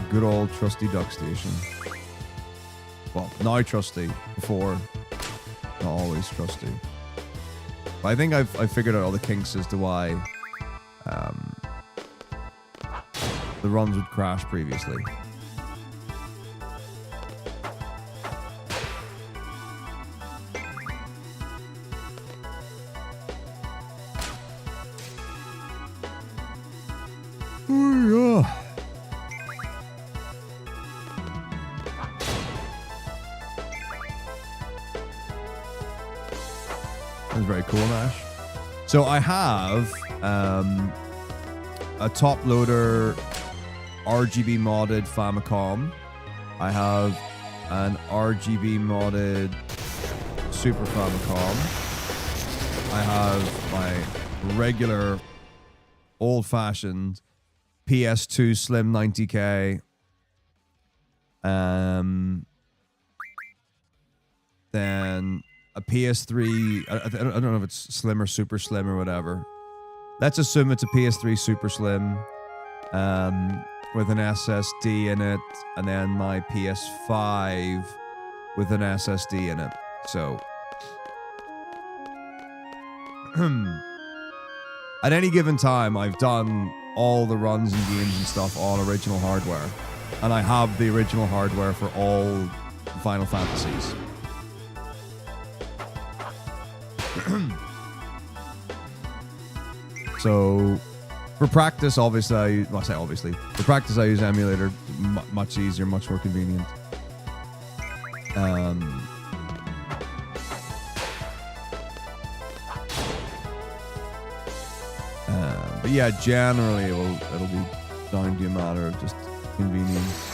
Good old trusty duck station. Well, now trusty. Before, not always trusty. But I think I've figured out all the kinks as to why the runs would crash previously. That's very cool, Nash. So I have a top loader RGB modded Famicom. I have an RGB modded Super Famicom. I have my regular old-fashioned PS2 Slim 90K. Then a PS3, I don't know if it's slim or super slim or whatever. Let's assume it's a PS3 super slim with an SSD in it, and then my PS5 with an SSD in it. So at any given time, I've done all the runs and games and stuff on original hardware, and I have the original hardware for all Final Fantasies. So for practice, obviously, for practice I use emulator, much easier, much more convenient. But yeah, generally it'll be down to a matter of just convenience.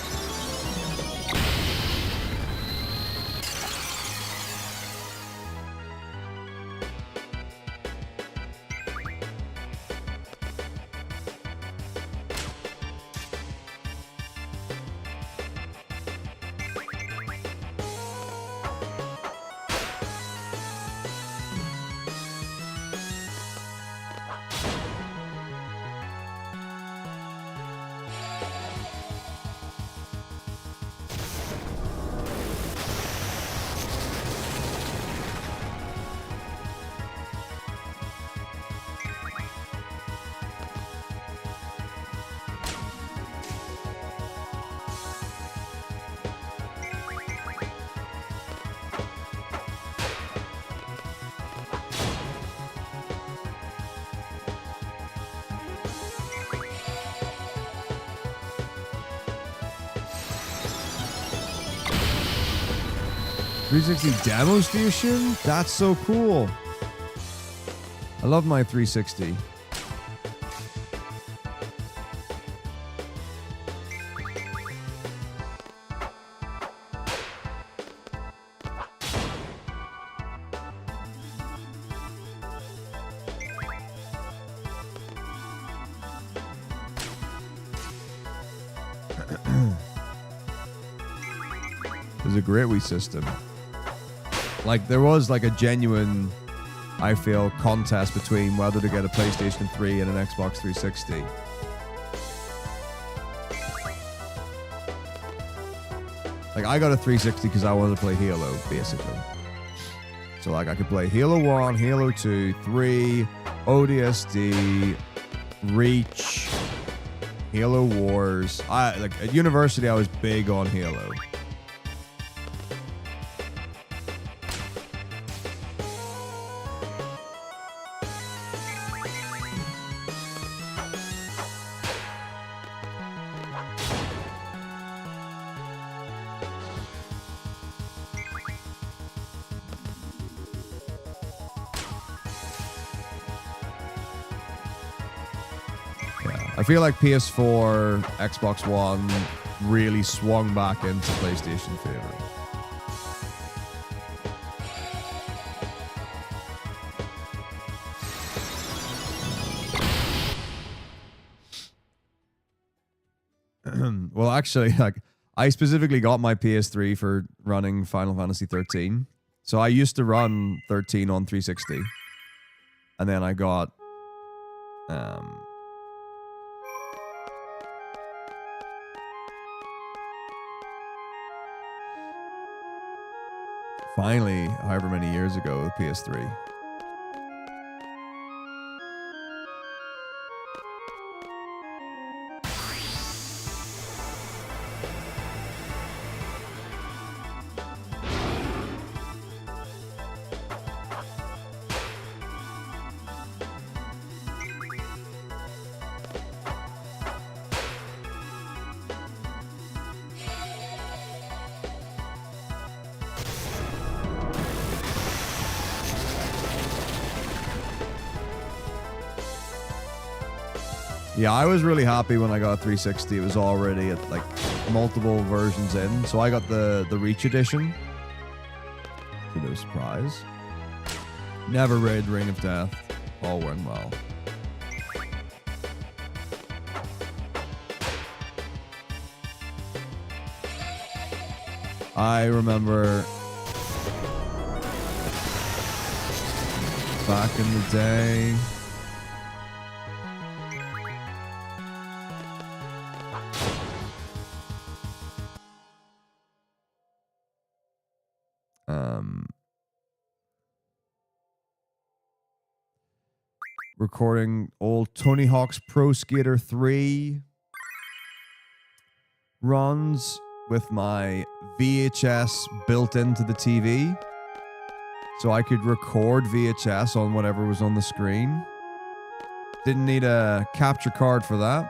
360 demo station? That's so cool. I love my 360. It was a great Wii system. Like, there was like a genuine, I feel, contest between whether to get a PlayStation 3 and an Xbox 360. Like, I got a 360 because I wanted to play Halo, basically. So, like, I could play Halo 1, Halo 2, 3, ODST, Reach, Halo Wars. Like, at university, I was big on Halo. I feel like PS4, Xbox One really swung back into PlayStation favor. Well, actually, like, I specifically got my PS3 for running Final Fantasy XIII. So I used to run 13 on 360. And then I got finally, however many years ago, the PS3. Yeah, I was really happy when I got a 360. It was already at like multiple versions in. So I got the Reach edition. To no surprise. Never read Ring of Death. All went well. I remember back in the day. Recording old Tony Hawk's Pro Skater 3 runs with my VHS built into the TV. So I could record VHS on whatever was on the screen. Didn't need a capture card for that.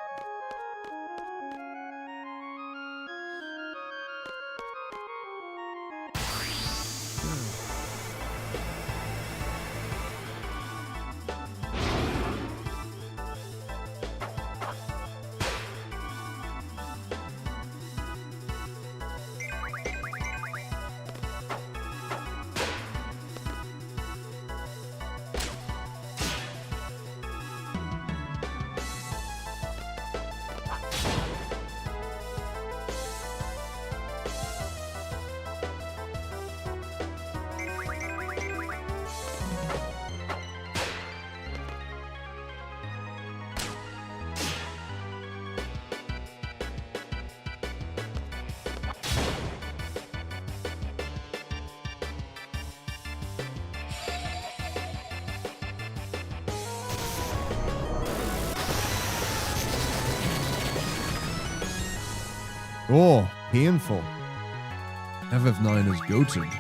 Oh, painful. FF9 is goated.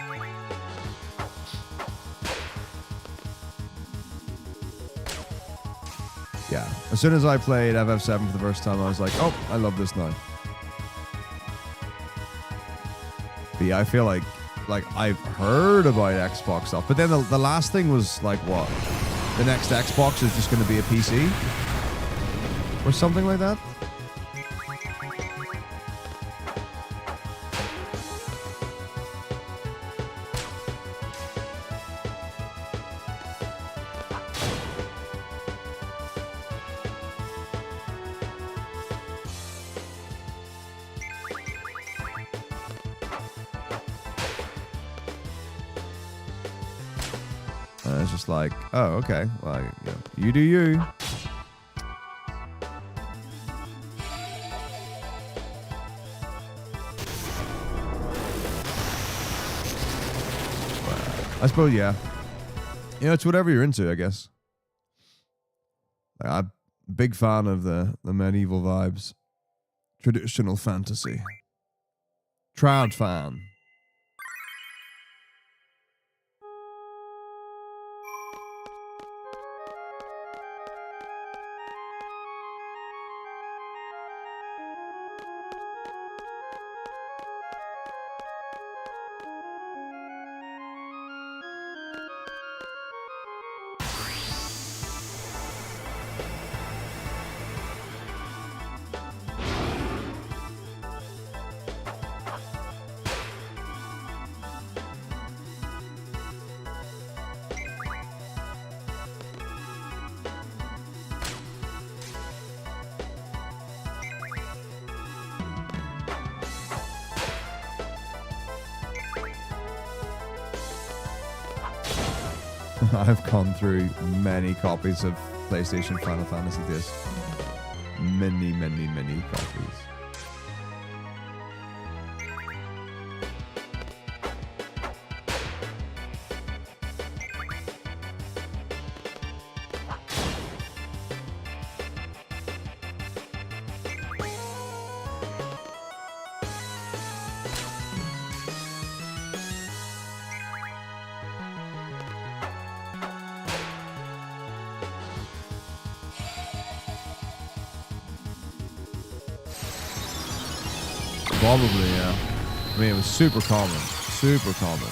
Yeah, as soon as I played FF7 for the first time, I was like, oh, I love this now. But yeah, I feel like like I've heard about Xbox stuff, but then the last thing was like what? The next Xbox is just going to be a PC or something like that. It's just like, oh, okay. Well, yeah, you do you. I suppose, yeah. You know, it's whatever you're into, I guess. Like, I'm a big fan of the medieval vibes. Traditional fantasy. Proud fan. I've gone through many copies of PlayStation Final Fantasy disc. Many, many, many copies. Probably, yeah. I mean, it was super common. Super common.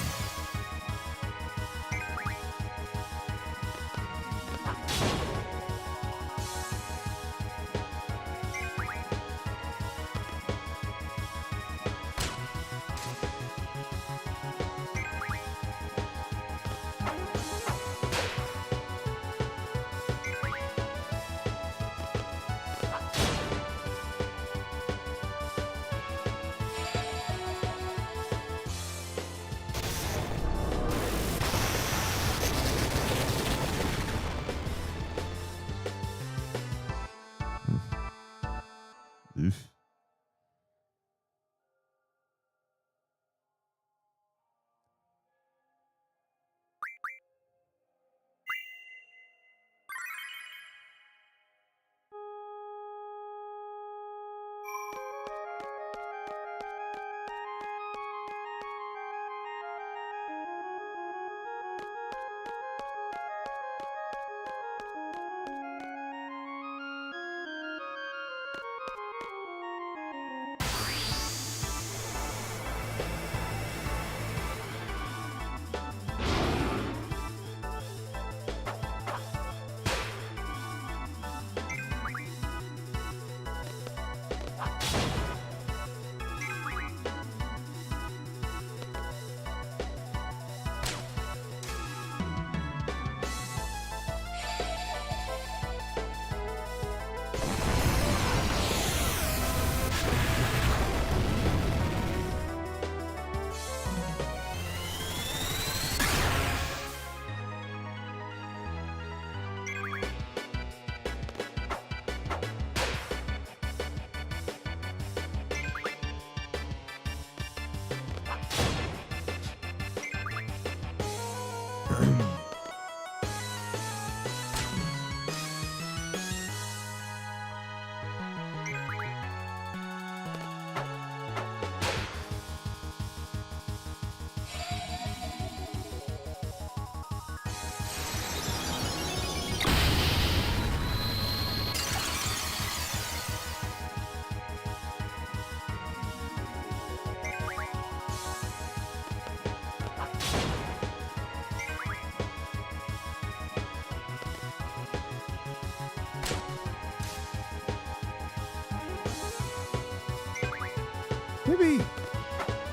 Maybe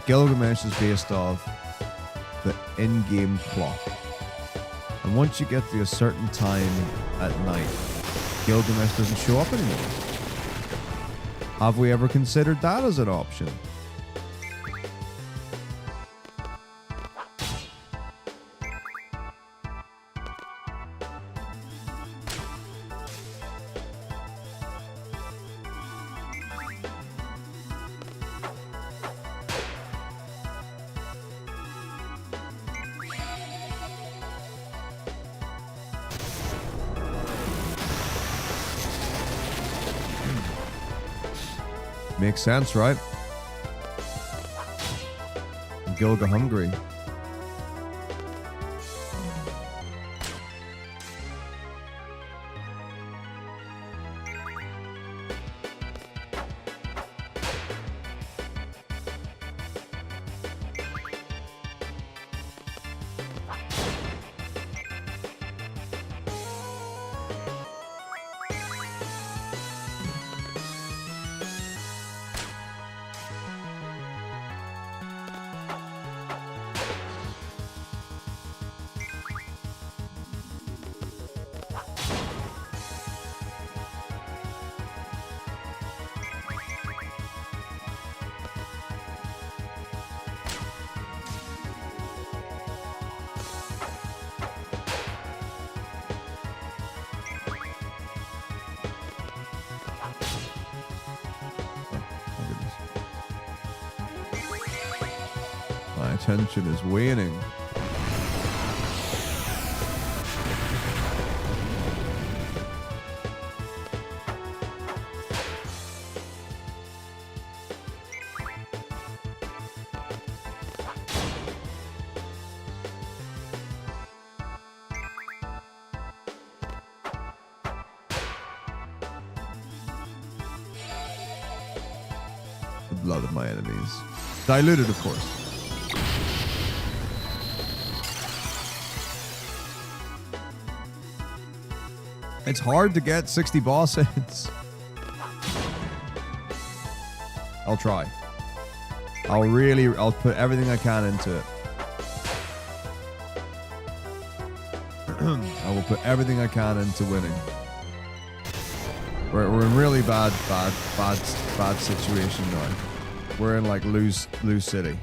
Gilgamesh is based off the in-game clock. And once you get to a certain time at night, Gilgamesh doesn't show up anymore. Have we ever considered that as an option? Makes sense, right? Gilga hungry. My attention is waning. The blood of my enemies. Diluted, of course. It's hard to get 60 boss hits. I'll try. I'll put everything I can into it. I will put everything I can into winning. We're in really bad situation now. We're in like lose city.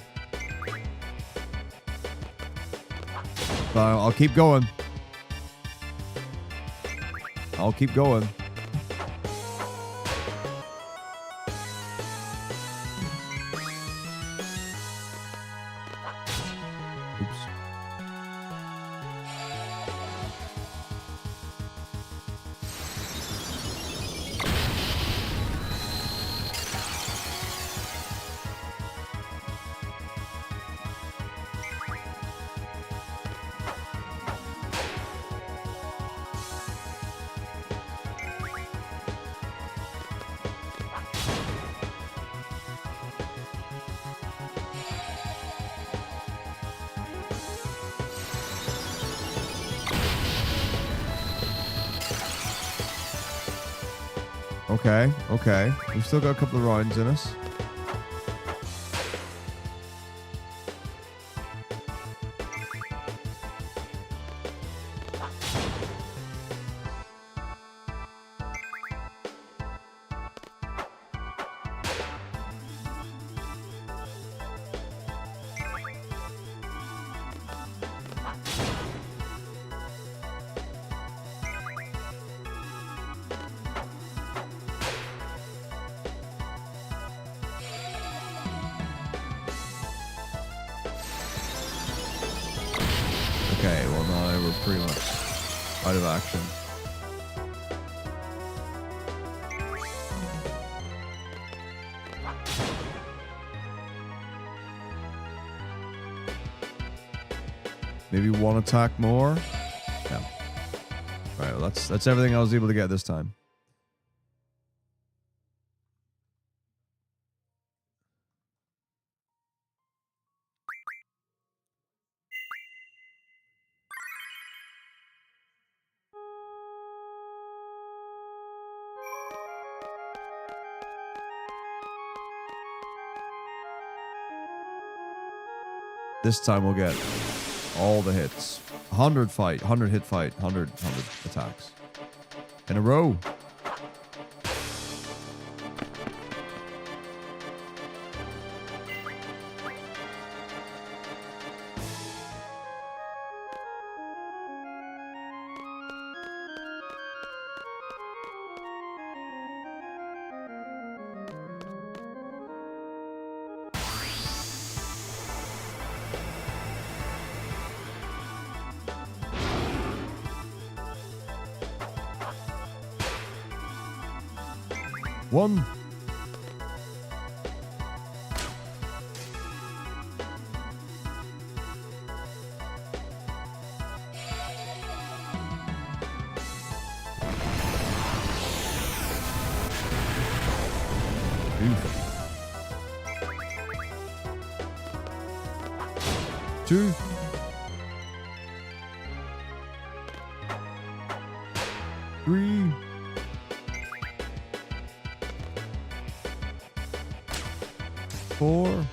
But I'll keep going. I'll keep going. Oops. Okay. We've still got a couple of rounds in us. Okay, well now we're pretty much out of action. Maybe one attack more? No. Right, well that's everything I was able to get this time. This time we'll get all the hits. 100 hit fight, 100 attacks. In a row. One. Two. Three. 4.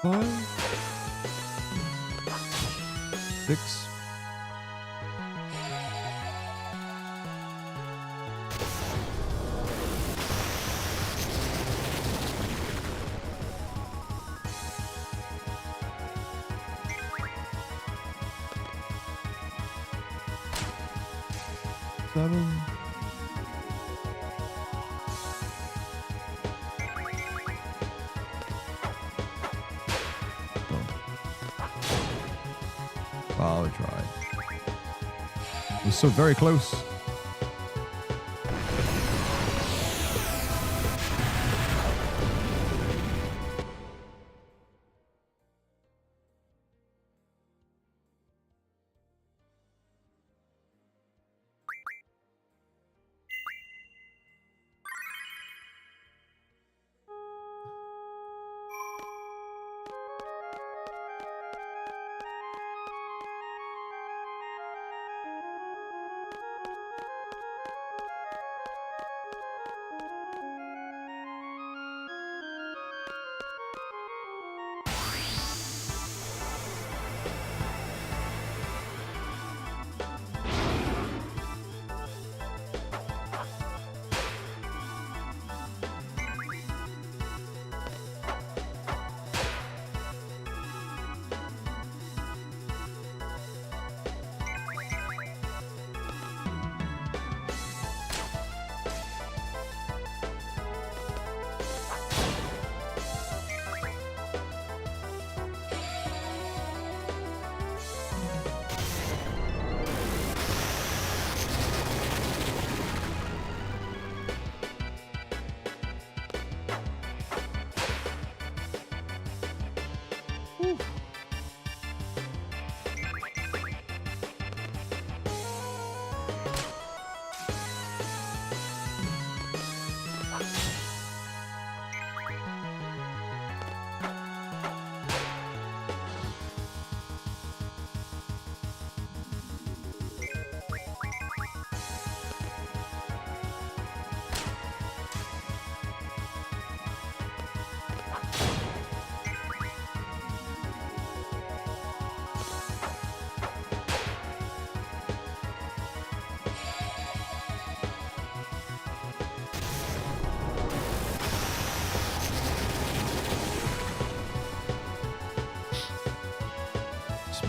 5. 6. 7. 12. Wow, I tried. It was so very close.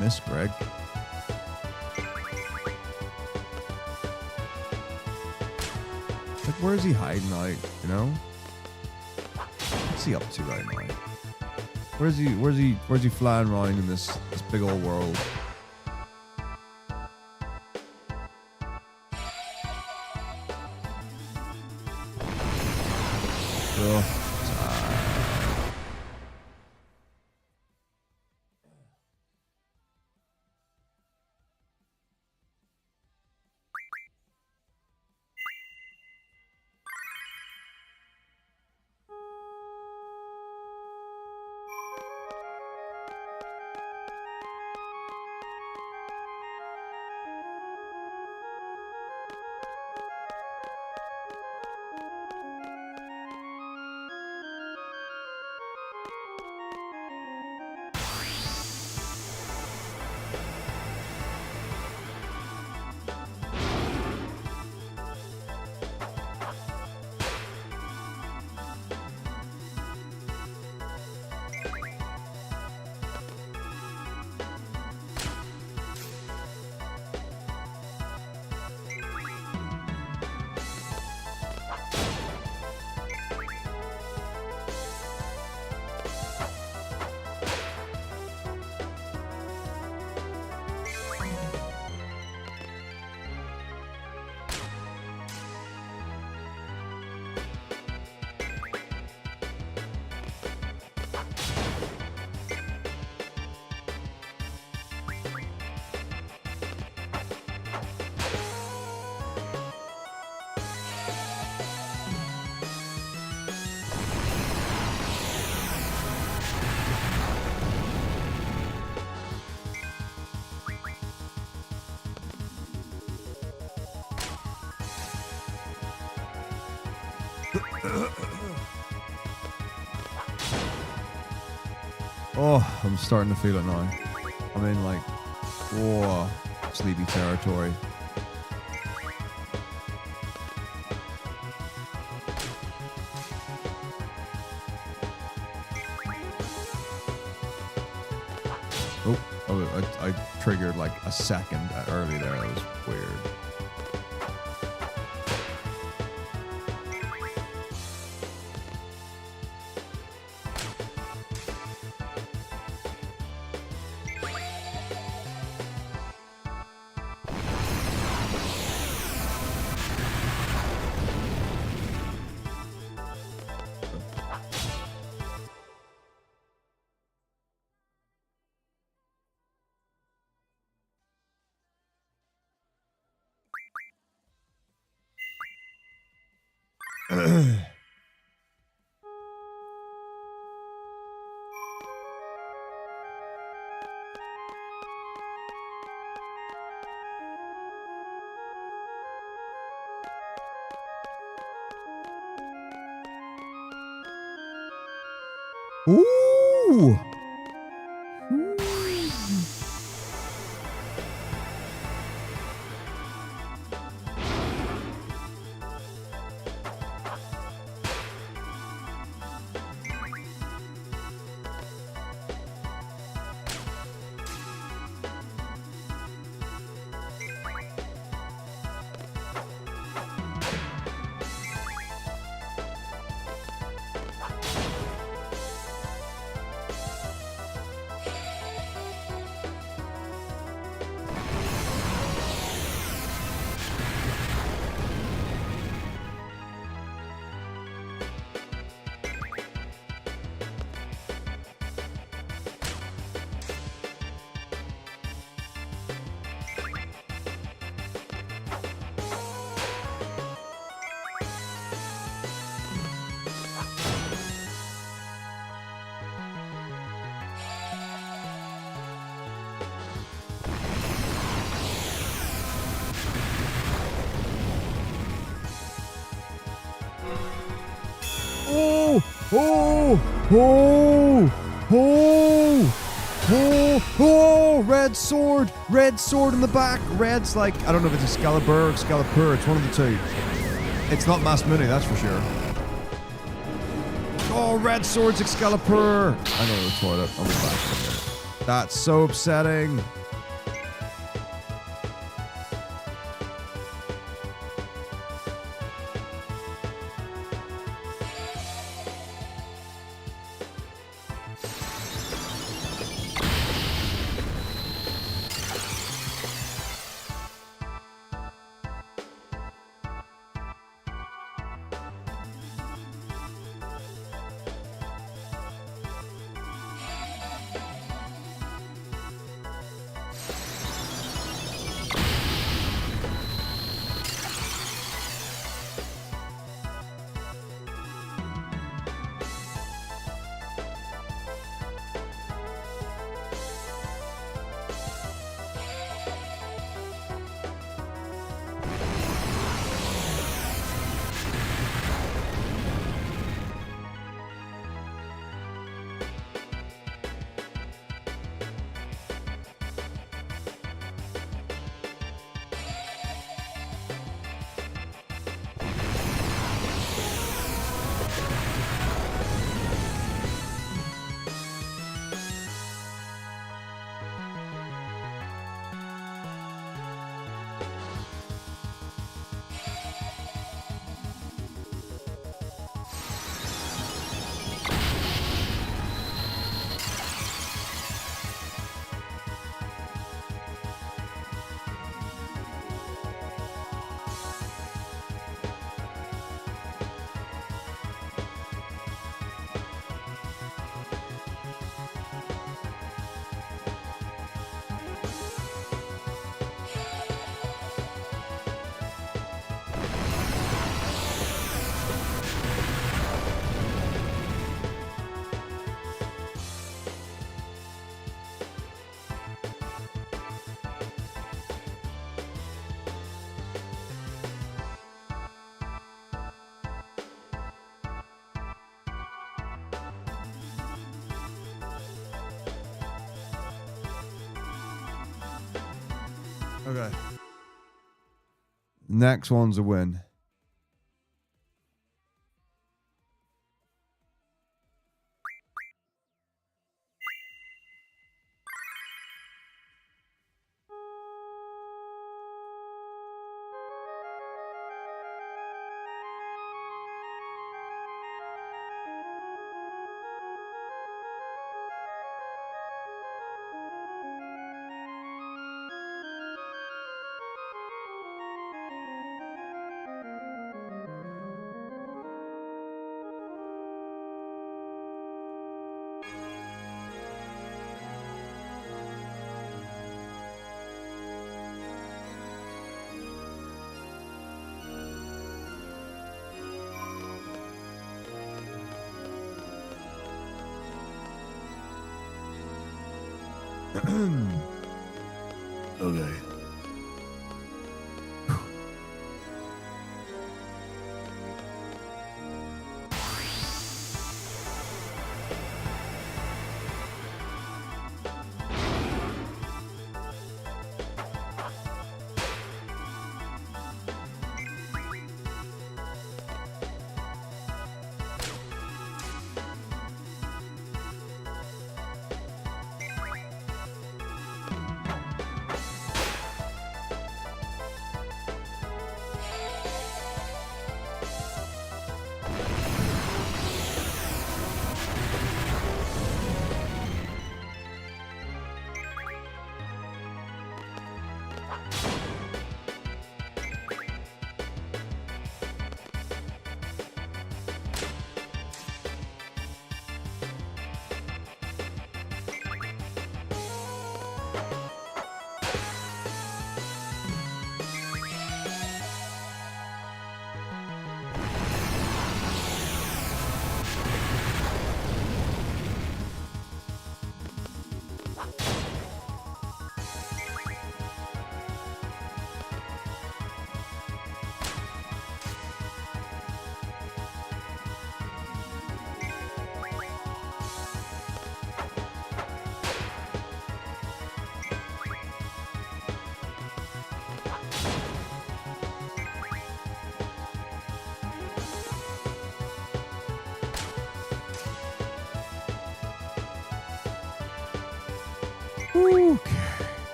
Miss Greg. Like, where is he hiding out, you know? What's he up to right now? Where's he flying around in this big old world? Ugh. Oh, I'm starting to feel it now. I'm in like, whoa, sleepy territory. Oh, I triggered like a second early there. That was weird. Ooh! Oh, oh, oh, oh, oh, oh, red sword in the back. Red's like, I don't know if it's Excalibur or Excalibur, it's one of the two. It's not Mass Muni, that's for sure. Oh, red sword's Excalibur. I know the toilet, I'll be back in a minute. That's so upsetting. Okay. Next one's a win. Okay. Okay.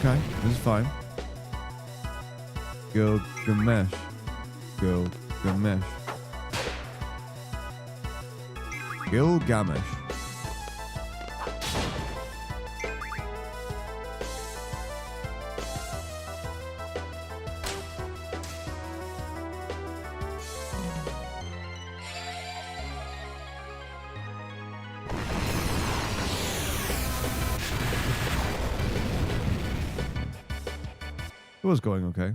Okay, this is fine. Gilgamesh. Gilgamesh. Gilgamesh. It was going okay.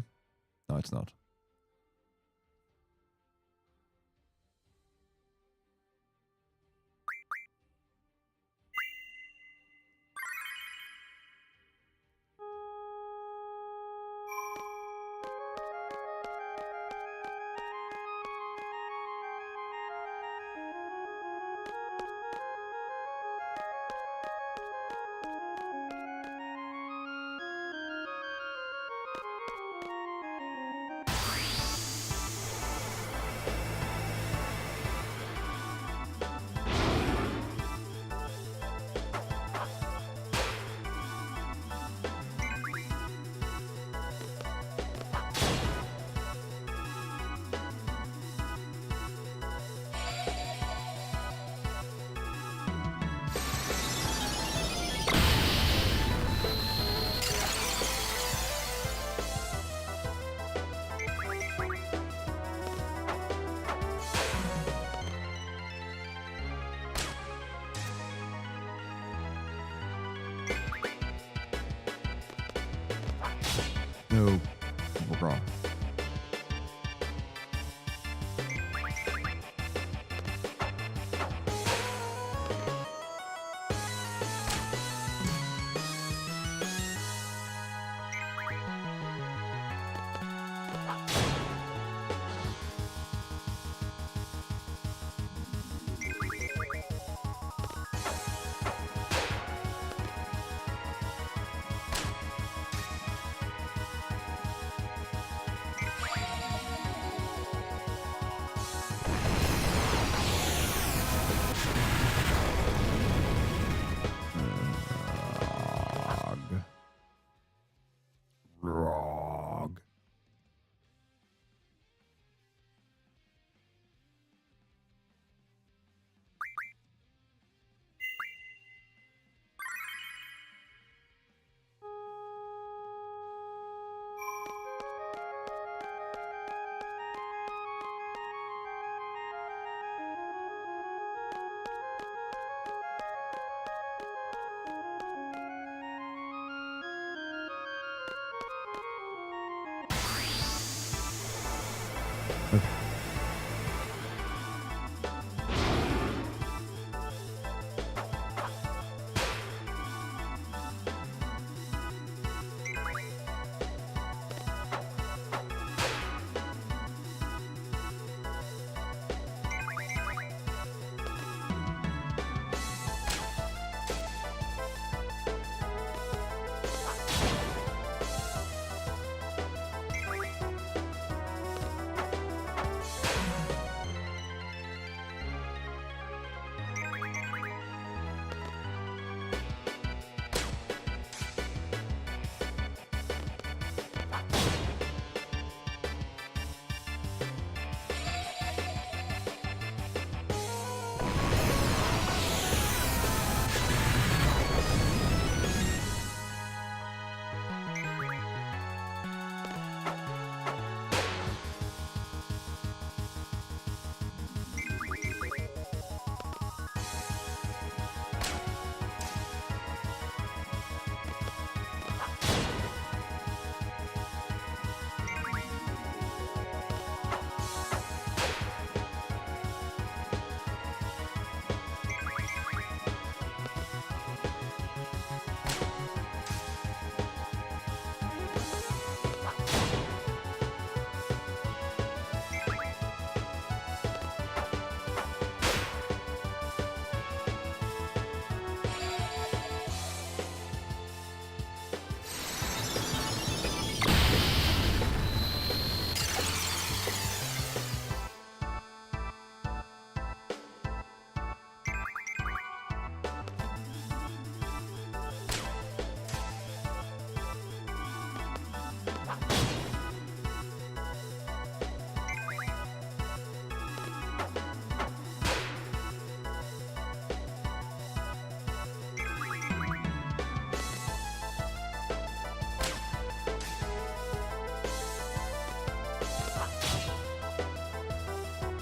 No, it's not. No. Wrong.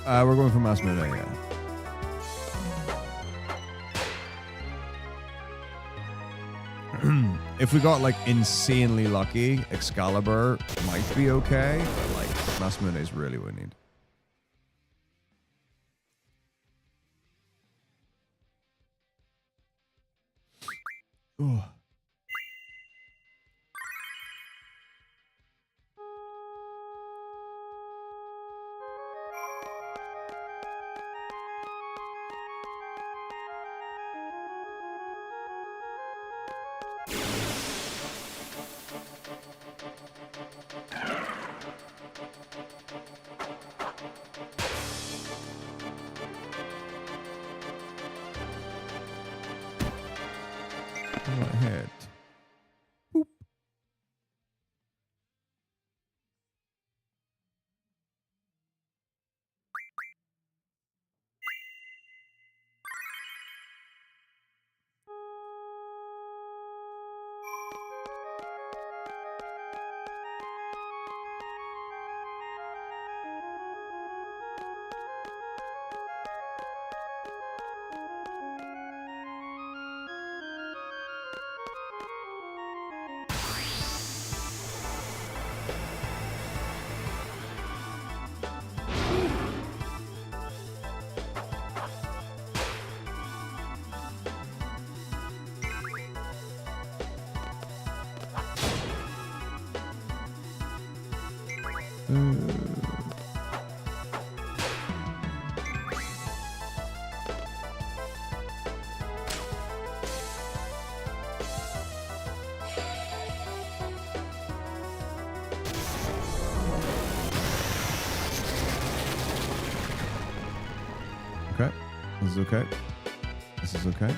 We're going for Masmune, yeah. If we got like insanely lucky, Excalibur might be okay, but like Masmune is really what we need. Ooh. Head. Boop. Okay. This is okay. This is okay.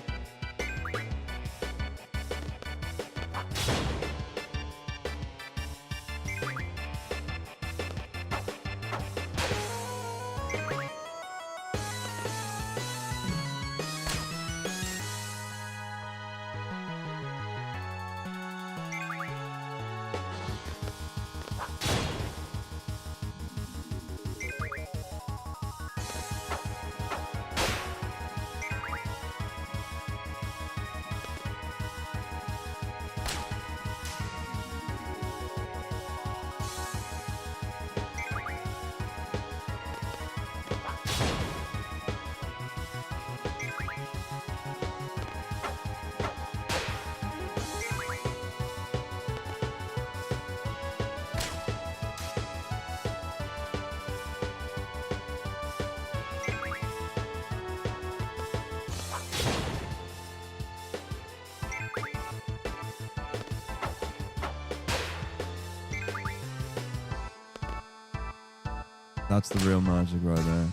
That's the real magic right there.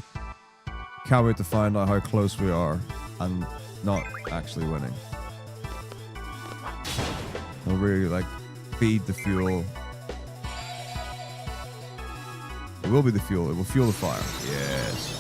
Can't wait to find out how close we are and not actually winning. We'll really like feed the fuel. It will be the fuel. It will fuel the fire. Yes.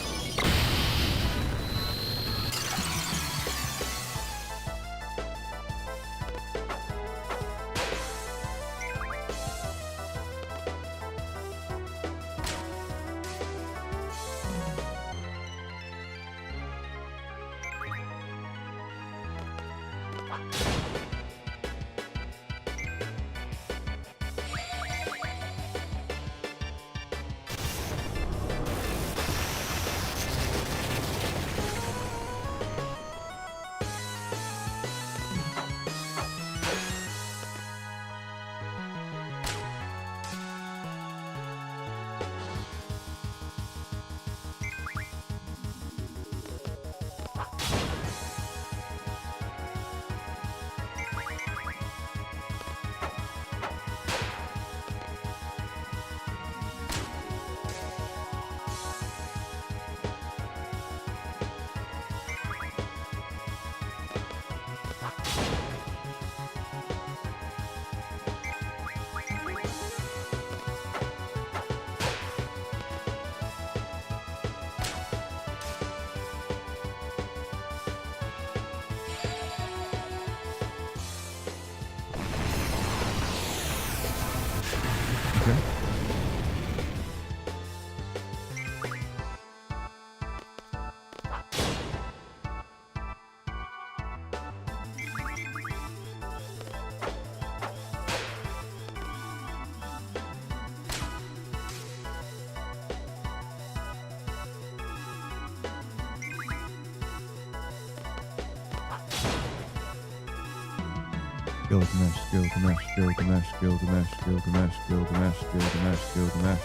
Gilgamesh, Gilgamesh, Gilgamesh, Gilgamesh, Gilgamesh, Gilgamesh, Gilgamesh, Gilgamesh.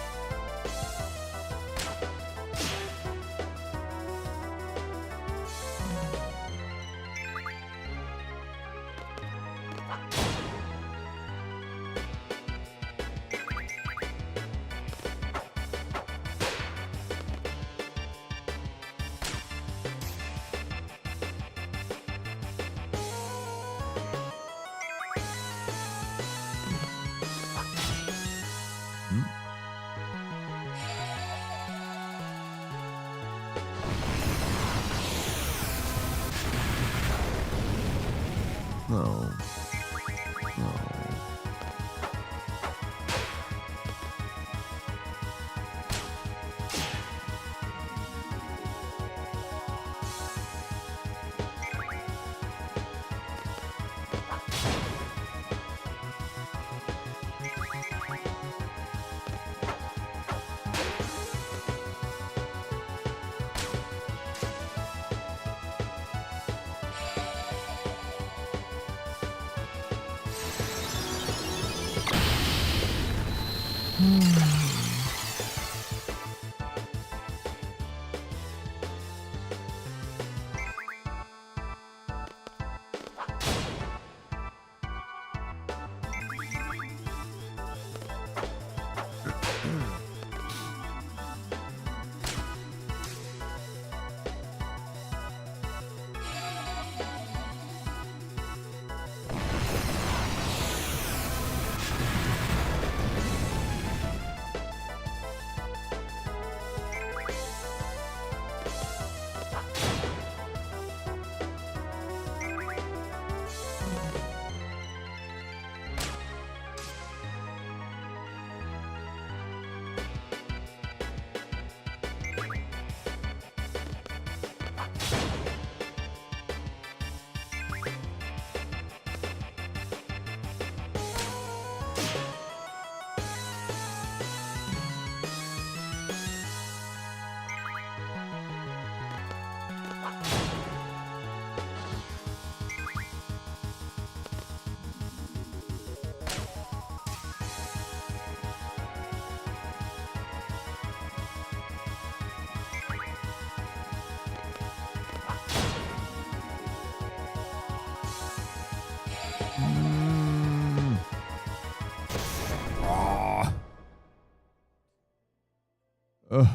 No. No. I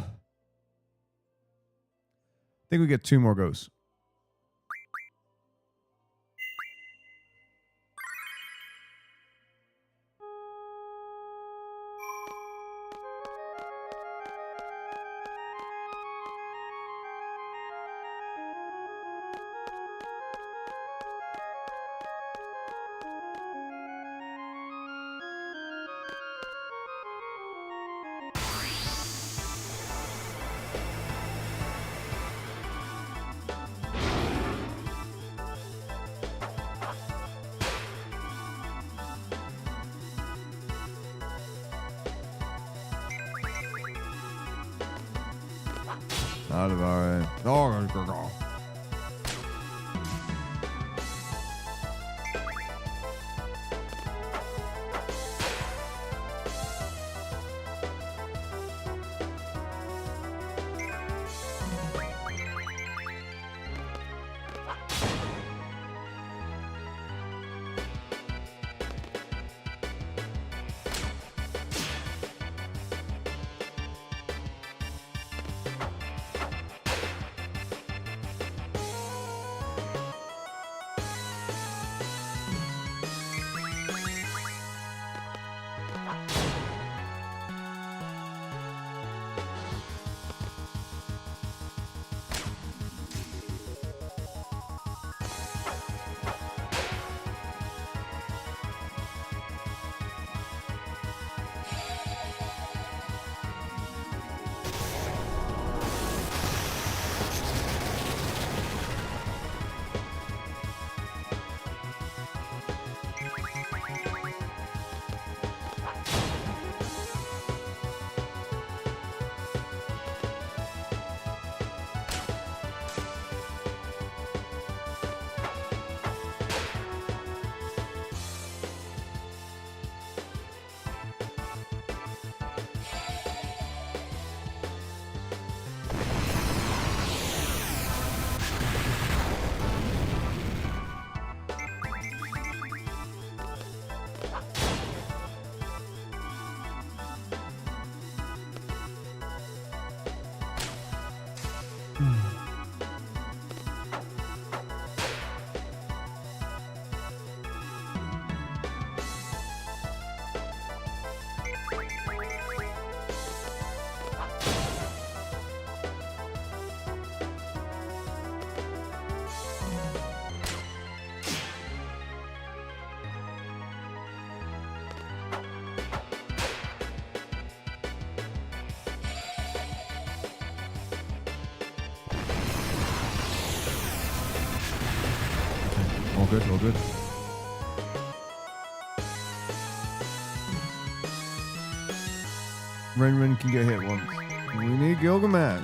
think we get 2 more goes. Out of our All good, all good. Rin can get hit once. We need Gilgamesh.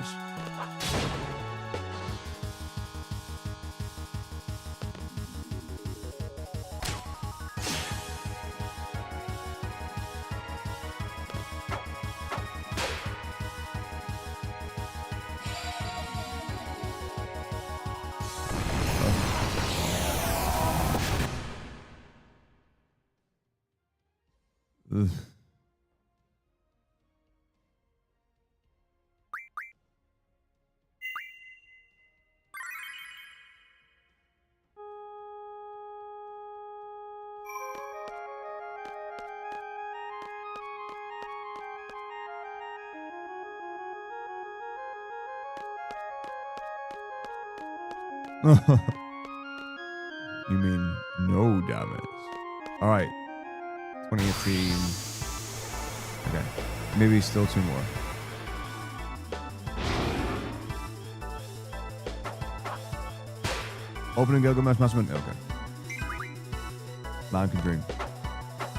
Ugh. You mean no damage? All right. 2018. Okay. Maybe still 2 more. Opening Gilgamesh Masterman. Okay. Man can dream.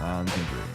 Man can dream.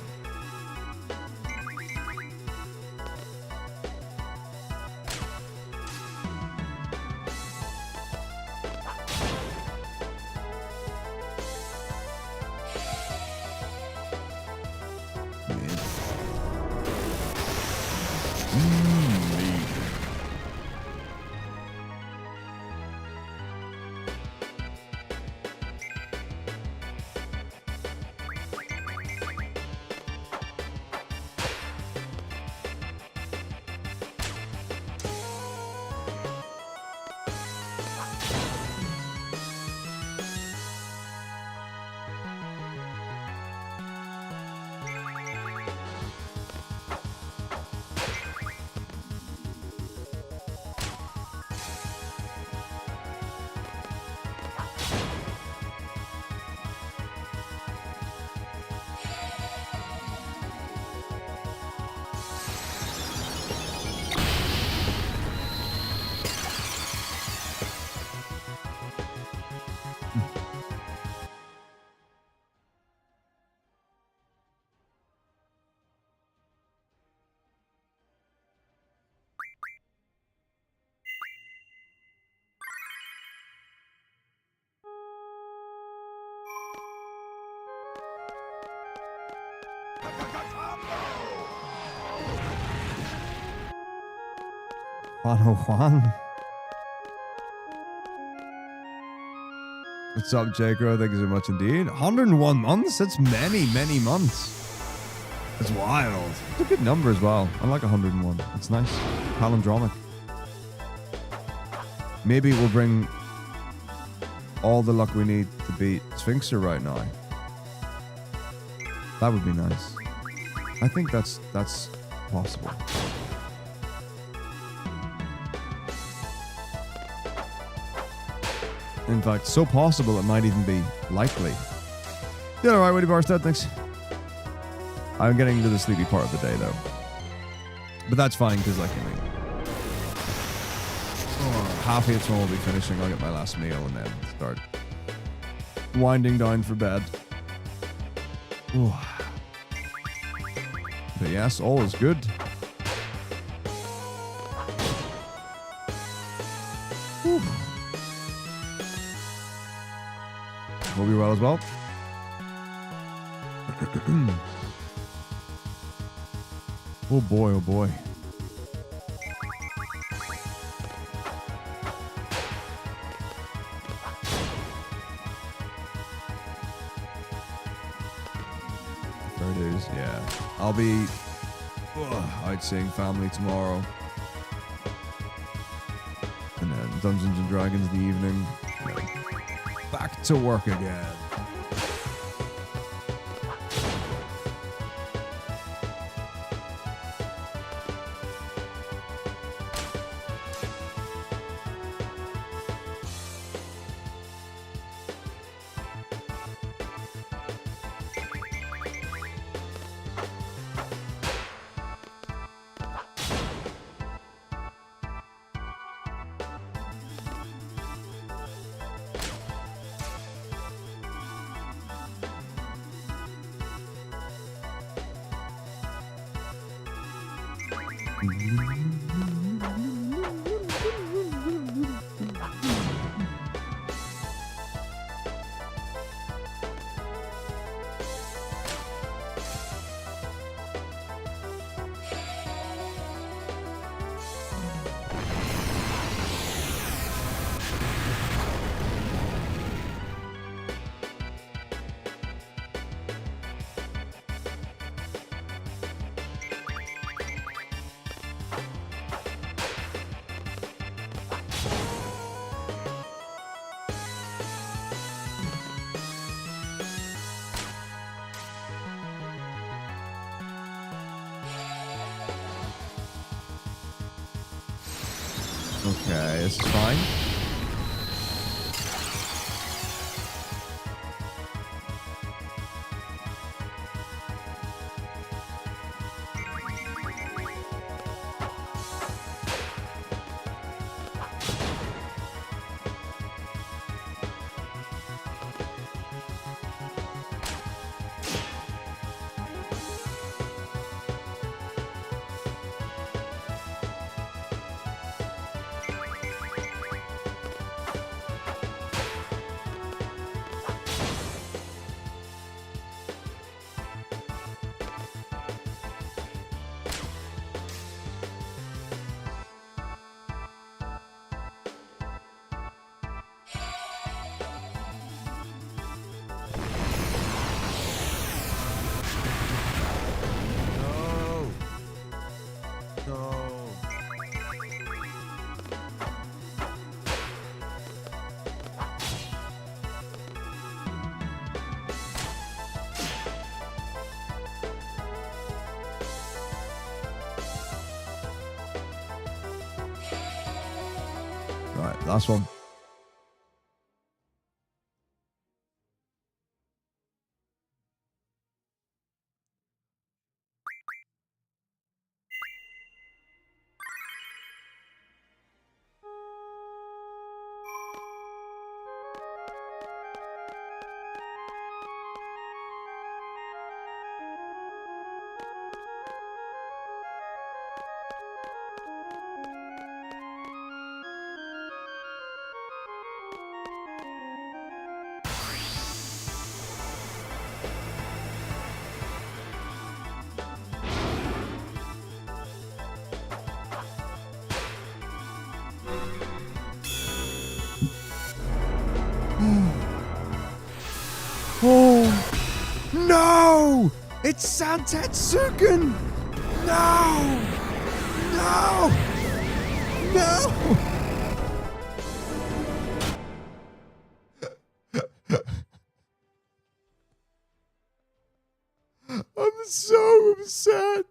Juan. What's up, Jaco? Thank you so much indeed. 101 months? That's many, many months. That's wild. It's a good number as well. I like 101. It's nice. Palindromic. Maybe we'll bring all the luck we need to beat Sphinxer right now. That would be nice. I think that's possible. In fact, so possible it might even be likely. Yeah, alright, Woody Barstead, thanks. I'm getting into the sleepy part of the day, though. But that's fine, because, like, I mean... half 8 tomorrow will be finishing. I'll get my last meal and then start winding down for bed. Ooh. But yes, all is good. Whew. Hope you're well as well. Oh boy, oh boy. There it is, yeah. I'll be out seeing family tomorrow. And then Dungeons and Dragons in the evening. Back to work again. Okay, this is fine. Right, last one. Oh no! It's Santetsuken! No! No! No! I'm so upset.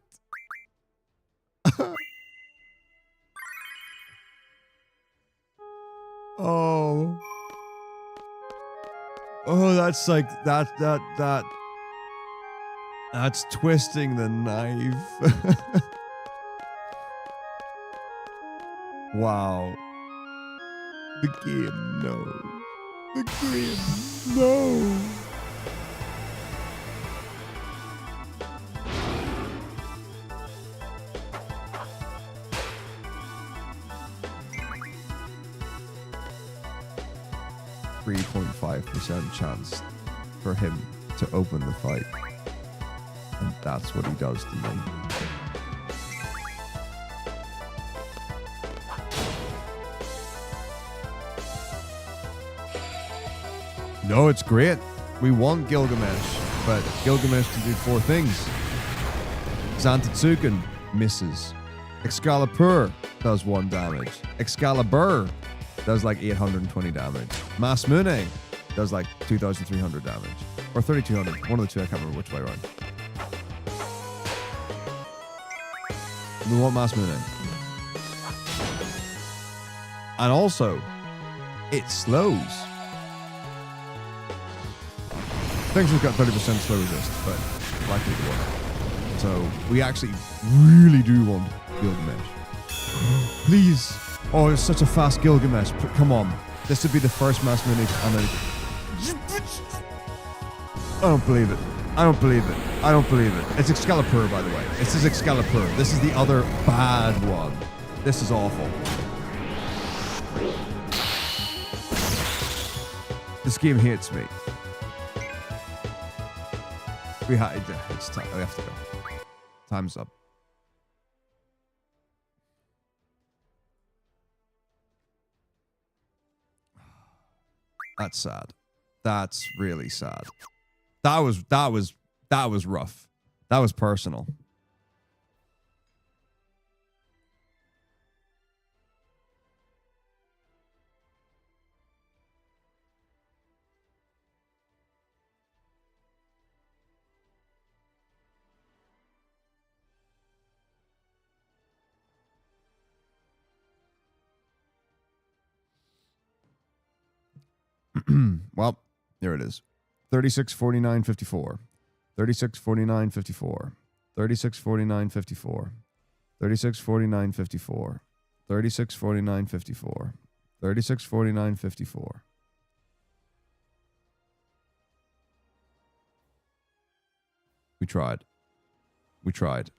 Oh. Oh, that's like that's twisting the knife. Wow. The game, no. The game, no. .5% chance for him to open the fight. And that's what he does to me. No, it's great. We want Gilgamesh, but Gilgamesh can do 4 things. Santetsuken misses. Excalibur does 1 damage. Excalibur does like 820 damage. Masmune does like 2,300 damage. Or 3,200. One of the two, I can't remember which way around. We want Masmune. And also, it slows. Things have got 30% slow resist, but likely to work. So we actually really do want Gilgamesh. Please. Oh, it's such a fast Gilgamesh. Come on. This would be the first Masmune. I don't believe it. I don't believe it. I don't believe it. It's Excalibur, by the way. This is Excalibur. This is the other bad one. This is awful. This game hates me. It's time. We have to go. Time's up. That's sad. That's really sad. That was rough. That was personal. Well, here it is. 3649.54. 3649.54. 3649.54. 3649.54. 3649.54. 3649.54. We tried. We tried.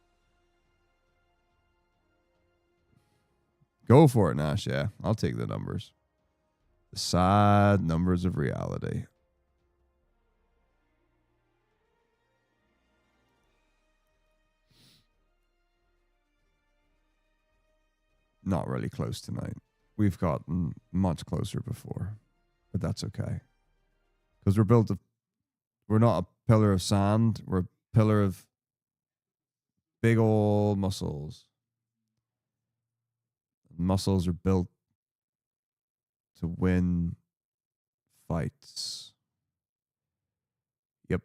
Go for it, Nash. Yeah, I'll take the numbers. The sad numbers of reality. Not really close tonight. We've gotten much closer before, but that's okay. Because we're not a pillar of sand. We're a pillar of big old muscles. Muscles are built to win fights. Yep.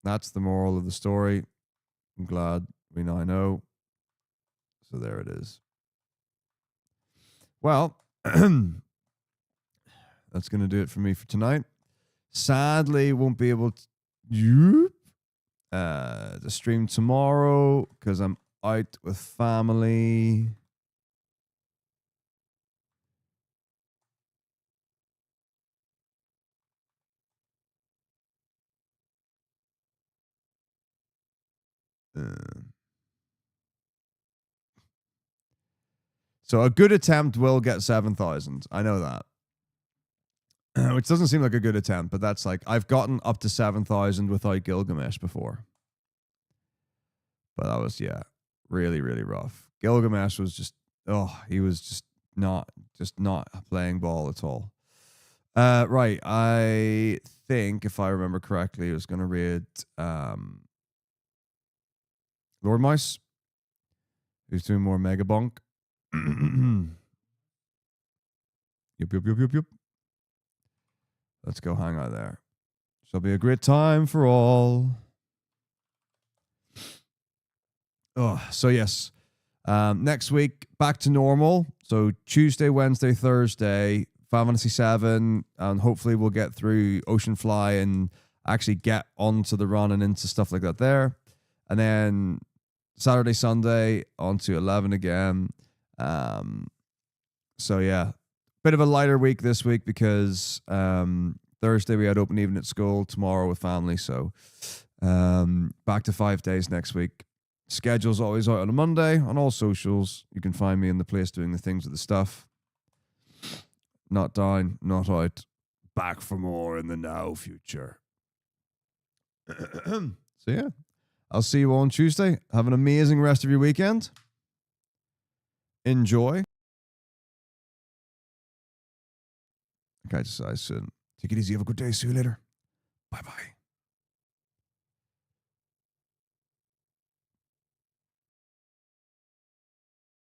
That's the moral of the story. I'm glad we now know. So there it is. Well, that's going to do it for me for tonight. Sadly, won't be able to stream tomorrow because I'm out with family. So a good attempt will get 7,000. I know that. Which doesn't seem like a good attempt, but that's like, I've gotten up to 7,000 without Gilgamesh before. But that was, yeah, really, really rough. Gilgamesh was just, he was just not playing ball at all. Right, I think, if I remember correctly, I was going to raid Lord Mouse, who's doing more Mega Bonk. Yup. Let's go hang out there. Shall be a great time for all. So yes. Next week, back to normal. So Tuesday, Wednesday, Thursday, Final Fantasy VII, and hopefully we'll get through Ocean Fly and actually get onto the run and into stuff like that there. And then Saturday, Sunday, onto 11 again. So yeah, bit of a lighter week this week because Thursday we had open evening at school, tomorrow with family. So back to 5 days next week. Schedule's always out on a Monday on all socials. You can find me in the place doing the things with the stuff. Not down, not out. Back for more in the now future. So yeah, I'll see you all on Tuesday. Have an amazing rest of your weekend. Enjoy. Okay, I should take it easy. Have a good day. See you later. Bye-bye.